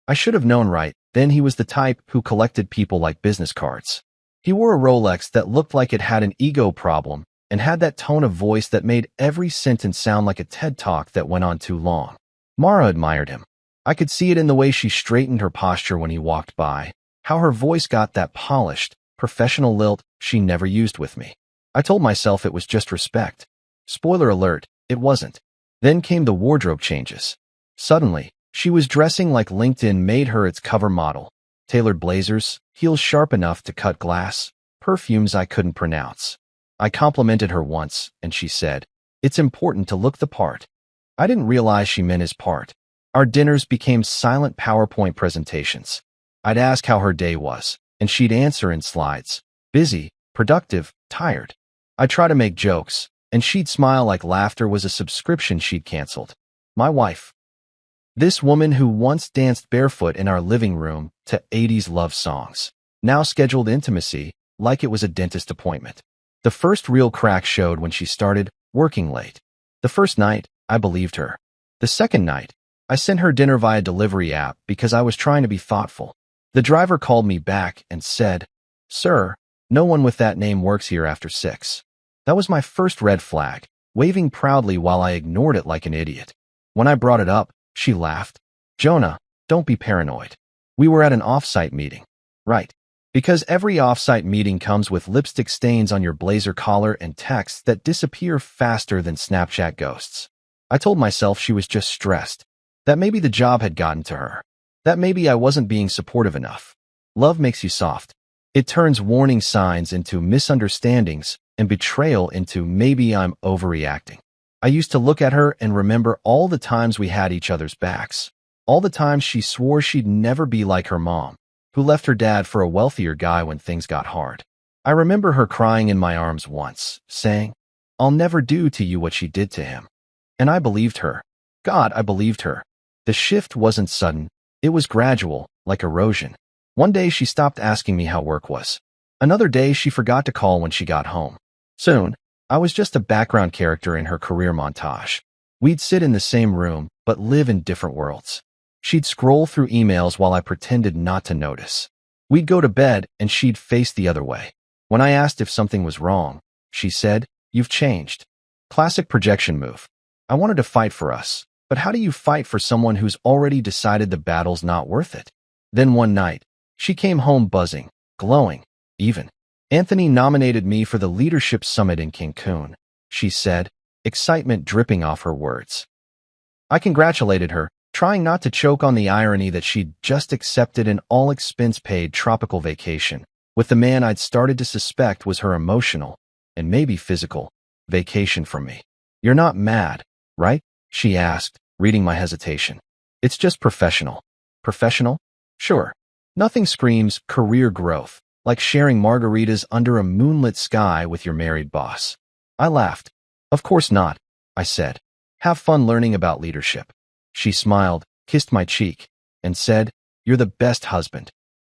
I should have known right then he was the type who collected people like business cards. He wore a Rolex that looked like it had an ego problem and had that tone of voice that made every sentence sound like a TED Talk that went on too long. Mara admired him. I could see it in the way she straightened her posture when he walked by, how her voice got that polished, professional lilt she never used with me. I told myself it was just respect. Spoiler alert, it wasn't. Then came the wardrobe changes. Suddenly, she was dressing like LinkedIn made her its cover model. Tailored blazers, heels sharp enough to cut glass, perfumes I couldn't pronounce. I complimented her once, and she said, "It's important to look the part." I didn't realize she meant his part. Our dinners became silent PowerPoint presentations. I'd ask how her day was, and she'd answer in slides. Busy, productive, tired. I'd try to make jokes, and she'd smile like laughter was a subscription she'd canceled. My wife. This woman who once danced barefoot in our living room to 80s love songs, now scheduled intimacy like it was a dentist appointment. The first real crack showed when she started working late. The first night, I believed her. The second night, I sent her dinner via delivery app because I was trying to be thoughtful. The driver called me back and said, "Sir, no one with that name works here after 6." That was my first red flag, waving proudly while I ignored it like an idiot. When I brought it up, she laughed. "Jonah, don't be paranoid. We were at an off-site meeting." Right. Because every off-site meeting comes with lipstick stains on your blazer collar and texts that disappear faster than Snapchat ghosts. I told myself she was just stressed, that maybe the job had gotten to her, that maybe I wasn't being supportive enough. Love makes you soft. It turns warning signs into misunderstandings and betrayal into maybe I'm overreacting. I used to look at her and remember all the times we had each other's backs, all the times she swore she'd never be like her mom, who left her dad for a wealthier guy when things got hard. I remember her crying in my arms once, saying, "I'll never do to you what she did to him." And I believed her. God, I believed her. The shift wasn't sudden. It was gradual, like erosion. One day she stopped asking me how work was. Another day she forgot to call when she got home. Soon, I was just a background character in her career montage. We'd sit in the same room, but live in different worlds. She'd scroll through emails while I pretended not to notice. We'd go to bed and she'd face the other way. When I asked if something was wrong, she said, "You've changed." Classic projection move. I wanted to fight for us, but how do you fight for someone who's already decided the battle's not worth it? Then one night, she came home buzzing, glowing, even. "Anthony nominated me for the Leadership Summit in Cancun," she said, excitement dripping off her words. I congratulated her, trying not to choke on the irony that she'd just accepted an all-expense-paid tropical vacation with the man I'd started to suspect was her emotional, and maybe physical, vacation from me. "You're not mad, right?" she asked, reading my hesitation. "It's just professional." Professional? Sure. Nothing screams career growth like sharing margaritas under a moonlit sky with your married boss. I laughed. "Of course not," I said. "Have fun learning about leadership." She smiled, kissed my cheek, and said, "You're the best husband."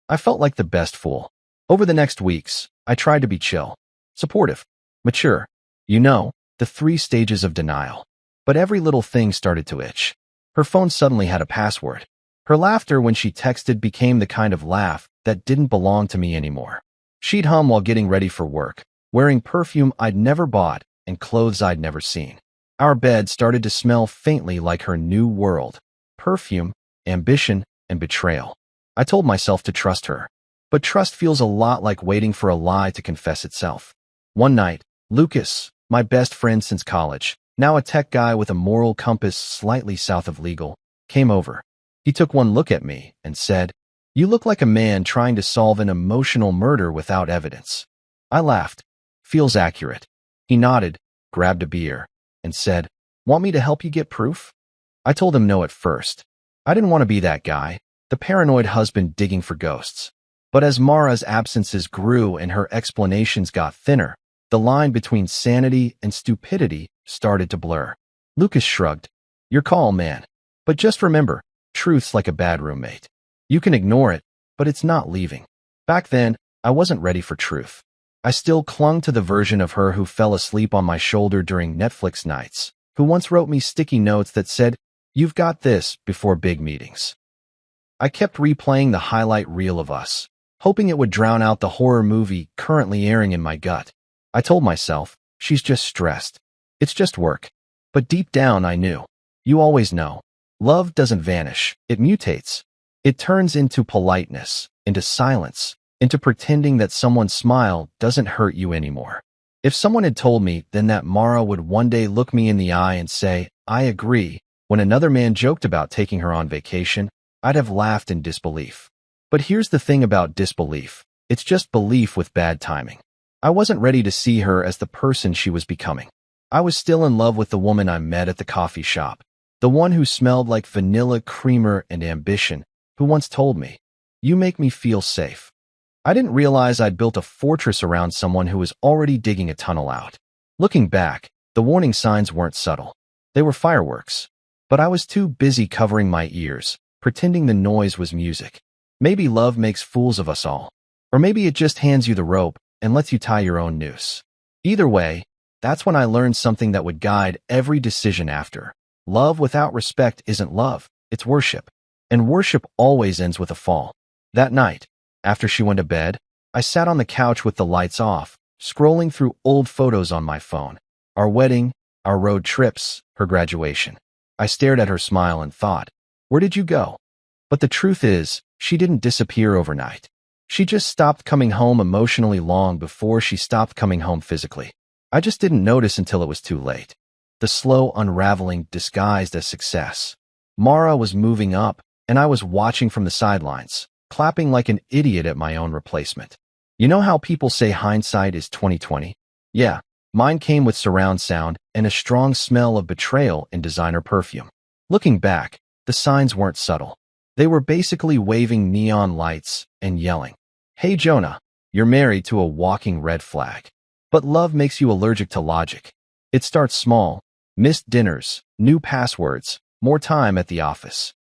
I felt like the best fool. Over the next weeks, I tried to be chill, supportive, mature. You know, the 3 stages of denial. But every little thing started to itch. Her phone suddenly had a password. Her laughter when she texted became the kind of laugh that didn't belong to me anymore. She'd hum while getting ready for work, wearing perfume I'd never bought and clothes I'd never seen. Our bed started to smell faintly like her new world. Perfume, ambition, and betrayal. I told myself to trust her. But trust feels a lot like waiting for a lie to confess itself. One night, Lucas, my best friend since college, now a tech guy with a moral compass slightly south of legal, came over. He took one look at me and said, "You look like a man trying to solve an emotional murder without evidence." I laughed. Feels accurate. He nodded, grabbed a beer, and said, "Want me to help you get proof?" I told him no at first. I didn't want to be that guy, the paranoid husband digging for ghosts. But as Mara's absences grew and her explanations got thinner, the line between sanity and stupidity started to blur. Lucas shrugged. "Your call, man. But just remember, truth's like a bad roommate. You can ignore it, but it's not leaving." Back then, I wasn't ready for truth. I still clung to the version of her who fell asleep on my shoulder during Netflix nights, who once wrote me sticky notes that said, "You've got this," before big meetings. I kept replaying the highlight reel of us, hoping it would drown out the horror movie currently airing in my gut. I told myself, she's just stressed. It's just work. But deep down I knew. You always know. Love doesn't vanish. It mutates. It turns into politeness, into silence, into pretending that someone's smile doesn't hurt you anymore. If someone had told me then that Mara would one day look me in the eye and say, "I agree," when another man joked about taking her on vacation, I'd have laughed in disbelief. But here's the thing about disbelief. It's just belief with bad timing. I wasn't ready to see her as the person she was becoming. I was still in love with the woman I met at the coffee shop, the one who smelled like vanilla creamer and ambition, who once told me, "You make me feel safe." I didn't realize I'd built a fortress around someone who was already digging a tunnel out. Looking back, the warning signs weren't subtle. They were fireworks. But I was too busy covering my ears, pretending the noise was music. Maybe love makes fools of us all. Or maybe it just hands you the rope and lets you tie your own noose. Either way, that's when I learned something that would guide every decision after. Love without respect isn't love, it's worship. And worship always ends with a fall. That night, after she went to bed, I sat on the couch with the lights off, scrolling through old photos on my phone. Our wedding, our road trips, her graduation. I stared at her smile and thought, where did you go? But the truth is, she didn't disappear overnight. She just stopped coming home emotionally long before she stopped coming home physically. I just didn't notice until it was too late. The slow unraveling disguised as success. Mara was moving up, and I was watching from the sidelines, clapping like an idiot at my own replacement. You know how people say hindsight is 20/20? Yeah, mine came with surround sound and a strong smell of betrayal in designer perfume. Looking back, the signs weren't subtle. They were basically waving neon lights and yelling, "Hey Jonah, you're married to a walking red flag." But love makes you allergic to logic. It starts small: missed dinners, new passwords, more time at the office.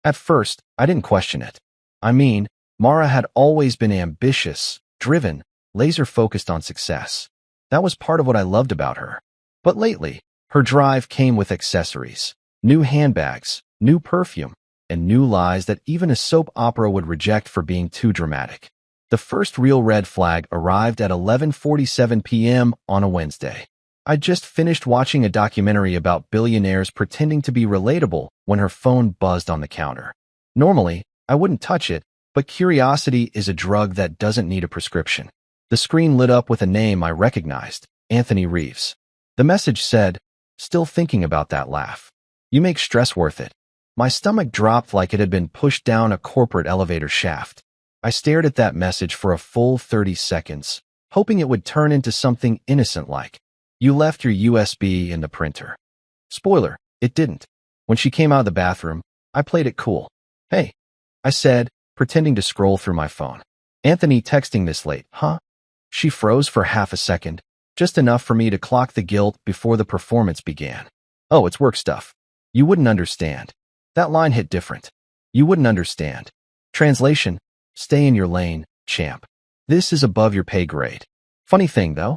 At first, I didn't question it. I mean, Mara had always been ambitious, driven, laser-focused on success. That was part of what I loved about her. But lately, her drive came with accessories, new handbags, new perfume, and new lies that even a soap opera would reject for being too dramatic. The first real red flag arrived at 11:47 p.m. on a Wednesday. I'd just finished watching a documentary about billionaires pretending to be relatable when her phone buzzed on the counter. Normally, I wouldn't touch it, but curiosity is a drug that doesn't need a prescription. The screen lit up with a name I recognized: Anthony Reeves. The message said, "Still thinking about that laugh? You make stress worth it." My stomach dropped like it had been pushed down a corporate elevator shaft. I stared at that message for a full 30 seconds, hoping it would turn into something innocent like, "You left your USB in the printer." Spoiler, it didn't. When she came out of the bathroom, I played it cool. "Hey," I said, pretending to scroll through my phone. "Anthony texting this late, huh?" She froze for half a second, just enough for me to clock the guilt before the performance began. "Oh, it's work stuff. You wouldn't understand." That line hit different. You wouldn't understand. Translation: stay in your lane, champ. This is above your pay grade. Funny thing, though,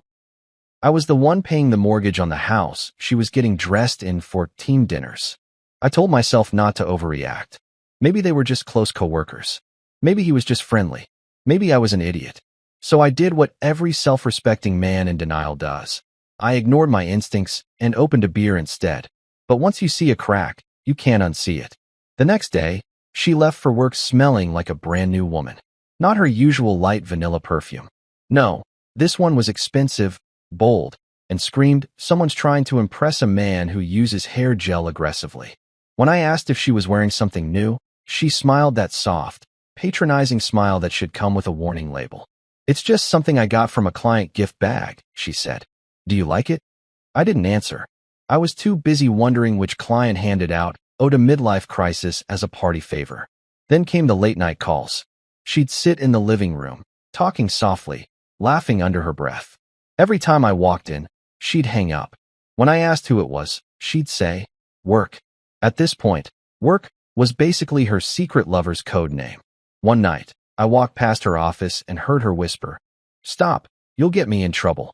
I was the one paying the mortgage on the house she was getting dressed in for team dinners. I told myself not to overreact. Maybe they were just close coworkers. Maybe he was just friendly. Maybe I was an idiot. So I did what every self-respecting man in denial does. I ignored my instincts and opened a beer instead. But once you see a crack, you can't unsee it. The next day, she left for work smelling like a brand new woman. Not her usual light vanilla perfume. No, this one was expensive, bold, and screamed, "Someone's trying to impress a man who uses hair gel aggressively." When I asked if she was wearing something new, she smiled that soft, patronizing smile that should come with a warning label. "It's just something I got from a client gift bag," she said. "Do you like it?" I didn't answer. I was too busy wondering which client handed out "Ode to Midlife Crisis" as a party favor. Then came the late-night calls. She'd sit in the living room, talking softly, laughing under her breath. Every time I walked in, she'd hang up. When I asked who it was, she'd say, "Work." At this point, work was basically her secret lover's code name. One night, I walked past her office and heard her whisper, "Stop, you'll get me in trouble."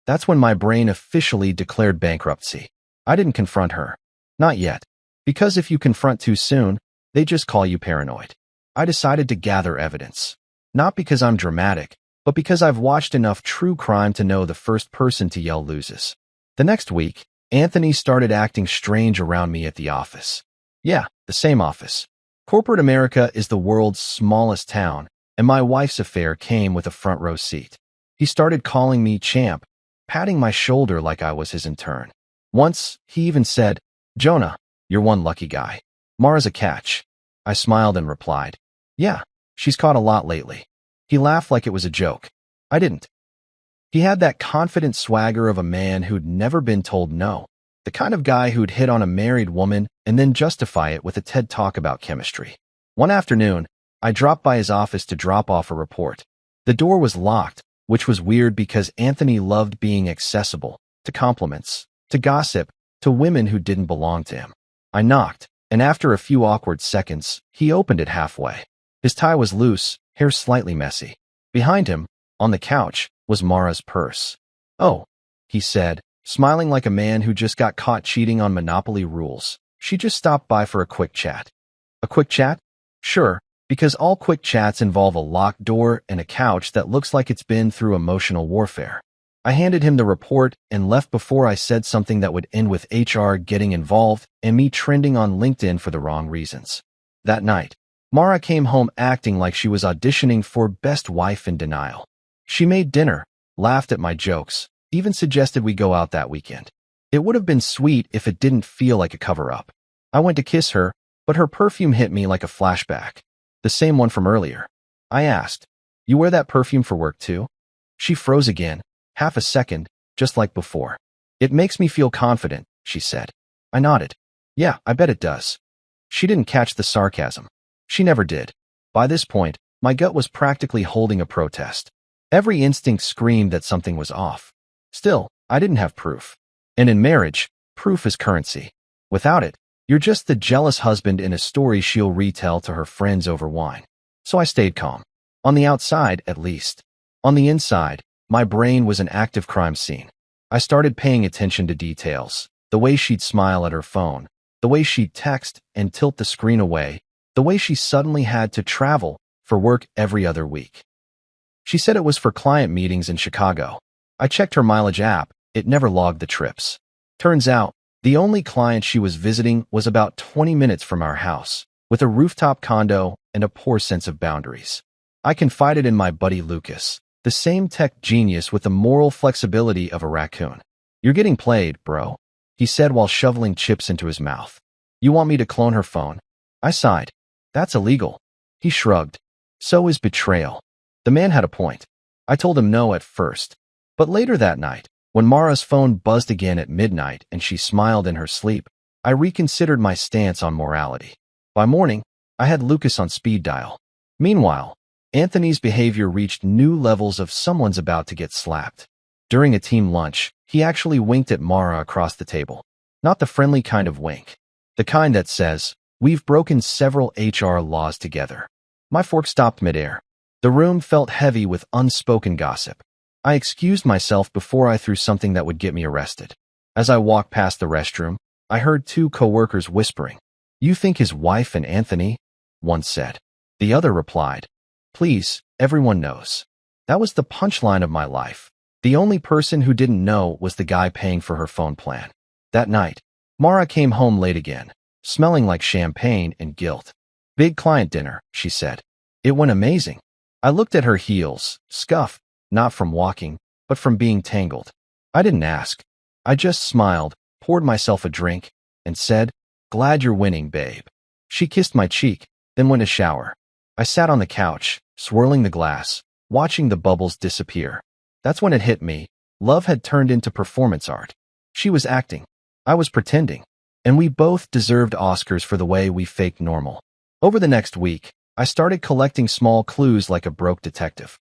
That's when my brain officially declared bankruptcy. I didn't confront her. Not yet. Because if you confront too soon, they just call you paranoid. I decided to gather evidence. Not because I'm dramatic, but because I've watched enough true crime to know the first person to yell loses. The next week, Anthony started acting strange around me at the office. Yeah, the same office. Corporate America is the world's smallest town, and my wife's affair came with a front row seat. He started calling me champ, patting my shoulder like I was his intern. Once, he even said, "Jonah, you're one lucky guy. Mara's a catch." I smiled and replied, "Yeah, she's caught a lot lately." He laughed like it was a joke. I didn't. He had that confident swagger of a man who'd never been told no, the kind of guy who'd hit on a married woman and then justify it with a TED Talk about chemistry. One afternoon, I dropped by his office to drop off a report. The door was locked, which was weird because Anthony loved being accessible to compliments, to gossip, to women who didn't belong to him. I knocked, and after a few awkward seconds, he opened it halfway. His tie was loose, hair slightly messy. Behind him, on the couch, was Mara's purse. "Oh," he said, smiling like a man who just got caught cheating on Monopoly rules. "She just stopped by for a quick chat." "A quick chat?" "Sure, Because all quick chats involve a locked door and a couch that looks like it's been through emotional warfare. I handed him the report and left before I said something that would end with HR getting involved and me trending on LinkedIn for the wrong reasons. That night, Mara came home acting like she was auditioning for Best Wife in Denial. She made dinner, laughed at my jokes, even suggested we go out that weekend. It would have been sweet if it didn't feel like a cover-up. I went to kiss her, but her perfume hit me like a flashback. The same one from earlier. I asked, "You wear that perfume for work too?" She froze again, half a second, just like before. "It makes me feel confident," she said. I nodded. "Yeah, I bet it does." She didn't catch the sarcasm. She never did. By this point, my gut was practically holding a protest. Every instinct screamed that something was off. Still, I didn't have proof. And in marriage, proof is currency. Without it, you're just the jealous husband in a story she'll retell to her friends over wine. So I stayed calm. On the outside, at least. On the inside, my brain was an active crime scene. I started paying attention to details. The way she'd smile at her phone. The way she'd text and tilt the screen away. The way she suddenly had to travel for work every other week. She said it was for client meetings in Chicago. I checked her mileage app. It never logged the trips. Turns out, the only client she was visiting was about 20 minutes from our house, with a rooftop condo and a poor sense of boundaries. I confided in my buddy Lucas, the same tech genius with the moral flexibility of a raccoon. "You're getting played, bro," he said while shoveling chips into his mouth. "You want me to clone her phone?" I sighed. "That's illegal." He shrugged. "So is betrayal." The man had a point. I told him no at first. But later that night, when Mara's phone buzzed again at midnight and she smiled in her sleep, I reconsidered my stance on morality. By morning, I had Lucas on speed dial. Meanwhile, Anthony's behavior reached new levels of someone's about to get slapped. During a team lunch, he actually winked at Mara across the table. Not the friendly kind of wink. The kind that says, "We've broken several HR laws together." My fork stopped midair. The room felt heavy with unspoken gossip. I excused myself before I threw something that would get me arrested. As I walked past the restroom, I heard two coworkers whispering. "You think his wife and Anthony?" one said. The other replied, "Please, everyone knows." That was the punchline of my life. The only person who didn't know was the guy paying for her phone plan. That night, Mara came home late again, smelling like champagne and guilt. "Big client dinner," she said. "It went amazing." I looked at her heels, scuffed, not from walking, but from being tangled. I didn't ask. I just smiled, poured myself a drink, and said, "Glad you're winning, babe." She kissed my cheek, then went to shower. I sat on the couch, swirling the glass, watching the bubbles disappear. That's when it hit me. Love had turned into performance art. She was acting. I was pretending. And we both deserved Oscars for the way we faked normal. Over the next week, I started collecting small clues like a broke detective.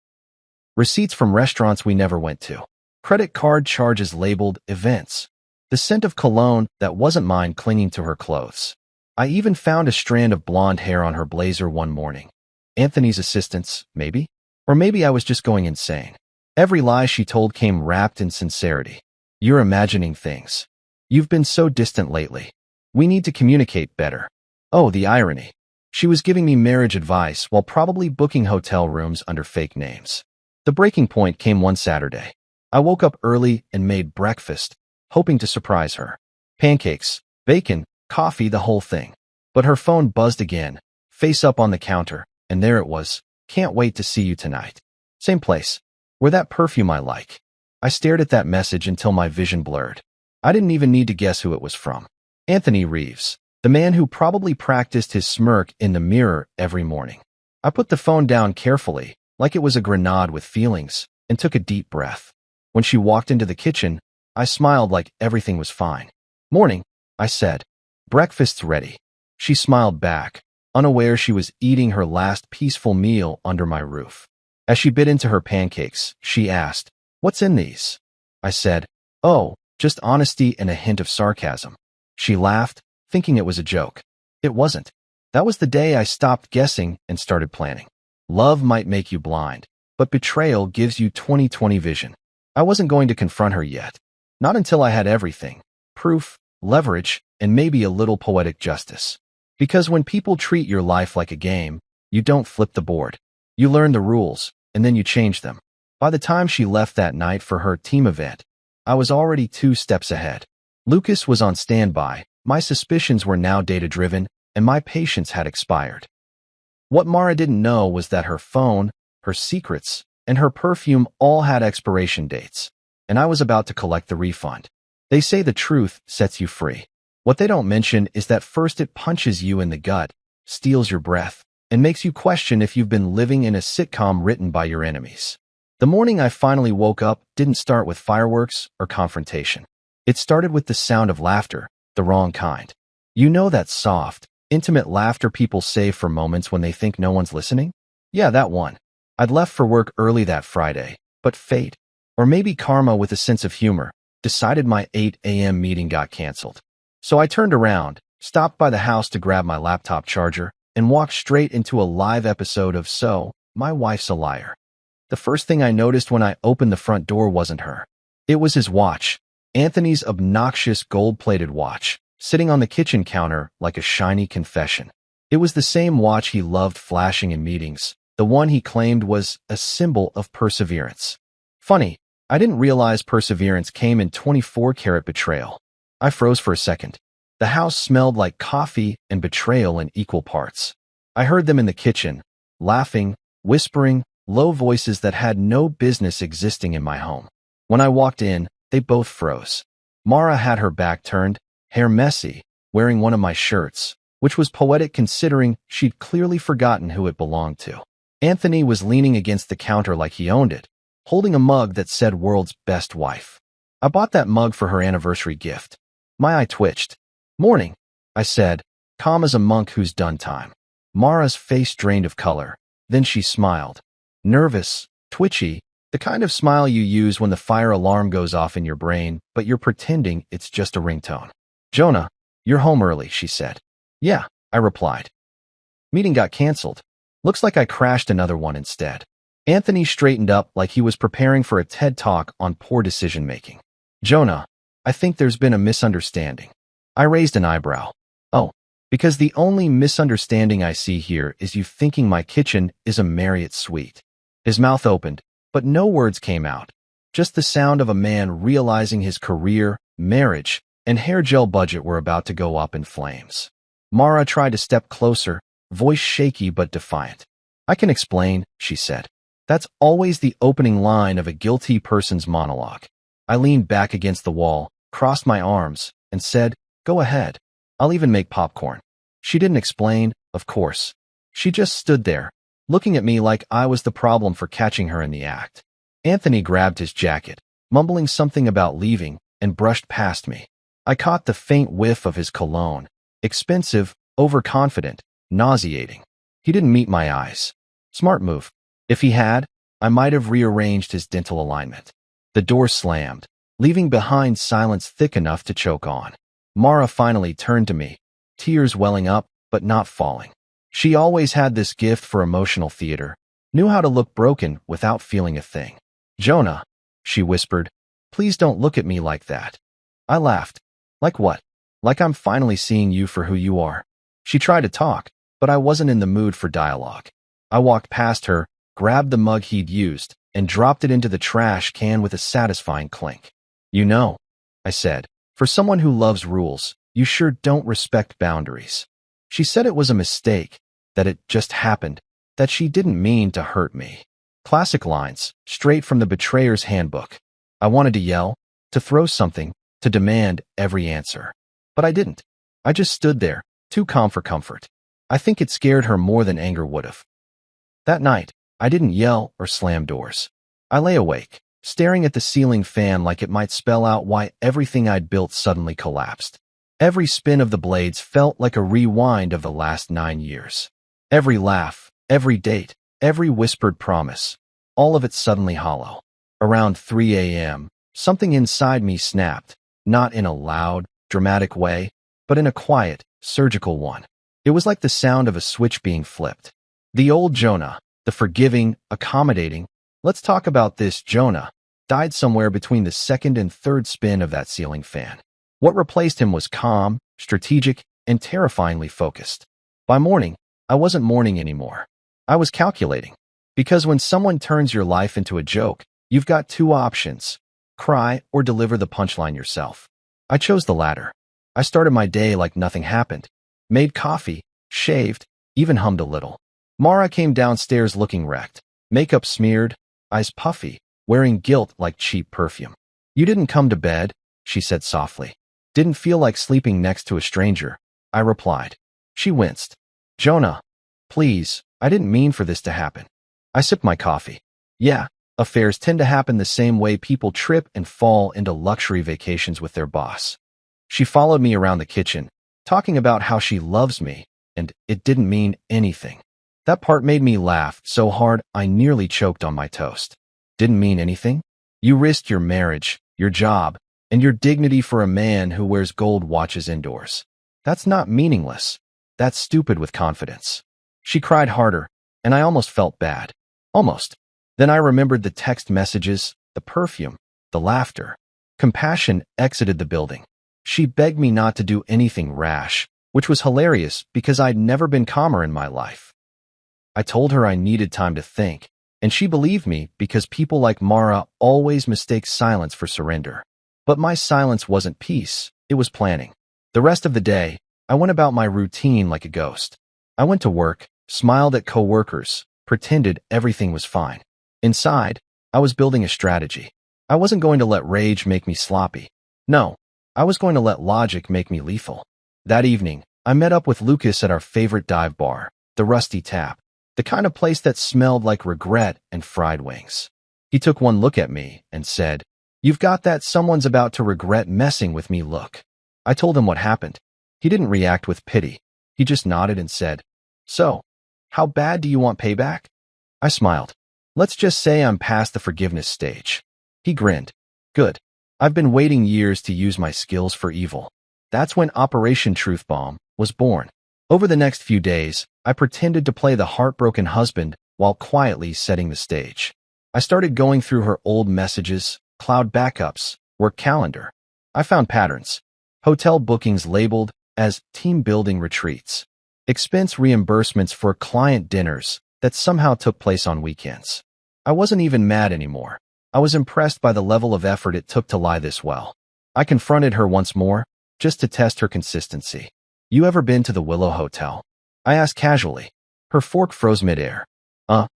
Receipts from restaurants we never went to. Credit card charges labeled events. The scent of cologne that wasn't mine clinging to her clothes. I even found a strand of blonde hair on her blazer one morning. Anthony's assistance, maybe? Or maybe I was just going insane. Every lie she told came wrapped in sincerity. "You're imagining things. You've been so distant lately. We need to communicate better." Oh, the irony. She was giving me marriage advice while probably booking hotel rooms under fake names. The breaking point came one Saturday. I woke up early and made breakfast, hoping to surprise her. Pancakes, bacon, coffee, the whole thing. But her phone buzzed again, face up on the counter, and there it was. "Can't wait to see you tonight. Same place. Where that perfume I like." I stared at that message until my vision blurred. I didn't even need to guess who it was from. Anthony Reeves, the man who probably practiced his smirk in the mirror every morning. I put the phone down carefully, like it was a grenade with feelings, and took a deep breath. When she walked into the kitchen, I smiled like everything was fine. "Morning," I said. "Breakfast's ready." She smiled back, unaware she was eating her last peaceful meal under my roof. As she bit into her pancakes, she asked, "What's in these?" I said, "Oh, just honesty and a hint of sarcasm." She laughed, thinking it was a joke. It wasn't. That was the day I stopped guessing and started planning. Love might make you blind, but betrayal gives you 20/20 vision. I wasn't going to confront her yet. Not until I had everything. Proof, leverage, and maybe a little poetic justice. Because when people treat your life like a game, You don't flip the board. You learn the rules, and then you change them. By the time she left that night for her team event, I was already 2 steps ahead. Lucas was on standby, my suspicions were now data-driven, and my patience had expired. What Mara didn't know was that her phone, her secrets, and her perfume all had expiration dates, and I was about to collect the refund. They say the truth sets you free. What they don't mention is that first it punches you in the gut, steals your breath, and makes you question if you've been living in a sitcom written by your enemies. The morning I finally woke up didn't start with fireworks or confrontation. It started with the sound of laughter, the wrong kind. You know that soft, intimate laughter people save for moments when they think no one's listening? Yeah, that one. I'd left for work early that Friday, but fate, or maybe karma with a sense of humor, decided my 8 a.m. meeting got canceled. So I turned around, stopped by the house to grab my laptop charger, and walked straight into a live episode of So, My Wife's a Liar. The first thing I noticed when I opened the front door wasn't her. It was his watch, Anthony's obnoxious gold-plated watch, sitting on the kitchen counter like a shiny confession. It was the same watch he loved flashing in meetings, the one he claimed was a symbol of perseverance. Funny, I didn't realize perseverance came in 24-karat betrayal. I froze for a second. The house smelled like coffee and betrayal in equal parts. I heard them in the kitchen, laughing, whispering, low voices that had no business existing in my home. When I walked in, they both froze. Mara had her back turned, hair messy, wearing one of my shirts, which was poetic considering she'd clearly forgotten who it belonged to. Anthony was leaning against the counter like he owned it, holding a mug that said World's Best Wife. I bought that mug for her anniversary gift. My eye twitched. Morning, I said, calm as a monk who's done time. Mara's face drained of color. Then she smiled. Nervous, twitchy, the kind of smile you use when the fire alarm goes off in your brain, but you're pretending it's just a ringtone. Jonah, you're home early, she said. Yeah, I replied. Meeting got canceled. Looks like I crashed another one instead. Anthony straightened up like he was preparing for a TED Talk on poor decision-making. Jonah, I think there's been a misunderstanding. I raised an eyebrow. Oh, because the only misunderstanding I see here is you thinking my kitchen is a Marriott suite. His mouth opened, but no words came out. Just the sound of a man realizing his career, marriage, and hair gel budget were about to go up in flames. Mara tried to step closer, voice shaky but defiant. I can explain, she said. That's always the opening line of a guilty person's monologue. I leaned back against the wall, crossed my arms, and said, go ahead. I'll even make popcorn. She didn't explain, of course. She just stood there, looking at me like I was the problem for catching her in the act. Anthony grabbed his jacket, mumbling something about leaving, and brushed past me. I caught the faint whiff of his cologne. Expensive, overconfident, nauseating. He didn't meet my eyes. Smart move. If he had, I might have rearranged his dental alignment. The door slammed, leaving behind silence thick enough to choke on. Mara finally turned to me, tears welling up, but not falling. She always had this gift for emotional theater, knew how to look broken without feeling a thing. Jonah, she whispered, please don't look at me like that. I laughed. Like what? Like I'm finally seeing you for who you are. She tried to talk, but I wasn't in the mood for dialogue. I walked past her, grabbed the mug he'd used, and dropped it into the trash can with a satisfying clink. You know, I said, for someone who loves rules, you sure don't respect boundaries. She said it was a mistake, that it just happened, that she didn't mean to hurt me. Classic lines, straight from the betrayer's handbook. I wanted to yell, to throw something, to demand every answer. But I didn't. I just stood there, too calm for comfort. I think it scared her more than anger would have. That night, I didn't yell or slam doors. I lay awake, staring at the ceiling fan like it might spell out why everything I'd built suddenly collapsed. Every spin of the blades felt like a rewind of the last 9 years. Every laugh, every date, every whispered promise, all of it suddenly hollow. Around 3 a.m., something inside me snapped, not in a loud, dramatic way, but in a quiet, surgical one. It was like the sound of a switch being flipped. The old Jonah, the forgiving, accommodating, let's talk about this Jonah, died somewhere between the second and third spin of that ceiling fan. What replaced him was calm, strategic, and terrifyingly focused. By morning, I wasn't mourning anymore. I was calculating. Because when someone turns your life into a joke, you've got two options: cry or deliver the punchline yourself. I chose the latter. I started my day like nothing happened. Made coffee, shaved, even hummed a little. Mara came downstairs looking wrecked. Makeup smeared, eyes puffy, wearing guilt like cheap perfume. "You didn't come to bed," she said softly. "Didn't feel like sleeping next to a stranger," I replied. She winced. "Jonah, please, I didn't mean for this to happen." I sipped my coffee. "Yeah, affairs tend to happen the same way people trip and fall into luxury vacations with their boss." She followed me around the kitchen, talking about how she loves me, and it didn't mean anything. That part made me laugh so hard I nearly choked on my toast. Didn't mean anything? You risked your marriage, your job, and your dignity for a man who wears gold watches indoors. That's not meaningless. That's stupid with confidence. She cried harder, and I almost felt bad. Almost. Then I remembered the text messages, the perfume, the laughter. Compassion exited the building. She begged me not to do anything rash, which was hilarious because I'd never been calmer in my life. I told her I needed time to think, and she believed me because people like Mara always mistake silence for surrender. But my silence wasn't peace, it was planning. The rest of the day, I went about my routine like a ghost. I went to work, smiled at coworkers, pretended everything was fine. Inside, I was building a strategy. I wasn't going to let rage make me sloppy. No, I was going to let logic make me lethal. That evening, I met up with Lucas at our favorite dive bar, the Rusty Tap, the kind of place that smelled like regret and fried wings. He took one look at me and said, "You've got that someone's about to regret messing with me look." I told him what happened. He didn't react with pity. He just nodded and said, "So, how bad do you want payback?" I smiled. "Let's just say I'm past the forgiveness stage." He grinned. "Good. I've been waiting years to use my skills for evil." That's when Operation Truth Bomb was born. Over the next few days, I pretended to play the heartbroken husband while quietly setting the stage. I started going through her old messages, cloud backups, work calendar. I found patterns. Hotel bookings labeled as team building retreats. Expense reimbursements for client dinners that somehow took place on weekends. I wasn't even mad anymore. I was impressed by the level of effort it took to lie this well. I confronted her once more, just to test her consistency. "You ever been to the Willow Hotel?" I asked casually. Her fork froze midair.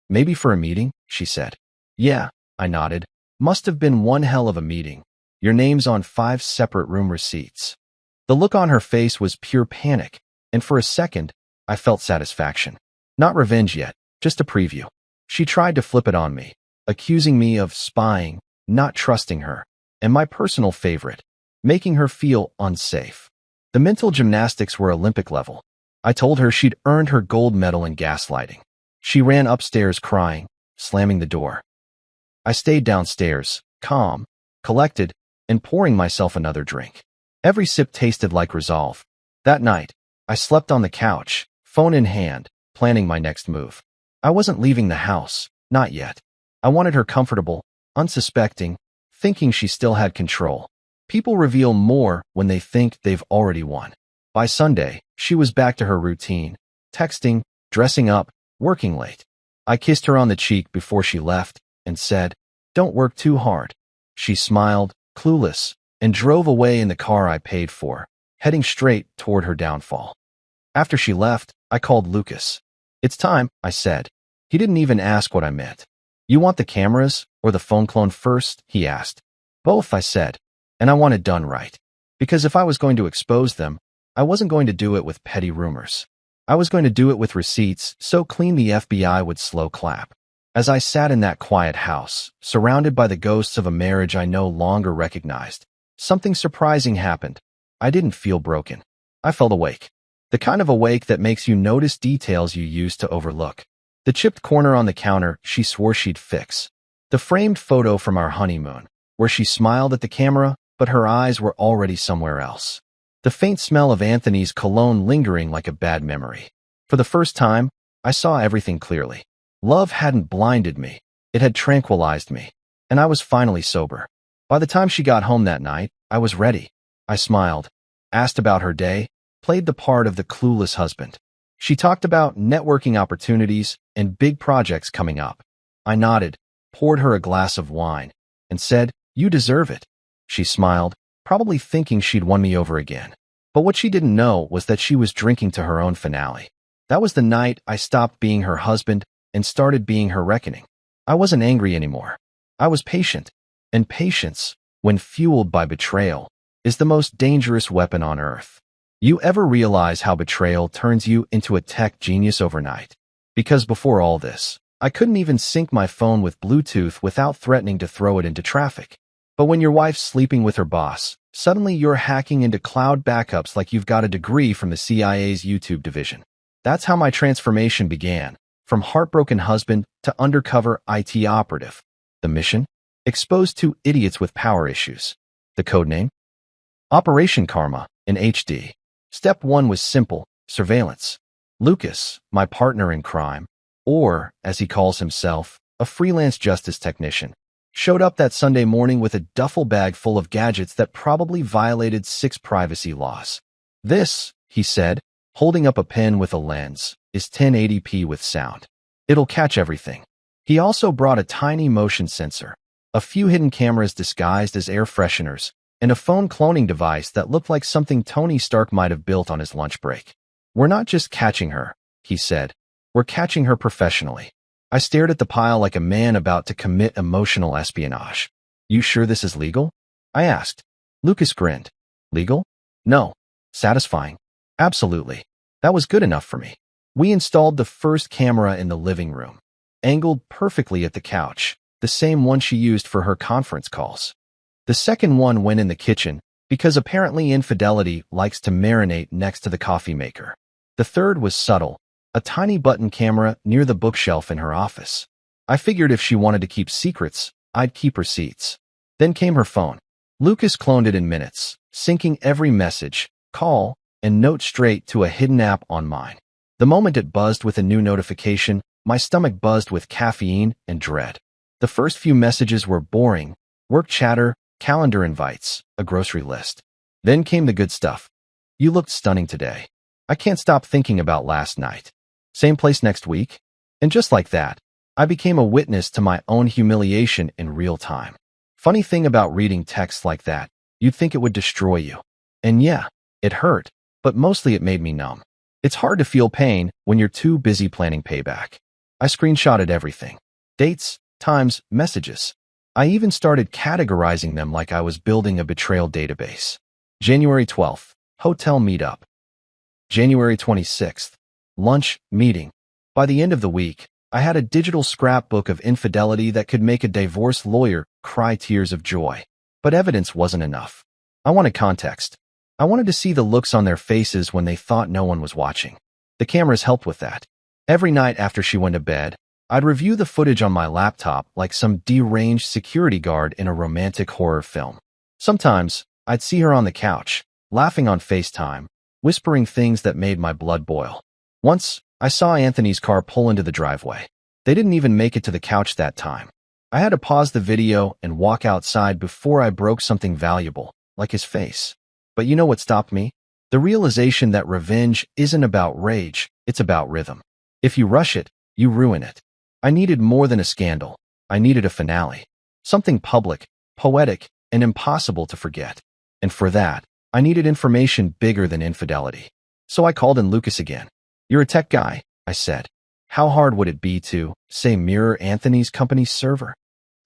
Maybe for a meeting," she said. "Yeah," I nodded. "Must have been one hell of a meeting. Your name's on 5 separate room receipts." The look on her face was pure panic, and for a second, I felt satisfaction. Not revenge yet, just a preview. She tried to flip it on me, accusing me of spying, not trusting her, and my personal favorite, making her feel unsafe. The mental gymnastics were Olympic level. I told her she'd earned her gold medal in gaslighting. She ran upstairs crying, slamming the door. I stayed downstairs, calm, collected, and pouring myself another drink. Every sip tasted like resolve. That night, I slept on the couch, phone in hand, planning my next move. I wasn't leaving the house, not yet. I wanted her comfortable, unsuspecting, thinking she still had control. People reveal more when they think they've already won. By Sunday, she was back to her routine, texting, dressing up, working late. I kissed her on the cheek before she left and said, "Don't work too hard." She smiled, clueless, and drove away in the car I paid for, heading straight toward her downfall. After she left, I called Lucas. "It's time," I said. He didn't even ask what I meant. "You want the cameras or the phone clone first?" he asked. "Both," I said, and I want it done right. Because if I was going to expose them, I wasn't going to do it with petty rumors. I was going to do it with receipts so clean the FBI would slow clap. As I sat in that quiet house, surrounded by the ghosts of a marriage I no longer recognized, something surprising happened. I didn't feel broken. I felt awake. The kind of awake that makes you notice details you used to overlook. The chipped corner on the counter she swore she'd fix. The framed photo from our honeymoon, where she smiled at the camera, but her eyes were already somewhere else. The faint smell of Anthony's cologne lingering like a bad memory. For the first time, I saw everything clearly. Love hadn't blinded me. It had tranquilized me. And I was finally sober. By the time she got home that night, I was ready. I smiled, asked about her day, played the part of the clueless husband. She talked about networking opportunities and big projects coming up. I nodded, poured her a glass of wine, and said, "You deserve it." She smiled, probably thinking she'd won me over again. But what she didn't know was that she was drinking to her own finale. That was the night I stopped being her husband and started being her reckoning. I wasn't angry anymore. I was patient. And patience, when fueled by betrayal, is the most dangerous weapon on earth. You ever realize how betrayal turns you into a tech genius overnight? Because before all this, I couldn't even sync my phone with Bluetooth without threatening to throw it into traffic. But when your wife's sleeping with her boss, suddenly you're hacking into cloud backups like you've got a degree from the CIA's YouTube division. That's how my transformation began, from heartbroken husband to undercover IT operative. The mission? Exposed two idiots with power issues. The codename? Operation Karma, in HD. Step 1 was simple: surveillance. Lucas, my partner in crime, or, as he calls himself, a freelance justice technician, showed up that Sunday morning with a duffel bag full of gadgets that probably violated 6 privacy laws. "This," he said, holding up a pen with a lens, "is 1080p with sound. It'll catch everything." He also brought a tiny motion sensor, a few hidden cameras disguised as air fresheners, and a phone cloning device that looked like something Tony Stark might have built on his lunch break. "We're not just catching her," he said. "We're catching her professionally." I stared at the pile like a man about to commit emotional espionage. "You sure this is legal?" I asked. Lucas grinned. "Legal? No. Satisfying. Absolutely." That was good enough for me. We installed the first camera in the living room, angled perfectly at the couch, the same one she used for her conference calls. The second one went in the kitchen, because apparently infidelity likes to marinate next to the coffee maker. The third was subtle, a tiny button camera near the bookshelf in her office. I figured if she wanted to keep secrets, I'd keep receipts. Then came her phone. Lucas cloned it in minutes, syncing every message, call, and note straight to a hidden app on mine. The moment it buzzed with a new notification, my stomach buzzed with caffeine and dread. The first few messages were boring: work chatter, calendar invites, a grocery list. Then came the good stuff. "You looked stunning today. I can't stop thinking about last night. Same place next week?" And just like that, I became a witness to my own humiliation in real time. Funny thing about reading texts like that, you'd think it would destroy you. And yeah, it hurt, but mostly it made me numb. It's hard to feel pain when you're too busy planning payback. I screenshotted everything. Dates, times, messages. I even started categorizing them like I was building a betrayal database. January 12th, hotel meetup. January 26th, lunch, meeting. By the end of the week, I had a digital scrapbook of infidelity that could make a divorce lawyer cry tears of joy. But evidence wasn't enough. I wanted context. I wanted to see the looks on their faces when they thought no one was watching. The cameras helped with that. Every night after she went to bed, I'd review the footage on my laptop like some deranged security guard in a romantic horror film. Sometimes, I'd see her on the couch, laughing on FaceTime, whispering things that made my blood boil. Once, I saw Anthony's car pull into the driveway. They didn't even make it to the couch that time. I had to pause the video and walk outside before I broke something valuable, like his face. But you know what stopped me? The realization that revenge isn't about rage, it's about rhythm. If you rush it, you ruin it. I needed more than a scandal. I needed a finale. Something public, poetic, and impossible to forget. And for that, I needed information bigger than infidelity. So I called in Lucas again. "You're a tech guy," I said. "How hard would it be to, say, mirror Anthony's company's server?"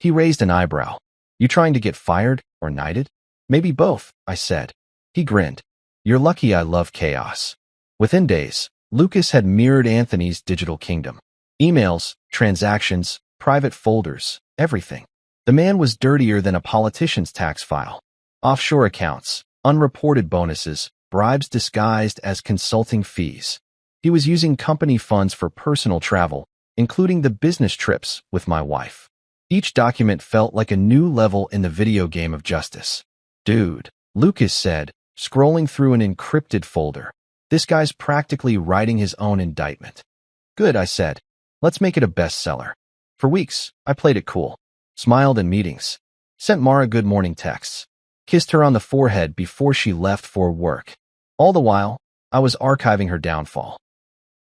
He raised an eyebrow. "You trying to get fired or knighted?" "Maybe both," I said. He grinned. "You're lucky I love chaos." Within days, Lucas had mirrored Anthony's digital kingdom. Emails, transactions, private folders, everything. The man was dirtier than a politician's tax file. Offshore accounts, unreported bonuses, bribes disguised as consulting fees. He was using company funds for personal travel, including the business trips with my wife. Each document felt like a new level in the video game of justice. "Dude," Lucas said, scrolling through an encrypted folder. "This guy's practically writing his own indictment." "Good," I said. "Let's make it a bestseller." For weeks, I played it cool, smiled in meetings, sent Mara good morning texts, kissed her on the forehead before she left for work. All the while, I was archiving her downfall.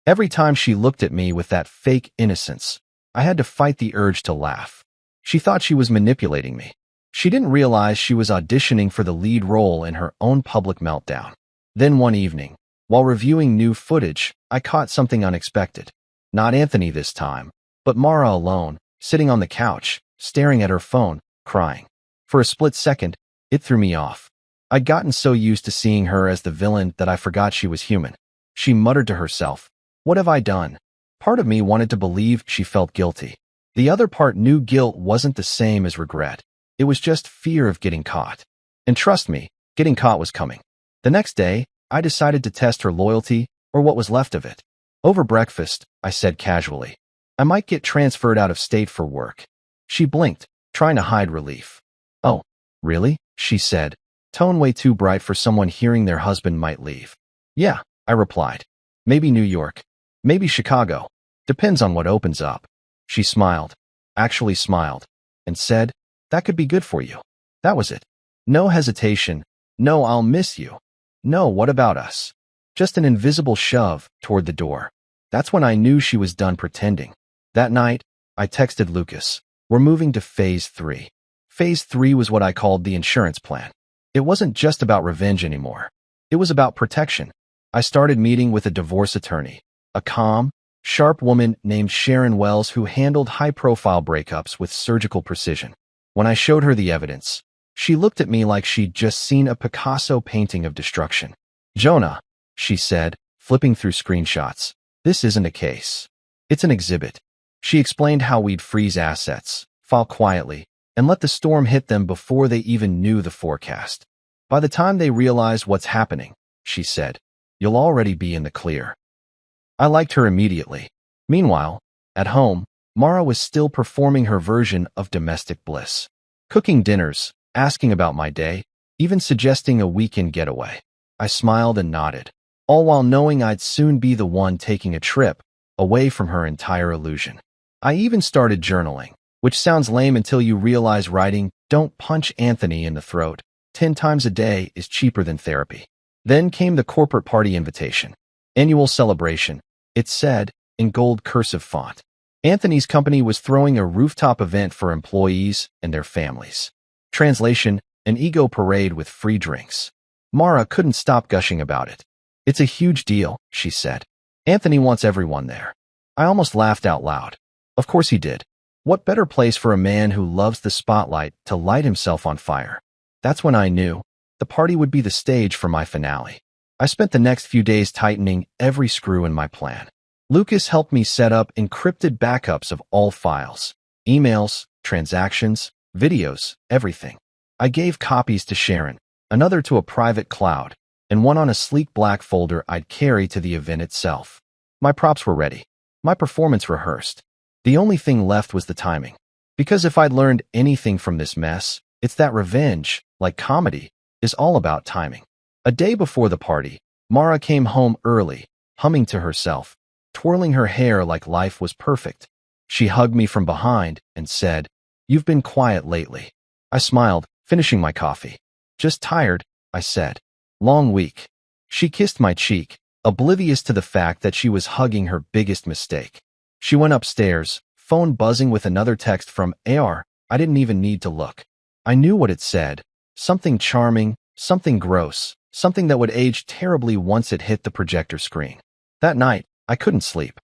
Every time she looked at me with that fake innocence, I had to fight the urge to laugh. She thought she was manipulating me. She didn't realize she was auditioning for the lead role in her own public meltdown. Then one evening, while reviewing new footage, I caught something unexpected. Not Anthony this time, but Mara alone, sitting on the couch, staring at her phone, crying. For a split second, it threw me off. I'd gotten so used to seeing her as the villain that I forgot she was human. She muttered to herself, "What have I done?" Part of me wanted to believe she felt guilty. The other part knew guilt wasn't the same as regret. It was just fear of getting caught. And trust me, getting caught was coming. The next day, I decided to test her loyalty, or what was left of it. Over breakfast, I said casually, "I might get transferred out of state for work." She blinked, trying to hide relief. "Oh, really?" she said, tone way too bright for someone hearing their husband might leave. "Yeah," I replied. "Maybe New York. Maybe Chicago. Depends on what opens up." She smiled, actually smiled, and said, "That could be good for you." That was it. No hesitation. No, "I'll miss you." No, "What about us?" Just an invisible shove toward the door. That's when I knew she was done pretending. That night, I texted Lucas, "We're moving to Phase 3. Phase 3 was what I called the insurance plan. It wasn't just about revenge anymore. It was about protection. I started meeting with a divorce attorney, a calm, sharp woman named Sharon Wells who handled high-profile breakups with surgical precision. When I showed her the evidence, she looked at me like she'd just seen a Picasso painting of destruction. "Jonah," she said, flipping through screenshots, "this isn't a case. It's an exhibit." She explained how we'd freeze assets, file quietly, and let the storm hit them before they even knew the forecast. "By the time they realize what's happening," she said, "you'll already be in the clear." I liked her immediately. Meanwhile, at home, Mara was still performing her version of domestic bliss. Cooking dinners, asking about my day, even suggesting a weekend getaway. I smiled and nodded, all while knowing I'd soon be the one taking a trip away from her entire illusion. I even started journaling, which sounds lame until you realize writing "Don't punch Anthony in the throat 10 times a day" is cheaper than therapy. Then came the corporate party invitation. Annual celebration, it said, in gold cursive font. Anthony's company was throwing a rooftop event for employees and their families. Translation, an ego parade with free drinks. Mara couldn't stop gushing about it. "It's a huge deal," she said. "Anthony wants everyone there." I almost laughed out loud. Of course he did. What better place for a man who loves the spotlight to light himself on fire? That's when I knew the party would be the stage for my finale. I spent the next few days tightening every screw in my plan. Lucas helped me set up encrypted backups of all files, emails, transactions, videos, everything. I gave copies to Sharon, another to a private cloud, and one on a sleek black folder I'd carry to the event itself. My props were ready. My performance rehearsed. The only thing left was the timing. Because if I'd learned anything from this mess, it's that revenge, like comedy, is all about timing. A day before the party, Mara came home early, humming to herself, twirling her hair like life was perfect. She hugged me from behind and said, "You've been quiet lately." I smiled, finishing my coffee. "Just tired," I said. "Long week." She kissed my cheek, oblivious to the fact that she was hugging her biggest mistake. She went upstairs, phone buzzing with another text from AR. I didn't even need to look. I knew what it said. Something charming, something gross, something that would age terribly once it hit the projector screen. That night, I couldn't sleep.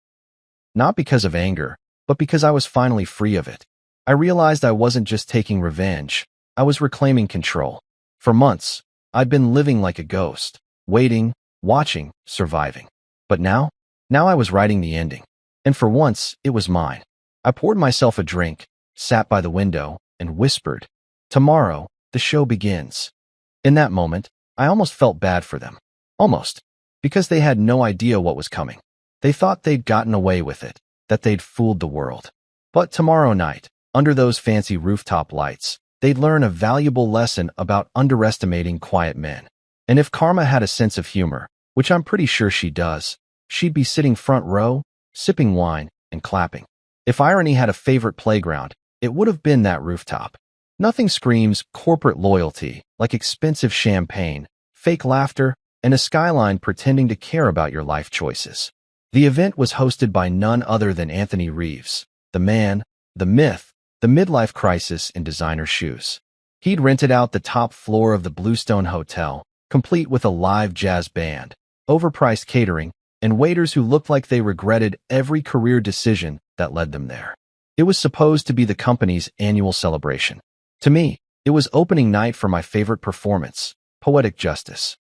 Not because of anger, but because I was finally free of it. I realized I wasn't just taking revenge. I was reclaiming control. For months, I'd been living like a ghost, waiting, watching, surviving. But now I was writing the ending. And for once, it was mine. I poured myself a drink, sat by the window, and whispered, "Tomorrow, the show begins." In that moment, I almost felt bad for them. Almost. Because they had no idea what was coming. They thought they'd gotten away with it, that they'd fooled the world. But tomorrow night, under those fancy rooftop lights, they'd learn a valuable lesson about underestimating quiet men. And if Karma had a sense of humor, which I'm pretty sure she does, she'd be sitting front row, sipping wine, and clapping. If irony had a favorite playground, it would have been that rooftop. Nothing screams corporate loyalty like expensive champagne, fake laughter, and a skyline pretending to care about your life choices. The event was hosted by none other than Anthony Reeves, the man, the myth, the midlife crisis in designer shoes. He'd rented out the top floor of the Bluestone Hotel, complete with a live jazz band, overpriced catering, and waiters who looked like they regretted every career decision that led them there. It was supposed to be the company's annual celebration. To me, it was opening night for my favorite performance, Poetic Justice.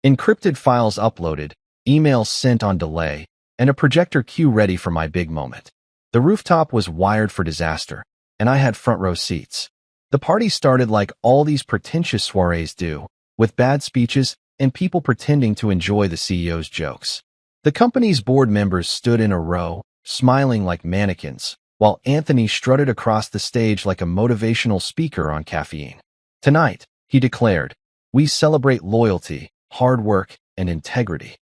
Encrypted files uploaded, emails sent on delay, and a projector cue ready for my big moment. The rooftop was wired for disaster, and I had front row seats. The party started like all these pretentious soirees do, with bad speeches and people pretending to enjoy the CEO's jokes. The company's board members stood in a row, smiling like mannequins, while Anthony strutted across the stage like a motivational speaker on caffeine. Tonight, he declared, we celebrate loyalty, hard work, and integrity.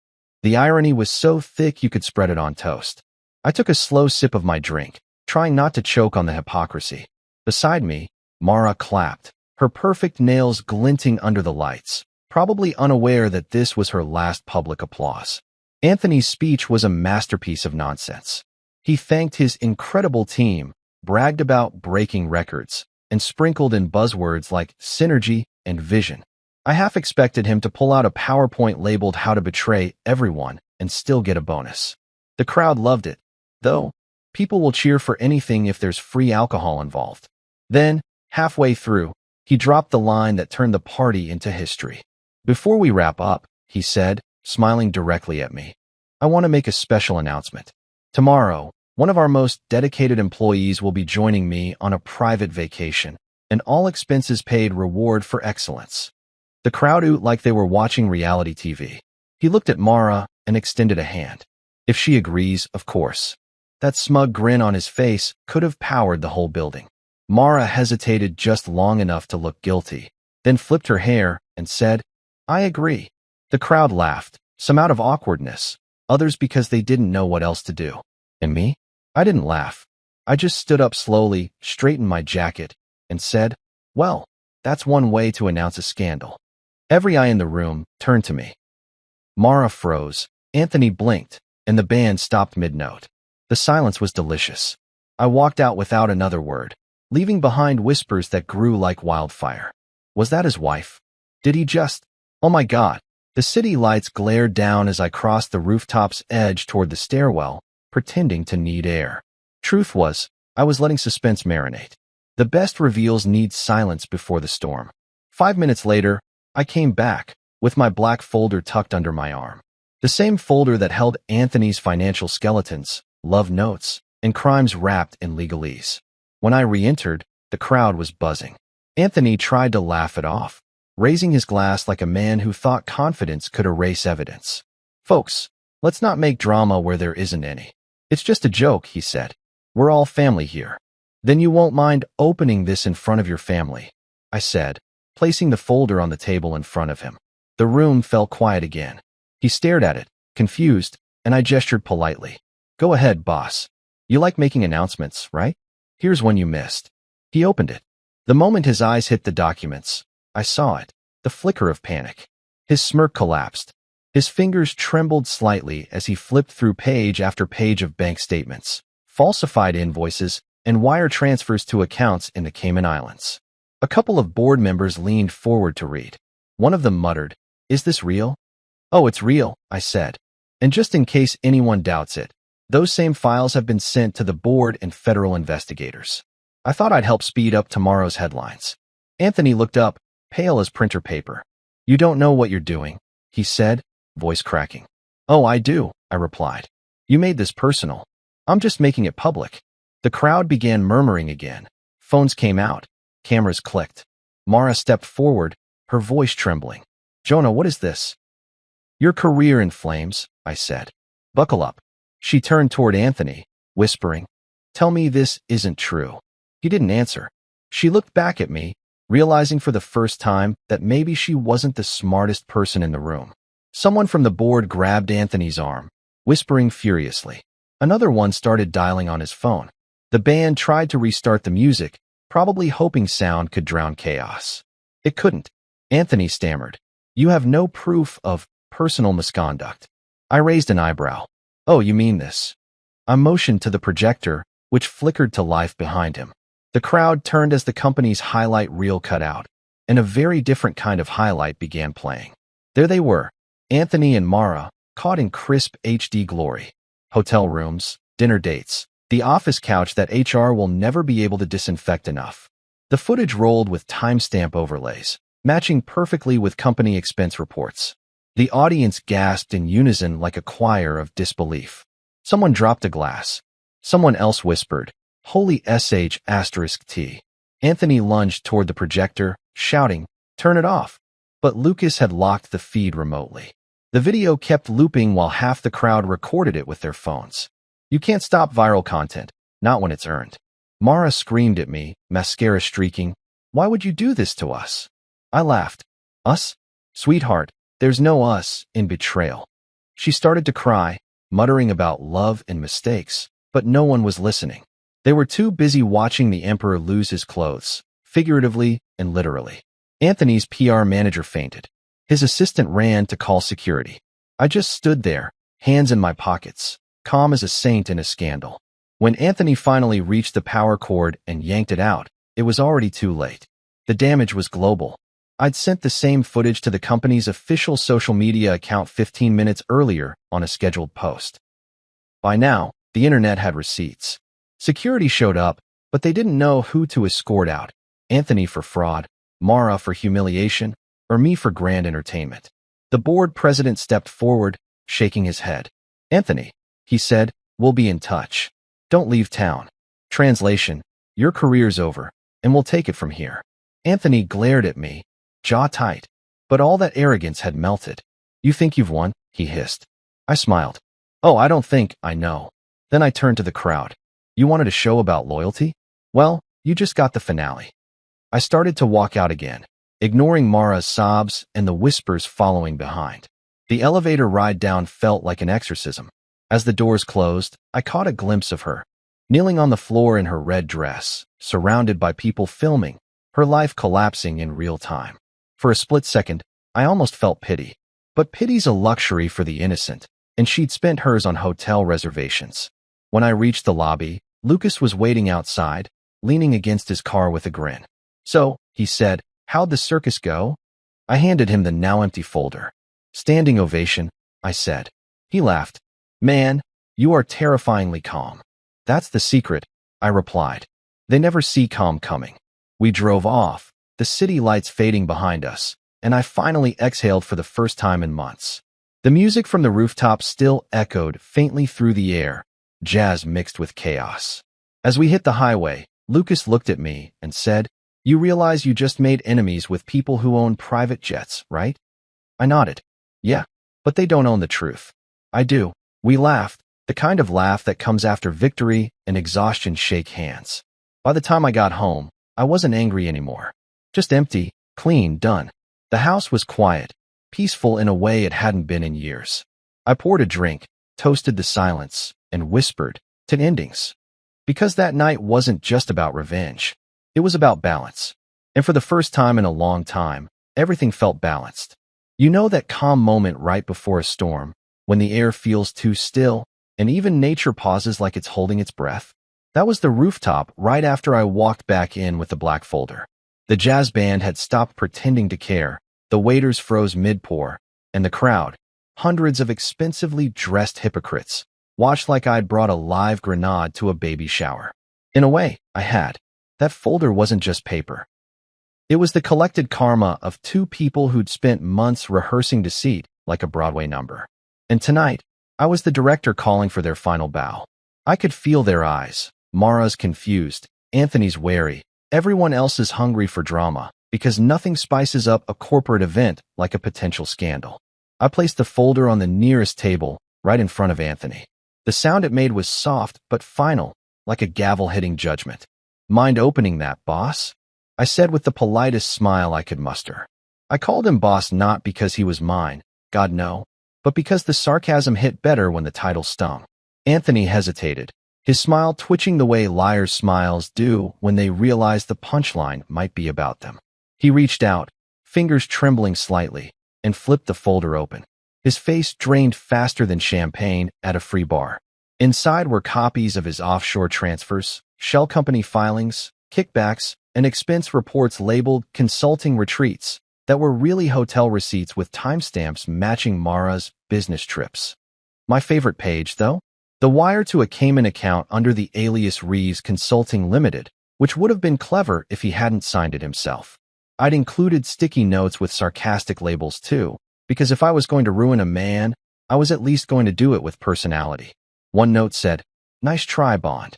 The irony was so thick you could spread it on toast. I took a slow sip of my drink, trying not to choke on the hypocrisy. Beside me, Mara clapped, her perfect nails glinting under the lights, probably unaware that this was her last public applause. Anthony's speech was a masterpiece of nonsense. He thanked his incredible team, bragged about breaking records, and sprinkled in buzzwords like synergy and vision. I half expected him to pull out a PowerPoint labeled How to Betray Everyone and still get a bonus. The crowd loved it, though. People will cheer for anything if there's free alcohol involved. Then, halfway through, he dropped the line that turned the party into history. Before we wrap up, he said, smiling directly at me, I want to make a special announcement. Tomorrow, one of our most dedicated employees will be joining me on a private vacation, an all-expenses-paid reward for excellence. The crowd oot like they were watching reality TV. He looked at Mara and extended a hand. If she agrees, of course. That smug grin on his face could have powered the whole building. Mara hesitated just long enough to look guilty, then flipped her hair and said, I agree. The crowd laughed, some out of awkwardness, others because they didn't know what else to do. And me? I didn't laugh. I just stood up slowly, straightened my jacket, and said, well, that's one way to announce a scandal. Every eye in the room turned to me. Mara froze, Anthony blinked, and the band stopped mid-note. The silence was delicious. I walked out without another word, leaving behind whispers that grew like wildfire. Was that his wife? Did he just? Oh my God. The city lights glared down as I crossed the rooftop's edge toward the stairwell, pretending to need air. Truth was, I was letting suspense marinate. The best reveals need silence before the storm. 5 minutes later, I came back, with my black folder tucked under my arm. The same folder that held Anthony's financial skeletons, love notes, and crimes wrapped in legalese. When I re-entered, the crowd was buzzing. Anthony tried to laugh it off, raising his glass like a man who thought confidence could erase evidence. Folks, let's not make drama where there isn't any. It's just a joke, he said. We're all family here. Then you won't mind opening this in front of your family, I said, placing the folder on the table in front of him. The room fell quiet again. He stared at it, confused, and I gestured politely. Go ahead, boss. You like making announcements, right? Here's one you missed. He opened it. The moment his eyes hit the documents, I saw it, the flicker of panic. His smirk collapsed. His fingers trembled slightly as he flipped through page after page of bank statements, falsified invoices, and wire transfers to accounts in the Cayman Islands. A couple of board members leaned forward to read. One of them muttered, Is this real? Oh, it's real, I said. And just in case anyone doubts it, those same files have been sent to the board and federal investigators. I thought I'd help speed up tomorrow's headlines. Anthony looked up, pale as printer paper. You don't know what you're doing, he said, voice cracking. Oh, I do, I replied. You made this personal. I'm just making it public. The crowd began murmuring again. Phones came out. Cameras clicked. Mara stepped forward, her voice trembling. Jonah, what is this? Your career in flames, I said. Buckle up. She turned toward Anthony, whispering, Tell me this isn't true. He didn't answer. She looked back at me, realizing for the first time that maybe she wasn't the smartest person in the room. Someone from the board grabbed Anthony's arm, whispering furiously. Another one started dialing on his phone. The band tried to restart the music, probably hoping sound could drown chaos. It couldn't. Anthony stammered. You have no proof of personal misconduct. I raised an eyebrow. Oh, you mean this? I motioned to the projector, which flickered to life behind him. The crowd turned as the company's highlight reel cut out, and a very different kind of highlight began playing. There they were, Anthony and Mara, caught in crisp HD glory. Hotel rooms, dinner dates, the office couch that HR will never be able to disinfect enough. The footage rolled with timestamp overlays, matching perfectly with company expense reports. The audience gasped in unison like a choir of disbelief. Someone dropped a glass. Someone else whispered, "Holy sh**T." Anthony lunged toward the projector, shouting, "Turn it off." But Lucas had locked the feed remotely. The video kept looping while half the crowd recorded it with their phones. You can't stop viral content, not when it's earned. Mara screamed at me, mascara streaking, "Why would you do this to us?" I laughed. "Us? Sweetheart, there's no us in betrayal." She started to cry, muttering about love and mistakes, but no one was listening. They were too busy watching the emperor lose his clothes, figuratively and literally. Anthony's PR manager fainted. His assistant ran to call security. I just stood there, hands in my pockets, calm as a saint in a scandal. When Anthony finally reached the power cord and yanked it out, it was already too late. The damage was global. I'd sent the same footage to the company's official social media account 15 minutes earlier on a scheduled post. By now, the internet had receipts. Security showed up, but they didn't know who to escort out. Anthony for fraud, Mara for humiliation, or me for grand entertainment. The board president stepped forward, shaking his head. "Anthony," he said, "we'll be in touch. Don't leave town." Translation: "Your career's over, and we'll take it from here." Anthony glared at me, jaw tight, but all that arrogance had melted. "You think you've won?" he hissed. I smiled. "Oh, I don't think I know." Then I turned to the crowd. "You wanted a show about loyalty? Well, you just got the finale." I started to walk out again, ignoring Mara's sobs and the whispers following behind. The elevator ride down felt like an exorcism. As the doors closed, I caught a glimpse of her, kneeling on the floor in her red dress, surrounded by people filming, her life collapsing in real time. For a split second, I almost felt pity. But pity's a luxury for the innocent, and she'd spent hers on hotel reservations. When I reached the lobby, Lucas was waiting outside, leaning against his car with a grin. "So," he said, "how'd the circus go?" I handed him the now empty folder. "Standing ovation," I said. He laughed. "Man, you are terrifyingly calm." "That's the secret," I replied. "They never see calm coming." We drove off, the city lights fading behind us, and I finally exhaled for the first time in months. The music from the rooftop still echoed faintly through the air, jazz mixed with chaos. As we hit the highway, Lucas looked at me and said, "You realize you just made enemies with people who own private jets, right?" I nodded. "Yeah, but they don't own the truth." "I do." We laughed, the kind of laugh that comes after victory and exhaustion shake hands. By the time I got home, I wasn't angry anymore. Just empty, clean, done. The house was quiet, peaceful in a way it hadn't been in years. I poured a drink, toasted the silence, and whispered, "To endings." Because that night wasn't just about revenge. It was about balance. And for the first time in a long time, everything felt balanced. You know that calm moment right before a storm, when the air feels too still, and even nature pauses like it's holding its breath? That was the rooftop right after I walked back in with the black folder. The jazz band had stopped pretending to care, the waiters froze mid-pour, and the crowd, hundreds of expensively dressed hypocrites, watched like I'd brought a live grenade to a baby shower. In a way, I had. That folder wasn't just paper. It was the collected karma of two people who'd spent months rehearsing deceit like a Broadway number. And tonight, I was the director calling for their final bow. I could feel their eyes. Mara's confused, Anthony's wary, everyone else is hungry for drama, because nothing spices up a corporate event like a potential scandal. I placed the folder on the nearest table, right in front of Anthony. The sound it made was soft but final, like a gavel hitting judgment. "Mind opening that, boss?" I said with the politest smile I could muster. I called him boss not because he was mine, God no, but because the sarcasm hit better when the title stung. Anthony hesitated, his smile twitching the way liars' smiles do when they realize the punchline might be about them. He reached out, fingers trembling slightly, and flipped the folder open. His face drained faster than champagne at a free bar. Inside were copies of his offshore transfers, shell company filings, kickbacks, and expense reports labeled consulting retreats that were really hotel receipts with timestamps matching Mara's business trips. My favorite page, though? The wire to a Cayman account under the alias Reeves Consulting Limited, which would have been clever if he hadn't signed it himself. I'd included sticky notes with sarcastic labels too, because if I was going to ruin a man, I was at least going to do it with personality. One note said, "Nice try, Bond."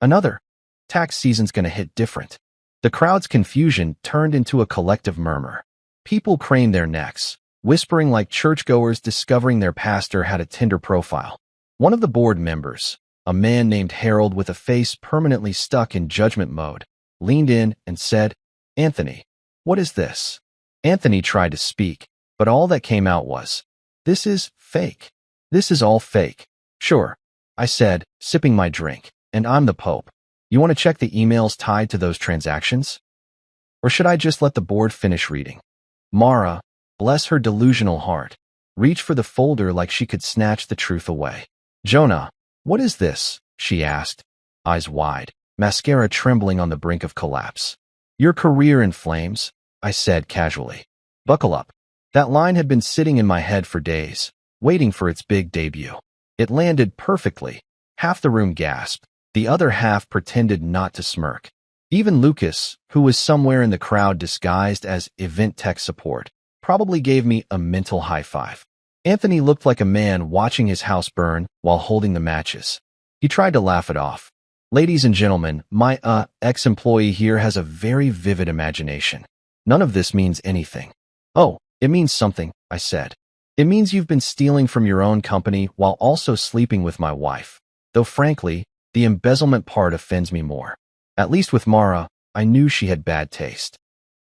Another, "Tax season's gonna hit different." The crowd's confusion turned into a collective murmur. People craned their necks, whispering like churchgoers discovering their pastor had a Tinder profile. One of the board members, a man named Harold with a face permanently stuck in judgment mode, leaned in and said, "Anthony, what is this?" Anthony tried to speak, but all that came out was, "This is fake. This is all fake." "Sure," I said, sipping my drink, "and I'm the Pope. You want to check the emails tied to those transactions? Or should I just let the board finish reading?" Mara, bless her delusional heart, reached for the folder like she could snatch the truth away. "Jonah, what is this?" she asked, eyes wide, mascara trembling on the brink of collapse. "Your career in flames," I said casually. "Buckle up." That line had been sitting in my head for days, waiting for its big debut. It landed perfectly. Half the room gasped. The other half pretended not to smirk. Even Lucas, who was somewhere in the crowd disguised as event tech support, probably gave me a mental high five. Anthony looked like a man watching his house burn while holding the matches. He tried to laugh it off. "Ladies and gentlemen, my ex-employee here has a very vivid imagination. None of this means anything." "Oh, it means something," I said. "It means you've been stealing from your own company while also sleeping with my wife. Though frankly, the embezzlement part offends me more. At least with Mara, I knew she had bad taste."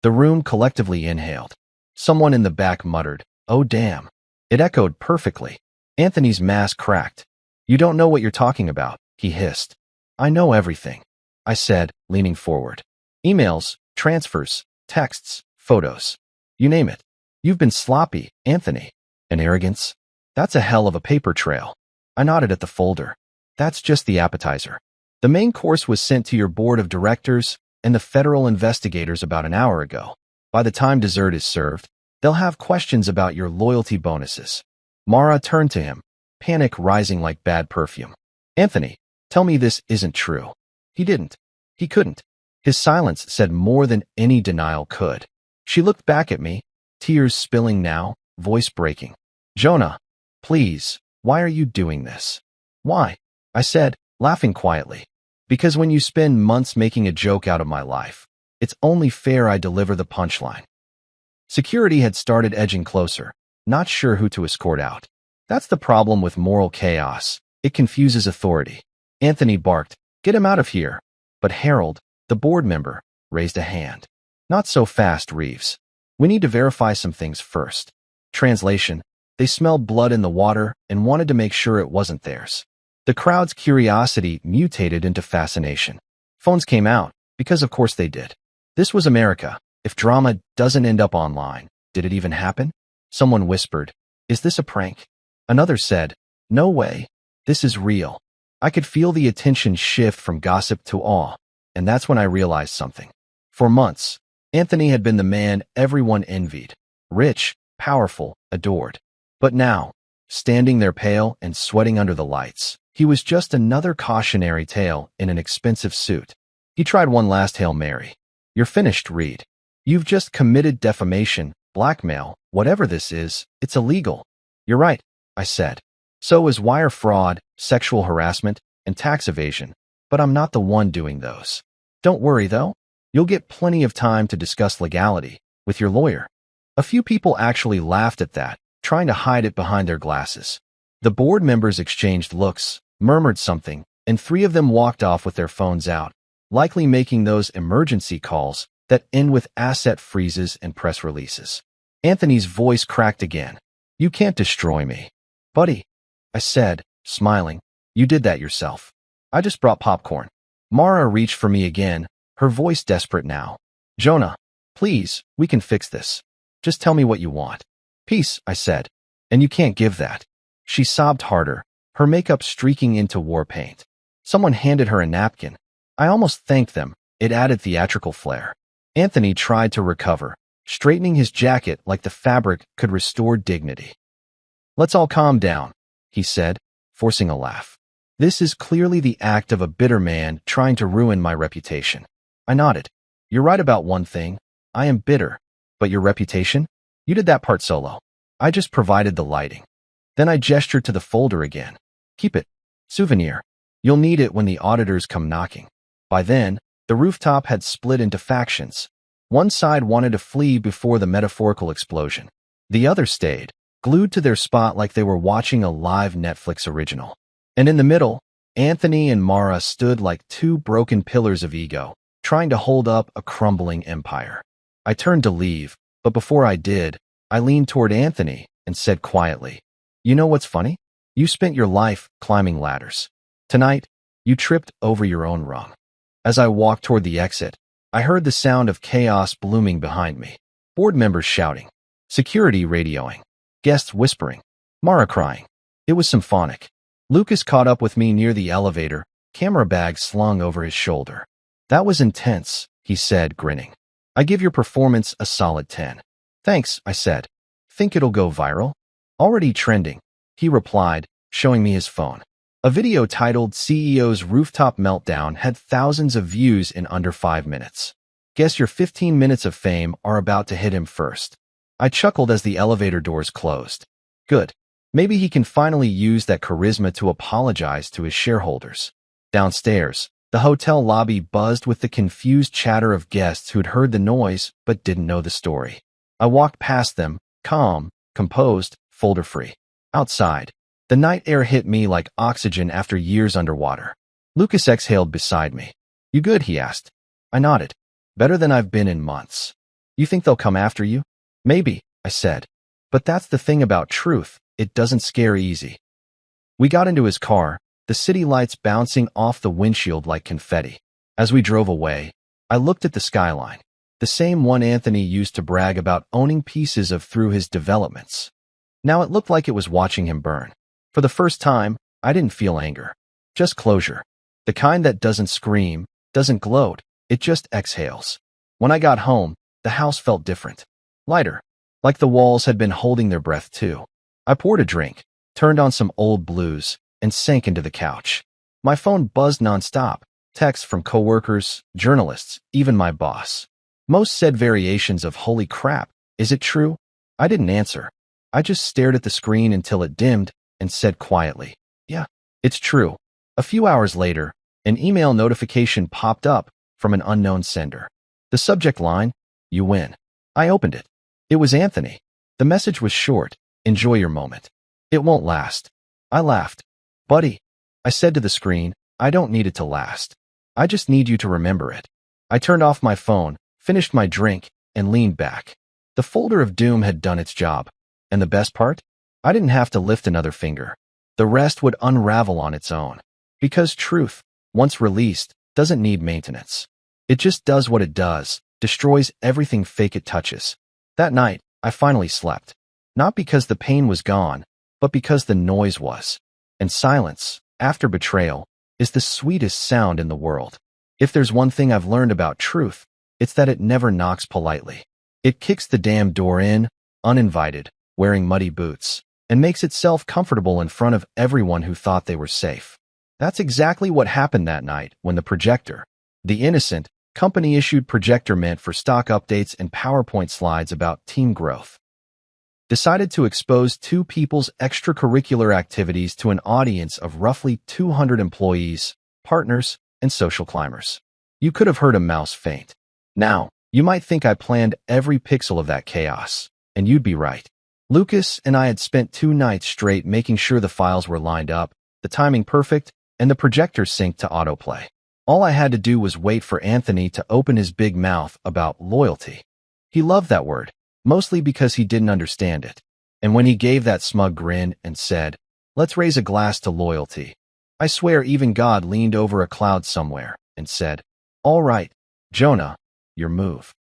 The room collectively inhaled. Someone in the back muttered, "Oh damn." It echoed perfectly. Anthony's mask cracked. "You don't know what you're talking about," he hissed. "I know everything," I said, leaning forward. "Emails, transfers, texts, photos. You name it. You've been sloppy, Anthony." "And arrogance? That's a hell of a paper trail." I nodded at the folder. "That's just the appetizer. The main course was sent to your board of directors and the federal investigators about an hour ago. By the time dessert is served, they'll have questions about your loyalty bonuses." Mara turned to him, panic rising like bad perfume. "Anthony, tell me this isn't true." He didn't. He couldn't. His silence said more than any denial could. She looked back at me, tears spilling now, voice breaking. "Jonah, please, why are you doing this?" "Why?" I said, laughing quietly. "Because when you spend months making a joke out of my life, it's only fair I deliver the punchline." Security had started edging closer, not sure who to escort out. That's the problem with moral chaos. It confuses authority. Anthony barked, "Get him out of here." But Harold, the board member, raised a hand. "Not so fast, Reeves. We need to verify some things first." Translation: they smelled blood in the water and wanted to make sure it wasn't theirs. The crowd's curiosity mutated into fascination. Phones came out, because of course they did. This was America. If drama doesn't end up online, did it even happen? Someone whispered, "Is this a prank?" Another said, "No way. This is real." I could feel the attention shift from gossip to awe, and that's when I realized something. For months, Anthony had been the man everyone envied. Rich, powerful, adored. But now, standing there pale and sweating under the lights, he was just another cautionary tale in an expensive suit. He tried one last Hail Mary. "You're finished, Reed. You've just committed defamation, blackmail, whatever this is, it's illegal." "You're right," I said. "So is wire fraud, sexual harassment, and tax evasion, but I'm not the one doing those. Don't worry, though. You'll get plenty of time to discuss legality with your lawyer." A few people actually laughed at that, trying to hide it behind their glasses. The board members exchanged looks, murmured something, and 3 of them walked off with their phones out, likely making those emergency calls that end with asset freezes and press releases. Anthony's voice cracked again. "You can't destroy me." "Buddy," I said, smiling, "you did that yourself. I just brought popcorn." Mara reached for me again, her voice desperate now. "Jonah, please, we can fix this. Just tell me what you want." "Peace," I said. And you can't give that. She sobbed harder, her makeup streaking into war paint. Someone handed her a napkin. I almost thanked them. It added theatrical flair. Anthony tried to recover, straightening his jacket like the fabric could restore dignity. "Let's all calm down," he said, forcing a laugh. "This is clearly the act of a bitter man trying to ruin my reputation." I nodded. "You're right about one thing. I am bitter. But your reputation? You did that part solo. I just provided the lighting." Then I gestured to the folder again. "Keep it. Souvenir. You'll need it when the auditors come knocking." By then, the rooftop had split into factions. One side wanted to flee before the metaphorical explosion. The other stayed, glued to their spot like they were watching a live Netflix original. And in the middle, Anthony and Mara stood like two broken pillars of ego, trying to hold up a crumbling empire. I turned to leave, but before I did, I leaned toward Anthony and said quietly, "You know what's funny? You spent your life climbing ladders. Tonight, you tripped over your own rung." As I walked toward the exit, I heard the sound of chaos blooming behind me. Board members shouting, security radioing, guests whispering, Mara crying. It was symphonic. Lucas caught up with me near the elevator, camera bag slung over his shoulder. "That was intense," he said, grinning. "I give your performance a solid 10. "Thanks," I said. "Think it'll go viral?" "Already trending," he replied, showing me his phone. A video titled "CEO's Rooftop Meltdown" had thousands of views in under 5 minutes. Guess your 15 minutes of fame are about to hit him first. I chuckled as the elevator doors closed. Good. Maybe he can finally use that charisma to apologize to his shareholders. Downstairs, the hotel lobby buzzed with the confused chatter of guests who'd heard the noise but didn't know the story. I walked past them, calm, composed, folder-free. Outside, the night air hit me like oxygen after years underwater. Lucas exhaled beside me. "You good?" he asked. I nodded. "Better than I've been in months." "You think they'll come after you?" "Maybe," I said. "But that's the thing about truth. It doesn't scare easy." We got into his car, the city lights bouncing off the windshield like confetti. As we drove away, I looked at the skyline, the same one Anthony used to brag about owning pieces of through his developments. Now it looked like it was watching him burn. For the first time, I didn't feel anger. Just closure. The kind that doesn't scream, doesn't gloat, it just exhales. When I got home, the house felt different. Lighter. Like the walls had been holding their breath too. I poured a drink, turned on some old blues, and sank into the couch. My phone buzzed nonstop. Texts from coworkers, journalists, even my boss. Most said variations of "holy crap, is it true?" I didn't answer. I just stared at the screen until it dimmed and said quietly, "Yeah, it's true." A few hours later, an email notification popped up from an unknown sender. The subject line, "You win." I opened it. It was Anthony. The message was short, "Enjoy your moment. It won't last." I laughed. "Buddy," I said to the screen, "I don't need it to last. I just need you to remember it." I turned off my phone, finished my drink, and leaned back. The folder of doom had done its job. And the best part? I didn't have to lift another finger. The rest would unravel on its own. Because truth, once released, doesn't need maintenance. It just does what it does, destroys everything fake it touches. That night, I finally slept. Not because the pain was gone, but because the noise was. And silence, after betrayal, is the sweetest sound in the world. If there's one thing I've learned about truth, it's that it never knocks politely. It kicks the damn door in, uninvited, wearing muddy boots, and makes itself comfortable in front of everyone who thought they were safe. That's exactly what happened that night when the projector, the innocent, company-issued projector meant for stock updates and PowerPoint slides about team growth, decided to expose two people's extracurricular activities to an audience of roughly 200 employees, partners, and social climbers. You could have heard a mouse faint. Now, you might think I planned every pixel of that chaos, and you'd be right. Lucas and I had spent 2 nights straight making sure the files were lined up, the timing perfect, and the projector synced to autoplay. All I had to do was wait for Anthony to open his big mouth about loyalty. He loved that word, mostly because he didn't understand it. And when he gave that smug grin and said, "Let's raise a glass to loyalty," I swear even God leaned over a cloud somewhere and said, "All right, Jonah, your move."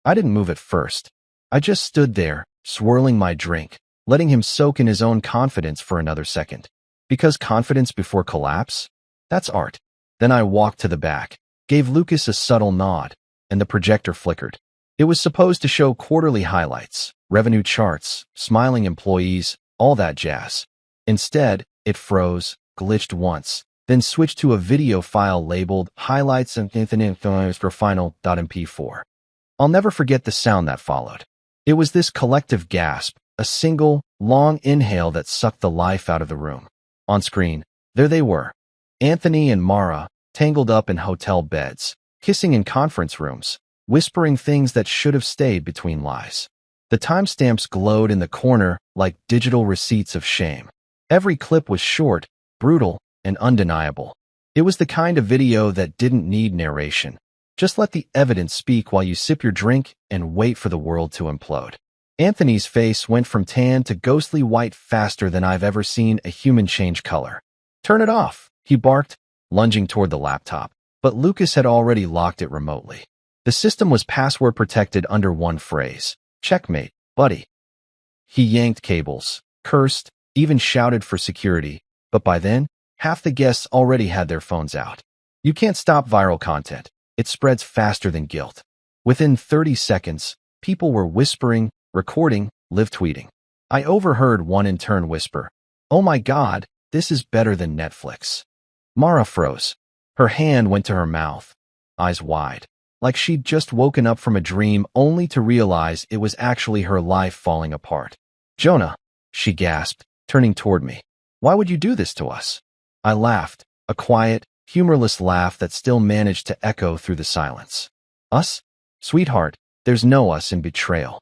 I didn't move at first. I just stood there, swirling my drink, letting him soak in his own confidence for another second. Because confidence before collapse? That's art. Then I walked to the back, gave Lucas a subtle nod, and the projector flickered. It was supposed to show quarterly highlights, revenue charts, smiling employees, all that jazz. Instead, it froze, glitched once, then switched to a video file labeled Highlights and for Final.mp4. I'll never forget the sound that followed. It was this collective gasp, a single, long inhale that sucked the life out of the room. On screen, there they were. Anthony and Mara, tangled up in hotel beds, kissing in conference rooms, whispering things that should have stayed between lies. The timestamps glowed in the corner like digital receipts of shame. Every clip was short, brutal, and undeniable. It was the kind of video that didn't need narration. Just let the evidence speak while you sip your drink and wait for the world to implode. Anthony's face went from tan to ghostly white faster than I've ever seen a human change color. "Turn it off," he barked, lunging toward the laptop. But Lucas had already locked it remotely. The system was password protected under one phrase: "Checkmate, buddy." He yanked cables, cursed, even shouted for security, but by then, half the guests already had their phones out. You can't stop viral content. It spreads faster than guilt. Within 30 seconds, people were whispering, recording, live tweeting. I overheard one intern whisper, "Oh my God, this is better than Netflix." Mara froze. Her hand went to her mouth, eyes wide, like she'd just woken up from a dream only to realize it was actually her life falling apart. "Jonah," she gasped, turning toward me. "Why would you do this to us?" I laughed, a quiet, humorless laugh that still managed to echo through the silence. "Us? Sweetheart, there's no us in betrayal."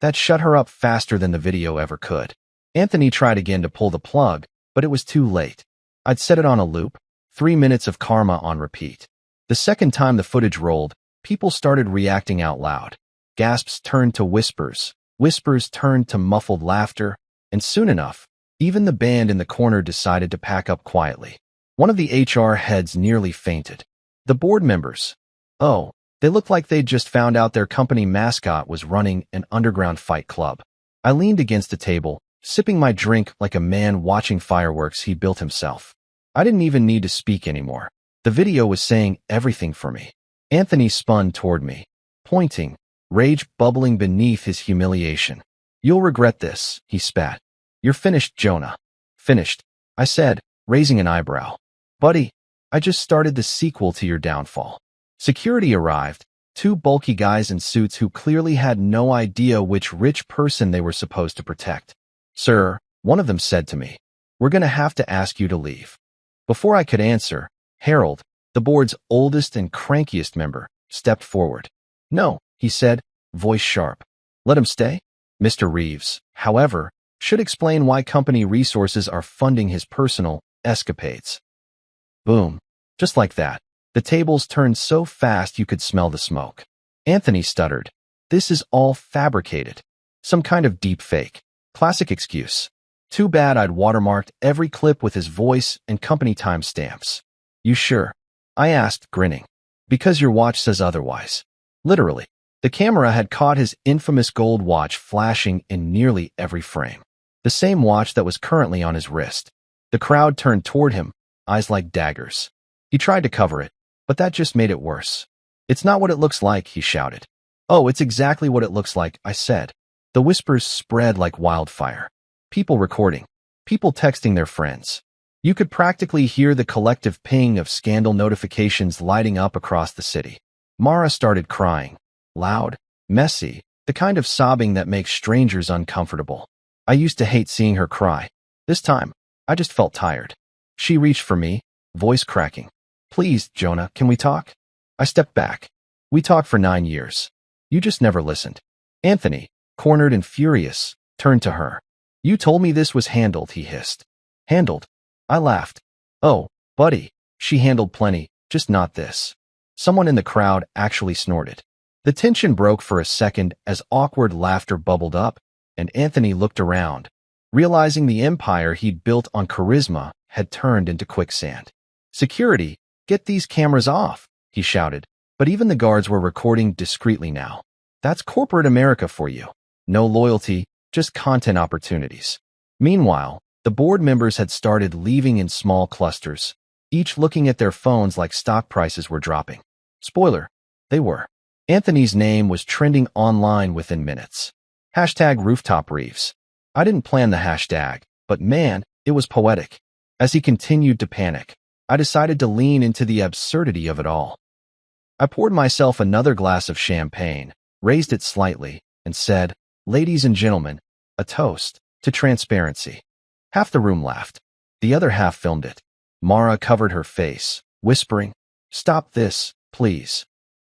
That shut her up faster than the video ever could. Anthony tried again to pull the plug, but it was too late. I'd set it on a loop, 3 minutes of karma on repeat. The second time the footage rolled, people started reacting out loud. Gasps turned to whispers, whispers turned to muffled laughter, and soon enough, even the band in the corner decided to pack up quietly. One of the HR heads nearly fainted. The board members, oh, they looked like they'd just found out their company mascot was running an underground fight club. I leaned against a table, sipping my drink like a man watching fireworks he built himself. I didn't even need to speak anymore. The video was saying everything for me. Anthony spun toward me, pointing, rage bubbling beneath his humiliation. "You'll regret this," he spat. "You're finished, Jonah." "Finished," I said, raising an eyebrow. "Buddy, I just started the sequel to your downfall." Security arrived, 2 bulky guys in suits who clearly had no idea which rich person they were supposed to protect. "Sir," one of them said to me, "we're going to have to ask you to leave." Before I could answer, Harold, the board's oldest and crankiest member, stepped forward. "No," he said, voice sharp. "Let him stay?" Mr. Reeves, however, should explain why company resources are funding his personal escapades. Boom. Just like that. The tables turned so fast you could smell the smoke. Anthony stuttered. "This is all fabricated. Some kind of deep fake." Classic excuse. Too bad I'd watermarked every clip with his voice and company timestamps. "You sure?" I asked, grinning. "Because your watch says otherwise." Literally. The camera had caught his infamous gold watch flashing in nearly every frame. The same watch that was currently on his wrist. The crowd turned toward him, eyes like daggers. He tried to cover it, but that just made it worse. "It's not what it looks like," he shouted. "Oh, it's exactly what it looks like," I said. The whispers spread like wildfire. People recording. People texting their friends. You could practically hear the collective ping of scandal notifications lighting up across the city. Mara started crying. Loud, messy, the kind of sobbing that makes strangers uncomfortable. I used to hate seeing her cry. This time, I just felt tired. She reached for me, voice cracking. "Please, Jonah, can we talk?" I stepped back. "We talked for 9 years. You just never listened." Anthony, cornered and furious, turned to her. "You told me this was handled," he hissed. "Handled?" I laughed. "Oh, buddy, she handled plenty, just not this." Someone in the crowd actually snorted. The tension broke for a second as awkward laughter bubbled up, and Anthony looked around, realizing the empire he'd built on charisma had turned into quicksand. "Security, get these cameras off," he shouted, but even the guards were recording discreetly now. That's corporate America for you. No loyalty, just content opportunities. Meanwhile, the board members had started leaving in small clusters, each looking at their phones like stock prices were dropping. Spoiler, they were. Anthony's name was trending online within minutes. Hashtag Rooftop Reeves. I didn't plan the hashtag, but man, it was poetic. As he continued to panic, I decided to lean into the absurdity of it all. I poured myself another glass of champagne, raised it slightly, and said, "Ladies and gentlemen, a toast to transparency." Half the room laughed. The other half filmed it. Mara covered her face, whispering, "Stop this, please."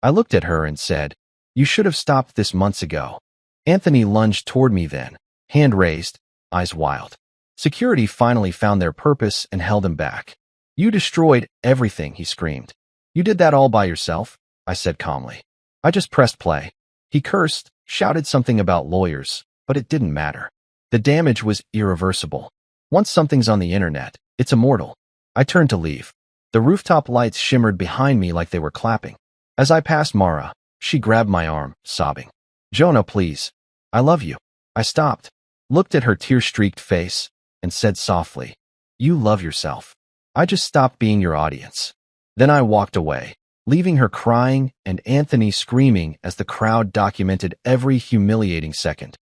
I looked at her and said, "You should have stopped this months ago." Anthony lunged toward me then, hand raised, eyes wild. Security finally found their purpose and held him back. "You destroyed everything," he screamed. "You did that all by yourself?" I said calmly. "I just pressed play." He cursed, shouted something about lawyers, but it didn't matter. The damage was irreversible. Once something's on the internet, it's immortal. I turned to leave. The rooftop lights shimmered behind me like they were clapping. As I passed Mara, she grabbed my arm, sobbing. "Jonah, please. I love you." I stopped, looked at her tear-streaked face, and said softly, "You love yourself. I just stopped being your audience." Then I walked away, leaving her crying and Anthony screaming as the crowd documented every humiliating second.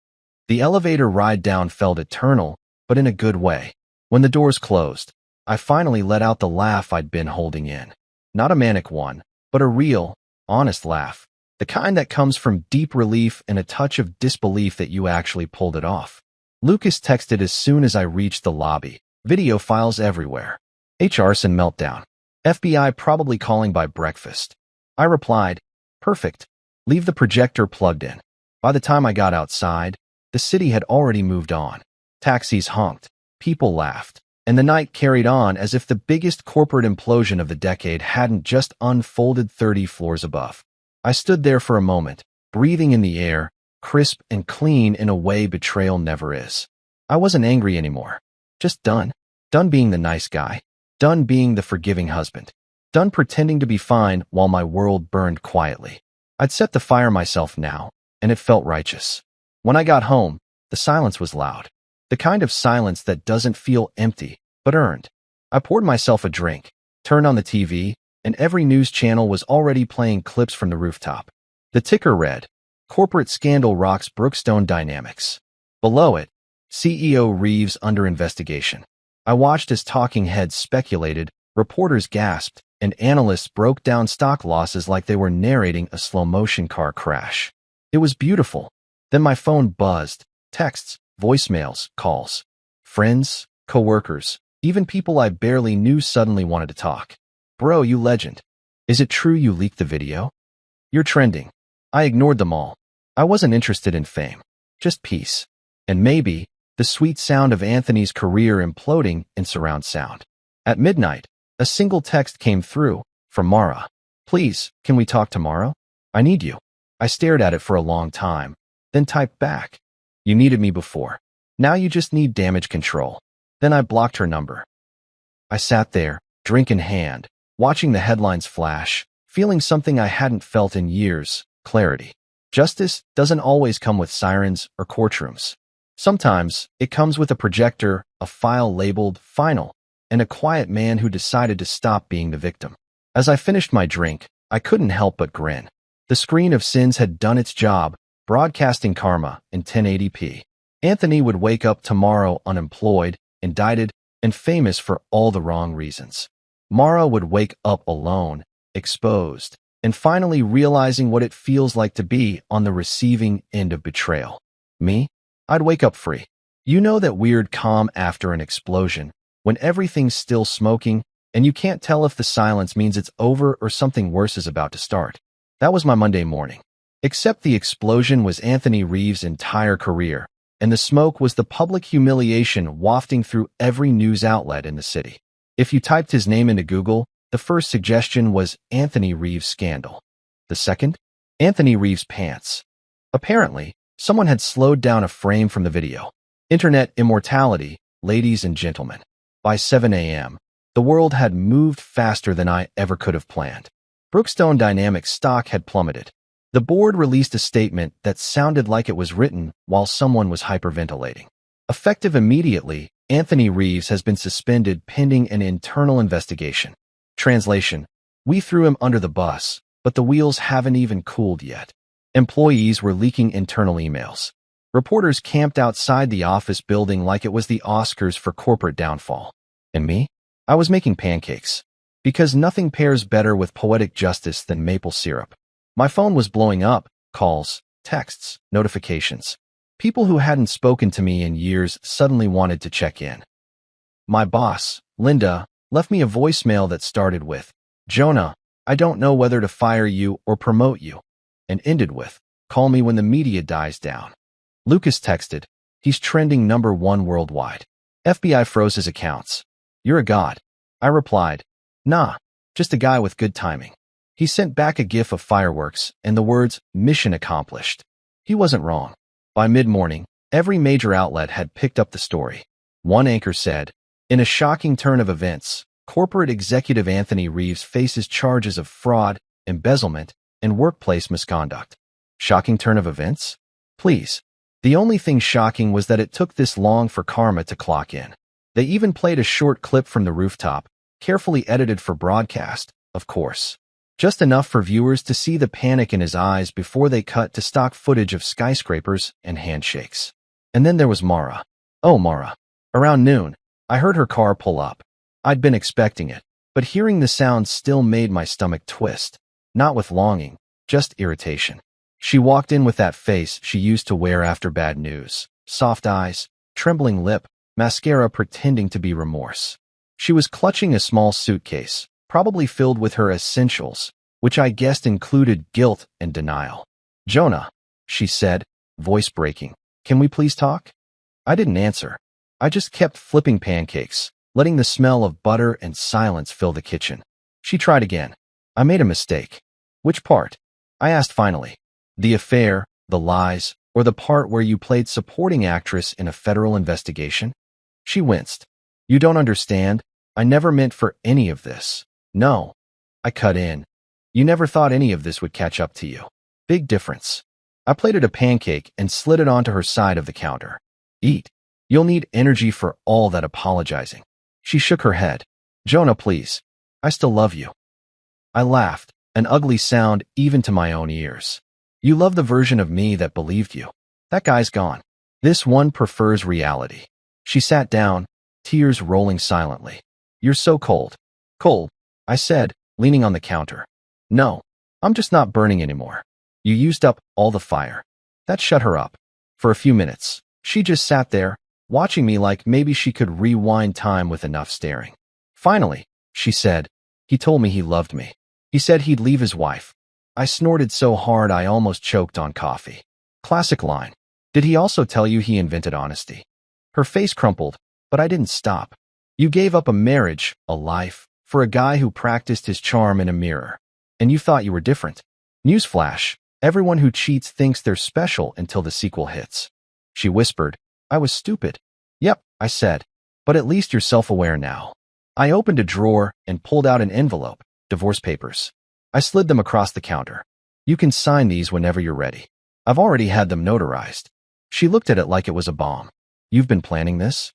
The elevator ride down felt eternal, but in a good way. When the doors closed, I finally let out the laugh I'd been holding in. Not a manic one, but a real, honest laugh. The kind that comes from deep relief and a touch of disbelief that you actually pulled it off. Lucas texted as soon as I reached the lobby. Video files everywhere. Arson meltdown. FBI probably calling by breakfast. I replied, "Perfect. Leave the projector plugged in." By the time I got outside, the city had already moved on. Taxis honked, people laughed, and the night carried on as if the biggest corporate implosion of the decade hadn't just unfolded 30 floors above. I stood there for a moment, breathing in the air, crisp and clean in a way betrayal never is. I wasn't angry anymore. Just done. Done being the nice guy. Done being the forgiving husband. Done pretending to be fine while my world burned quietly. I'd set the fire myself now, and it felt righteous. When I got home, the silence was loud. The kind of silence that doesn't feel empty, but earned. I poured myself a drink, turned on the TV, and every news channel was already playing clips from the rooftop. The ticker read, "Corporate Scandal Rocks Brookstone Dynamics." Below it, CEO Reeves under investigation. I watched as talking heads speculated, reporters gasped, and analysts broke down stock losses like they were narrating a slow-motion car crash. It was beautiful. Then my phone buzzed. Texts, voicemails, calls. Friends, coworkers, even people I barely knew suddenly wanted to talk. "Bro, you legend. Is it true you leaked the video? You're trending." I ignored them all. I wasn't interested in fame. Just peace. And maybe the sweet sound of Anthony's career imploding in surround sound. At midnight, a single text came through, from Mara. "Please, can we talk tomorrow? I need you." I stared at it for a long time, then typed back, "You needed me before. Now you just need damage control." Then I blocked her number. I sat there, drink in hand, watching the headlines flash, feeling something I hadn't felt in years, clarity. Justice doesn't always come with sirens or courtrooms. Sometimes it comes with a projector, a file labeled "Final," and a quiet man who decided to stop being the victim. As I finished my drink, I couldn't help but grin. The screen of sins had done its job, broadcasting karma in 1080p. Anthony would wake up tomorrow unemployed, indicted, and famous for all the wrong reasons. Mara would wake up alone, exposed, and finally realizing what it feels like to be on the receiving end of betrayal. Me? I'd wake up free. You know that weird calm after an explosion, when everything's still smoking, and you can't tell if the silence means it's over or something worse is about to start. That was my Monday morning. Except the explosion was Anthony Reeves' entire career, and the smoke was the public humiliation wafting through every news outlet in the city. If you typed his name into Google, the first suggestion was Anthony Reeves scandal. The second? Anthony Reeves pants. Apparently, someone had slowed down a frame from the video. Internet immortality, ladies and gentlemen. By 7 a.m., the world had moved faster than I ever could have planned. Brookstone Dynamics stock had plummeted. The board released a statement that sounded like it was written while someone was hyperventilating. Effective immediately, Anthony Reeves has been suspended pending an internal investigation. Translation: We threw him under the bus, but the wheels haven't even cooled yet. Employees were leaking internal emails. Reporters camped outside the office building like it was the Oscars for corporate downfall. And me? I was making pancakes. Because nothing pairs better with poetic justice than maple syrup. My phone was blowing up: calls, texts, notifications. People who hadn't spoken to me in years suddenly wanted to check in. My boss, Linda, left me a voicemail that started with, "Jonah, I don't know whether to fire you or promote you," and ended with, "Call me when the media dies down." Lucas texted, "He's trending #1 worldwide." FBI froze his accounts. "You're a god." I replied, "Nah, just a guy with good timing." He sent back a gif of fireworks and the words, "Mission accomplished." He wasn't wrong. By mid-morning, every major outlet had picked up the story. One anchor said, "In a shocking turn of events, corporate executive Anthony Reeves faces charges of fraud, embezzlement, and workplace misconduct." Shocking turn of events? Please. The only thing shocking was that it took this long for Karma to clock in. They even played a short clip from the rooftop, carefully edited for broadcast, of course. Just enough for viewers to see the panic in his eyes before they cut to stock footage of skyscrapers and handshakes. And then there was Mara. Oh, Mara. Around noon, I heard her car pull up. I'd been expecting it, but hearing the sound still made my stomach twist. Not with longing, just irritation. She walked in with that face she used to wear after bad news. Soft eyes, trembling lip, mascara pretending to be remorse. She was clutching a small suitcase, probably filled with her essentials, which I guessed included guilt and denial. "Jonah," she said, voice breaking, "can we please talk?" I didn't answer. I just kept flipping pancakes, letting the smell of butter and silence fill the kitchen. She tried again. "I made a mistake." "Which part?" I asked finally. "The affair, the lies, or the part where you played supporting actress in a federal investigation?" She winced. "You don't understand. I never meant for any of this." "No." I cut in. "You never thought any of this would catch up to you." "Big difference." I plated a pancake and slid it onto her side of the counter. "Eat. You'll need energy for all that apologizing." She shook her head. "Jonah, please. I still love you." I laughed, an ugly sound even to my own ears. "You love the version of me that believed you. That guy's gone. This one prefers reality." She sat down, tears rolling silently. "You're so cold." "Cold," I said, leaning on the counter. "No, I'm just not burning anymore. You used up all the fire." That shut her up. For a few minutes, she just sat there, watching me like maybe she could rewind time with enough staring. Finally, she said, "He told me he loved me. He said he'd leave his wife." I snorted so hard I almost choked on coffee. Classic line. "Did he also tell you he invented honesty?" Her face crumpled, but I didn't stop. "You gave up a marriage, a life, for a guy who practiced his charm in a mirror. And you thought you were different. Newsflash, everyone who cheats thinks they're special until the sequel hits." She whispered, "I was stupid." "Yep," I said, "but at least you're self-aware now." I opened a drawer and pulled out an envelope, divorce papers. I slid them across the counter. "You can sign these whenever you're ready. I've already had them notarized." She looked at it like it was a bomb. "You've been planning this?"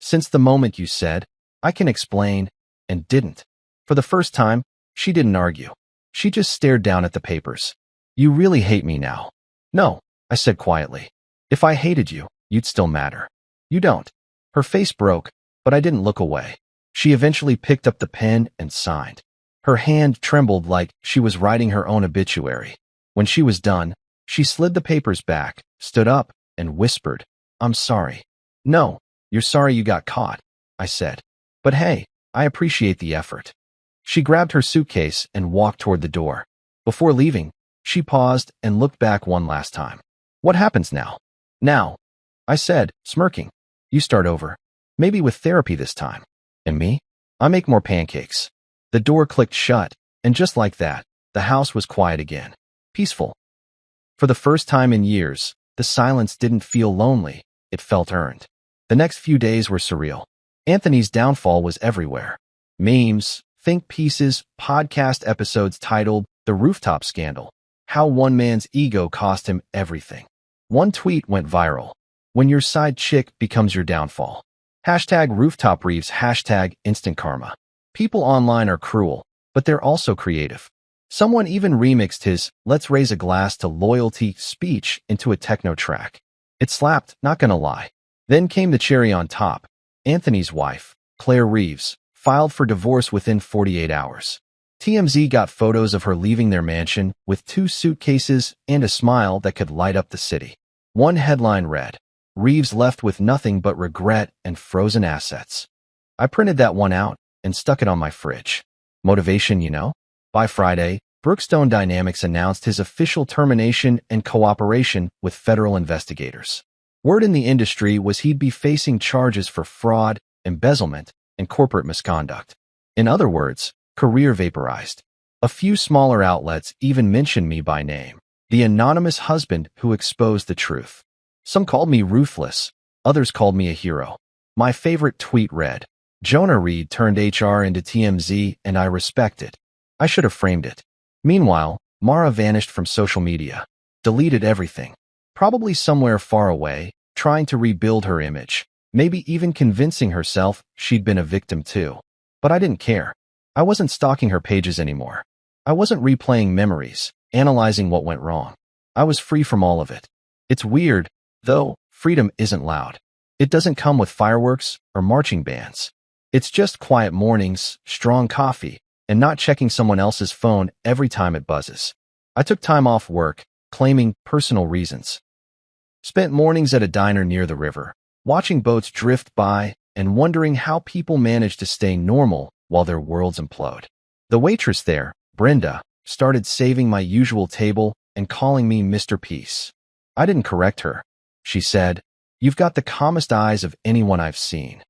"Since the moment you said, I can explain," and didn't. For the first time, she didn't argue. She just stared down at the papers. "You really hate me now." "No," I said quietly. "If I hated you, you'd still matter." "You don't." Her face broke, but I didn't look away. She eventually picked up the pen and signed. Her hand trembled like she was writing her own obituary. When she was done, she slid the papers back, stood up, and whispered, "I'm sorry." "No, you're sorry you got caught," I said. "But hey, I appreciate the effort." She grabbed her suitcase and walked toward the door. Before leaving, she paused and looked back one last time. "What happens now?" "Now," I said, smirking. "You start over. Maybe with therapy this time." "And me? I make more pancakes." The door clicked shut, and just like that, the house was quiet again. Peaceful. For the first time in years, the silence didn't feel lonely, it felt earned. The next few days were surreal. Anthony's downfall was everywhere. Memes, think pieces, podcast episodes titled The Rooftop Scandal. How one man's ego cost him everything. One tweet went viral. When your side chick becomes your downfall. Hashtag rooftop reefs, hashtag instant karma. People online are cruel, but they're also creative. Someone even remixed his "Let's Raise a Glass to Loyalty" speech into a techno track. It slapped, not gonna lie. Then came the cherry on top. Anthony's wife, Claire Reeves, filed for divorce within 48 hours. TMZ got photos of her leaving their mansion with 2 suitcases and a smile that could light up the city. One headline read, "Reeves left with nothing but regret and frozen assets." I printed that one out and stuck it on my fridge. Motivation, you know? By Friday, Brookstone Dynamics announced his official termination and cooperation with federal investigators. Word in the industry was he'd be facing charges for fraud, embezzlement, and corporate misconduct. In other words, career vaporized. A few smaller outlets even mentioned me by name, the anonymous husband who exposed the truth. Some called me ruthless, others called me a hero. My favorite tweet read, "Jonah Reed turned HR into TMZ and I respect it. I should have framed it." Meanwhile, Mara vanished from social media, deleted everything, probably somewhere far away, trying to rebuild her image, maybe even convincing herself she'd been a victim too. But I didn't care. I wasn't stalking her pages anymore. I wasn't replaying memories, analyzing what went wrong. I was free from all of it. It's weird, though, freedom isn't loud. It doesn't come with fireworks or marching bands. It's just quiet mornings, strong coffee, and not checking someone else's phone every time it buzzes. I took time off work, claiming personal reasons. Spent mornings at a diner near the river, watching boats drift by and wondering how people manage to stay normal while their worlds implode. The waitress there, Brenda, started saving my usual table and calling me Mr. Peace. I didn't correct her. She said, "You've got the calmest eyes of anyone I've seen."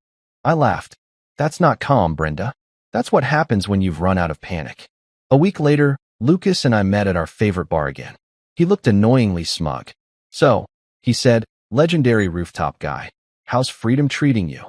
I laughed. "That's not calm, Brenda. That's what happens when you've run out of panic." A week later, Lucas and I met at our favorite bar again. He looked annoyingly smug. "So," he said, "legendary rooftop guy, how's freedom treating you?"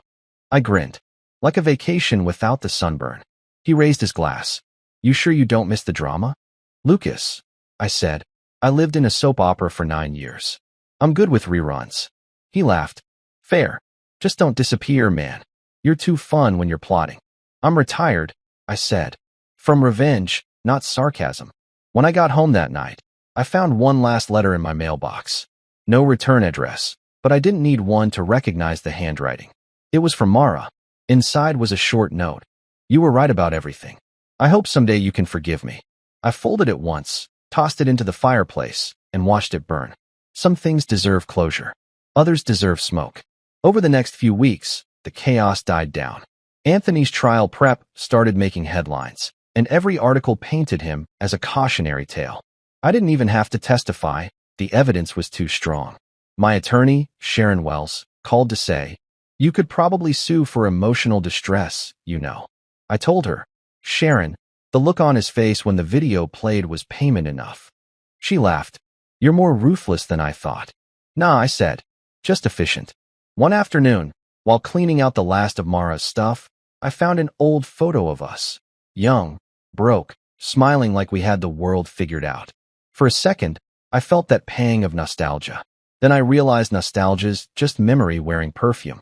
I grinned. Like a vacation without the sunburn. He raised his glass. "You sure you don't miss the drama?" "Lucas," I said, "I lived in a soap opera for 9 years. I'm good with reruns." He laughed. "Fair. Just don't disappear, man. You're too fun when you're plotting." "I'm retired," I said. From revenge, not sarcasm. When I got home that night, I found one last letter in my mailbox. No return address, but I didn't need one to recognize the handwriting. It was from Mara. Inside was a short note. "You were right about everything. I hope someday you can forgive me." I folded it once, tossed it into the fireplace, and watched it burn. Some things deserve closure. Others deserve smoke. Over the next few weeks, the chaos died down. Anthony's trial prep started making headlines, and every article painted him as a cautionary tale. I didn't even have to testify. The evidence was too strong. My attorney, Sharon Wells, called to say, "You could probably sue for emotional distress, you know." I told her, "Sharon," the look on his face when the video played was payment enough. She laughed. "You're more ruthless than I thought." "Nah," I said, "just efficient." One afternoon, while cleaning out the last of Mara's stuff, I found an old photo of us. Young, broke, smiling like we had the world figured out. For a second, I felt that pang of nostalgia. Then I realized nostalgia's just memory wearing perfume.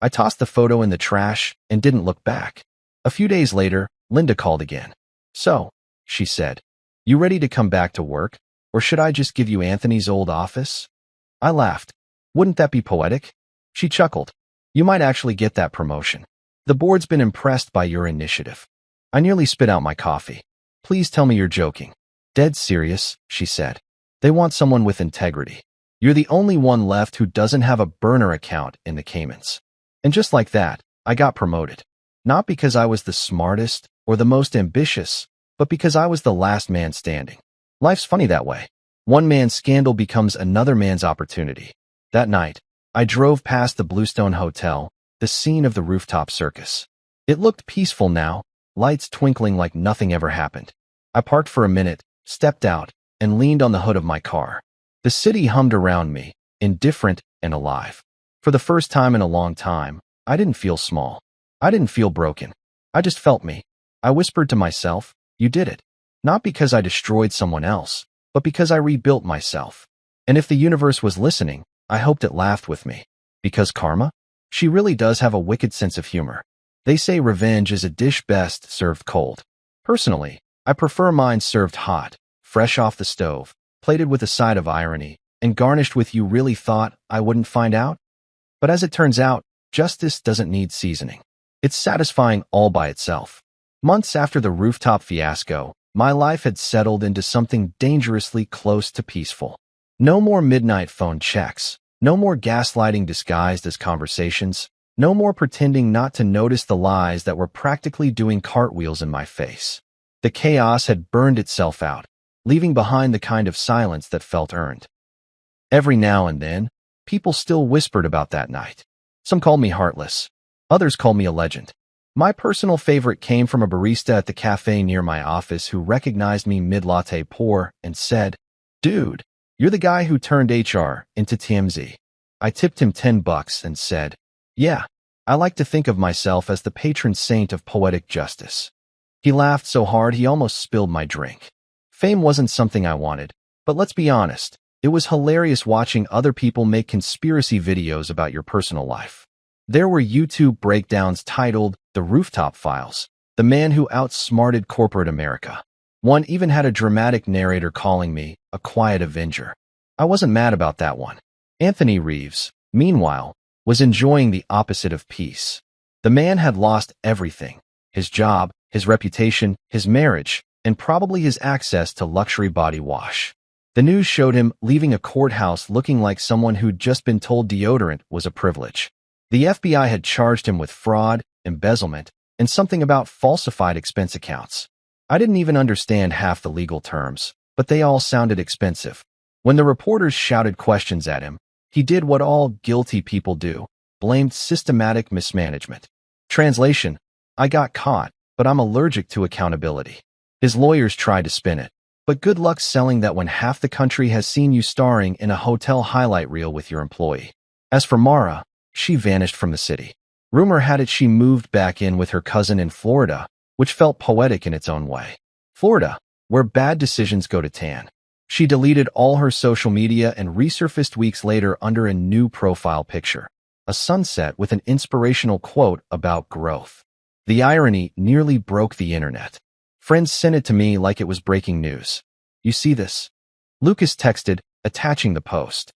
I tossed the photo in the trash and didn't look back. A few days later, Linda called again. "So," she said, "you ready to come back to work, or should I just give you Anthony's old office?" I laughed. "Wouldn't that be poetic?" She chuckled. "You might actually get that promotion. The board's been impressed by your initiative." I nearly spit out my coffee. "Please tell me you're joking." "Dead serious," she said. "They want someone with integrity. You're the only one left who doesn't have a burner account in the Caymans." And just like that, I got promoted. Not because I was the smartest or the most ambitious, but because I was the last man standing. Life's funny that way. One man's scandal becomes another man's opportunity. That night, I drove past the Bluestone Hotel, the scene of the rooftop circus. It looked peaceful now, lights twinkling like nothing ever happened. I parked for a minute, stepped out, and leaned on the hood of my car. The city hummed around me, indifferent and alive. For the first time in a long time, I didn't feel small. I didn't feel broken. I just felt me. I whispered to myself, "You did it." Not because I destroyed someone else, but because I rebuilt myself. And if the universe was listening, I hoped it laughed with me. Because karma? She really does have a wicked sense of humor. They say revenge is a dish best served cold. Personally, I prefer mine served hot, fresh off the stove, plated with a side of irony, and garnished with "you really thought I wouldn't find out?" But as it turns out, justice doesn't need seasoning. It's satisfying all by itself. Months after the rooftop fiasco, my life had settled into something dangerously close to peaceful. No more midnight phone checks, no more gaslighting disguised as conversations, no more pretending not to notice the lies that were practically doing cartwheels in my face. The chaos had burned itself out, leaving behind the kind of silence that felt earned. Every now and then, people still whispered about that night. Some called me heartless. Others called me a legend. My personal favorite came from a barista at the cafe near my office who recognized me mid-latte pour and said, "Dude, you're the guy who turned HR into TMZ." I tipped him $10 and said, "Yeah, I like to think of myself as the patron saint of poetic justice." He laughed so hard he almost spilled my drink. Fame wasn't something I wanted, but let's be honest, it was hilarious watching other people make conspiracy videos about your personal life. There were YouTube breakdowns titled "The Rooftop Files," the man who outsmarted corporate America. One even had a dramatic narrator calling me a quiet avenger. I wasn't mad about that one. Anthony Reeves, meanwhile, was enjoying the opposite of peace. The man had lost everything: his job, his reputation, his marriage, and probably his access to luxury body wash. The news showed him leaving a courthouse looking like someone who'd just been told deodorant was a privilege. The FBI had charged him with fraud, embezzlement, and something about falsified expense accounts. I didn't even understand half the legal terms, but they all sounded expensive. When the reporters shouted questions at him, he did what all guilty people do: blamed systematic mismanagement. Translation: I got caught, but I'm allergic to accountability. His lawyers tried to spin it, but good luck selling that when half the country has seen you starring in a hotel highlight reel with your employee. As for Mara, she vanished from the city. Rumor had it she moved back in with her cousin in Florida, which felt poetic in its own way. Florida, where bad decisions go to tan. She deleted all her social media and resurfaced weeks later under a new profile picture, a sunset with an inspirational quote about growth. The irony nearly broke the internet. Friends sent it to me like it was breaking news. "You see this?" Lucas texted, attaching the post.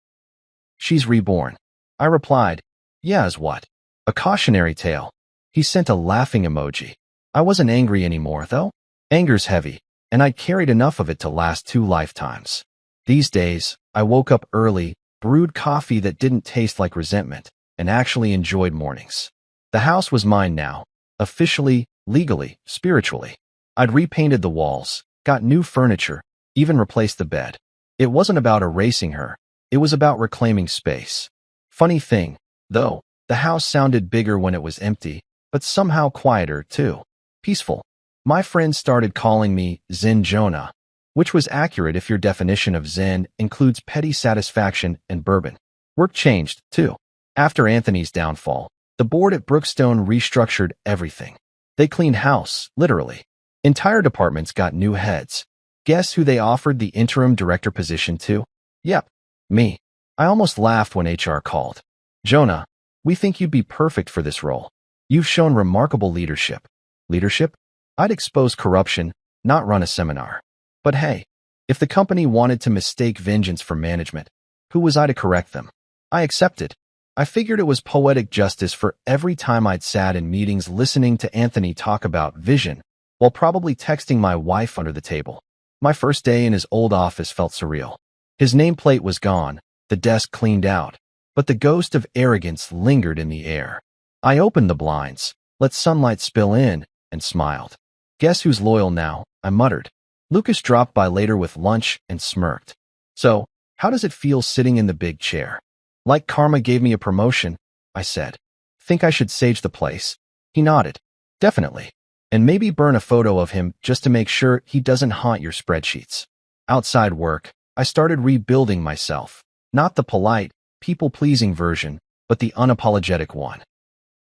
"She's reborn." I replied, "Yeah, as what?" "A cautionary tale." He sent a laughing emoji. I wasn't angry anymore, though. Anger's heavy, and I'd carried enough of it to last 2 lifetimes. These days, I woke up early, brewed coffee that didn't taste like resentment, and actually enjoyed mornings. The house was mine now, officially, legally, spiritually. I'd repainted the walls, got new furniture, even replaced the bed. It wasn't about erasing her. It was about reclaiming space. Funny thing, though, the house sounded bigger when it was empty, but somehow quieter, too. Peaceful. My friends started calling me Zen Jonah, which was accurate if your definition of Zen includes petty satisfaction and bourbon. Work changed, too. After Anthony's downfall, the board at Brookstone restructured everything. They cleaned house, literally. Entire departments got new heads. Guess who they offered the interim director position to? Yep, me. I almost laughed when HR called. "Jonah, we think you'd be perfect for this role. You've shown remarkable leadership." Leadership? I'd expose corruption, not run a seminar. But hey, if the company wanted to mistake vengeance for management, who was I to correct them? I accepted. I figured it was poetic justice for every time I'd sat in meetings listening to Anthony talk about vision, while probably texting my wife under the table. My first day in his old office felt surreal. His nameplate was gone, the desk cleaned out, but the ghost of arrogance lingered in the air. I opened the blinds, let sunlight spill in, and smiled. "Guess who's loyal now?" I muttered. Lucas dropped by later with lunch and smirked. "So, how does it feel sitting in the big chair?" "Like karma gave me a promotion," I said. "Think I should sage the place?" He nodded. "Definitely. And maybe burn a photo of him just to make sure he doesn't haunt your spreadsheets." Outside work, I started rebuilding myself. Not the polite, people-pleasing version, but the unapologetic one.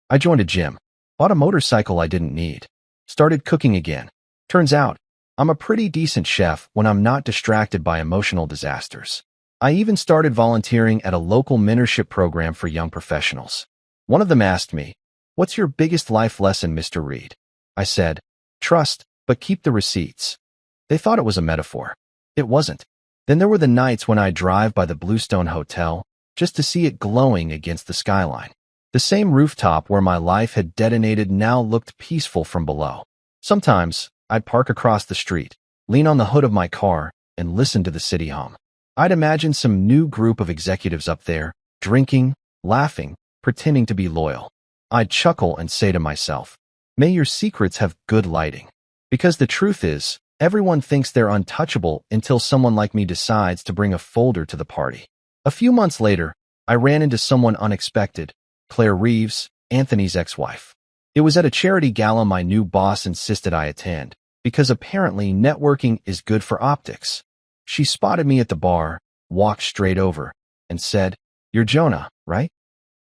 I joined a gym, bought a motorcycle I didn't need, started cooking again. Turns out, I'm a pretty decent chef when I'm not distracted by emotional disasters. I even started volunteering at a local mentorship program for young professionals. One of them asked me, "What's your biggest life lesson, Mr. Reed?" I said, "Trust, but keep the receipts." They thought it was a metaphor. It wasn't. Then there were the nights when I'd drive by the Bluestone Hotel just to see it glowing against the skyline. The same rooftop where my life had detonated now looked peaceful from below. Sometimes, I'd park across the street, lean on the hood of my car, and listen to the city hum. I'd imagine some new group of executives up there, drinking, laughing, pretending to be loyal. I'd chuckle and say to myself, "May your secrets have good lighting." Because the truth is, everyone thinks they're untouchable until someone like me decides to bring a folder to the party. A few months later, I ran into someone unexpected, Claire Reeves, Anthony's ex-wife. It was at a charity gala my new boss insisted I attend, because apparently networking is good for optics. She spotted me at the bar, walked straight over, and said, "You're Jonah, right?"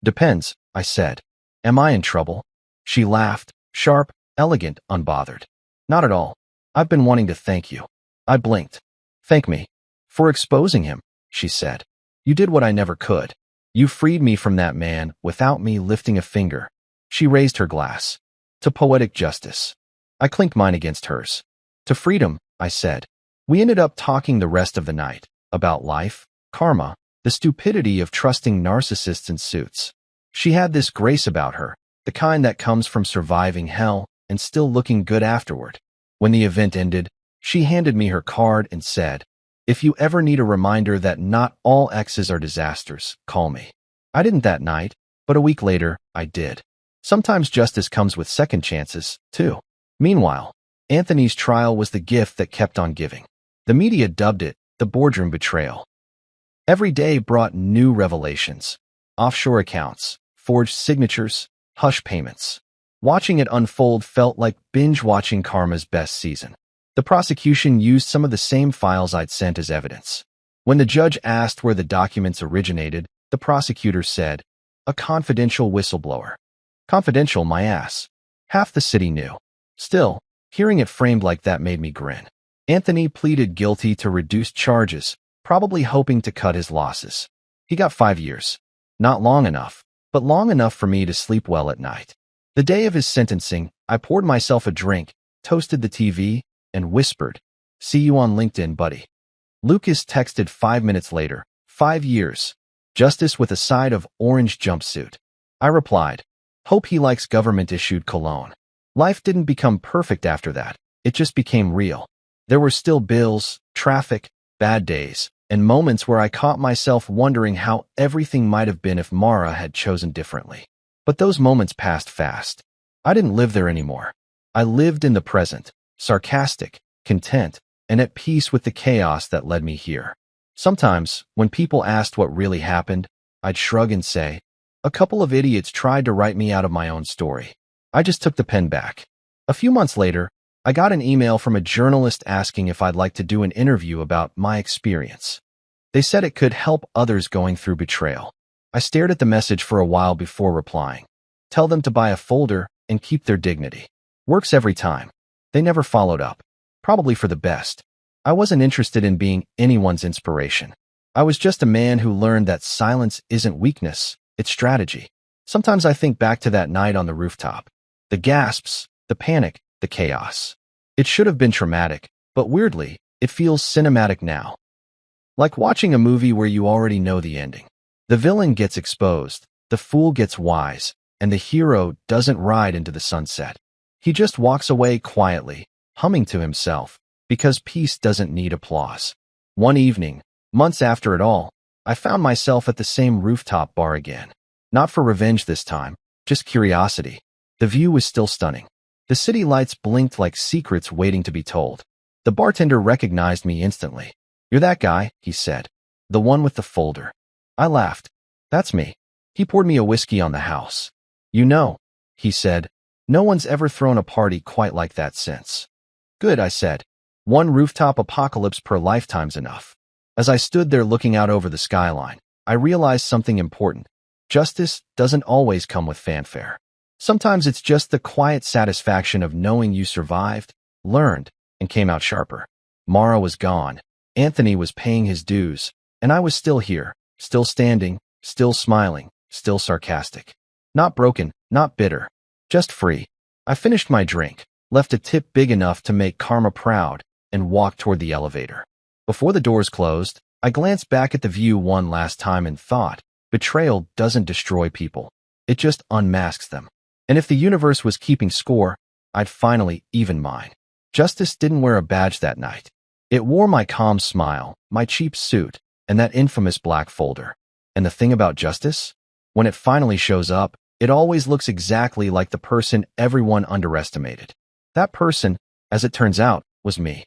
"Depends," I said. "Am I in trouble?" She laughed, sharp, elegant, unbothered. "Not at all. I've been wanting to thank you." I blinked. "Thank me." "For exposing him," she said. "You did what I never could. You freed me from that man without me lifting a finger." She raised her glass. "To poetic justice." I clinked mine against hers. "To freedom," I said. We ended up talking the rest of the night about life, karma, the stupidity of trusting narcissists in suits. She had this grace about her, the kind that comes from surviving hell and still looking good afterward. When the event ended, she handed me her card and said, "If you ever need a reminder that not all exes are disasters, call me." I didn't that night, but a week later, I did. Sometimes justice comes with second chances, too. Meanwhile, Anthony's trial was the gift that kept on giving. The media dubbed it the boardroom betrayal. Every day brought new revelations. Offshore accounts, forged signatures, hush payments. Watching it unfold felt like binge-watching Karma's best season. The prosecution used some of the same files I'd sent as evidence. When the judge asked where the documents originated, the prosecutor said, "A confidential whistleblower." Confidential, my ass. Half the city knew. Still, hearing it framed like that made me grin. Anthony pleaded guilty to reduced charges, probably hoping to cut his losses. He got 5 years. Not long enough, but long enough for me to sleep well at night. The day of his sentencing, I poured myself a drink, toasted the TV, and whispered, "See you on LinkedIn, buddy." Lucas texted 5 minutes later, 5 years. Justice with a side of orange jumpsuit. I replied, "Hope he likes government-issued cologne." Life didn't become perfect after that. It just became real. There were still bills, traffic, bad days, and moments where I caught myself wondering how everything might have been if Mara had chosen differently. But those moments passed fast. I didn't live there anymore. I lived in the present, sarcastic, content, and at peace with the chaos that led me here. Sometimes, when people asked what really happened, I'd shrug and say, "A couple of idiots tried to write me out of my own story." I just took the pen back. A few months later, I got an email from a journalist asking if I'd like to do an interview about my experience. They said it could help others going through betrayal. I stared at the message for a while before replying. Tell them to buy a folder and keep their dignity. Works every time. They never followed up. Probably for the best. I wasn't interested in being anyone's inspiration. I was just a man who learned that silence isn't weakness, it's strategy. Sometimes I think back to that night on the rooftop. The gasps, the panic, the chaos. It should have been traumatic, but weirdly, it feels cinematic now. Like watching a movie where you already know the ending. The villain gets exposed, the fool gets wise, and the hero doesn't ride into the sunset. He just walks away quietly, humming to himself, because peace doesn't need applause. One evening, months after it all, I found myself at the same rooftop bar again. Not for revenge this time, just curiosity. The view was still stunning. The city lights blinked like secrets waiting to be told. The bartender recognized me instantly. "You're that guy," he said. "The one with the folder." I laughed. "That's me." He poured me a whiskey on the house. "You know," he said, "no one's ever thrown a party quite like that since." "Good," I said. "One rooftop apocalypse per lifetime's enough." As I stood there looking out over the skyline, I realized something important. Justice doesn't always come with fanfare. Sometimes it's just the quiet satisfaction of knowing you survived, learned, and came out sharper. Mara was gone. Anthony was paying his dues, and I was still here, still standing, still smiling, still sarcastic. Not broken, not bitter, just free. I finished my drink, left a tip big enough to make Karma proud, and walked toward the elevator. Before the doors closed, I glanced back at the view one last time and thought, betrayal doesn't destroy people. It just unmasks them. And if the universe was keeping score, I'd finally even mine. Justice didn't wear a badge that night. It wore my calm smile, my cheap suit, and that infamous black folder. And the thing about justice? When it finally shows up, it always looks exactly like the person everyone underestimated. That person, as it turns out, was me.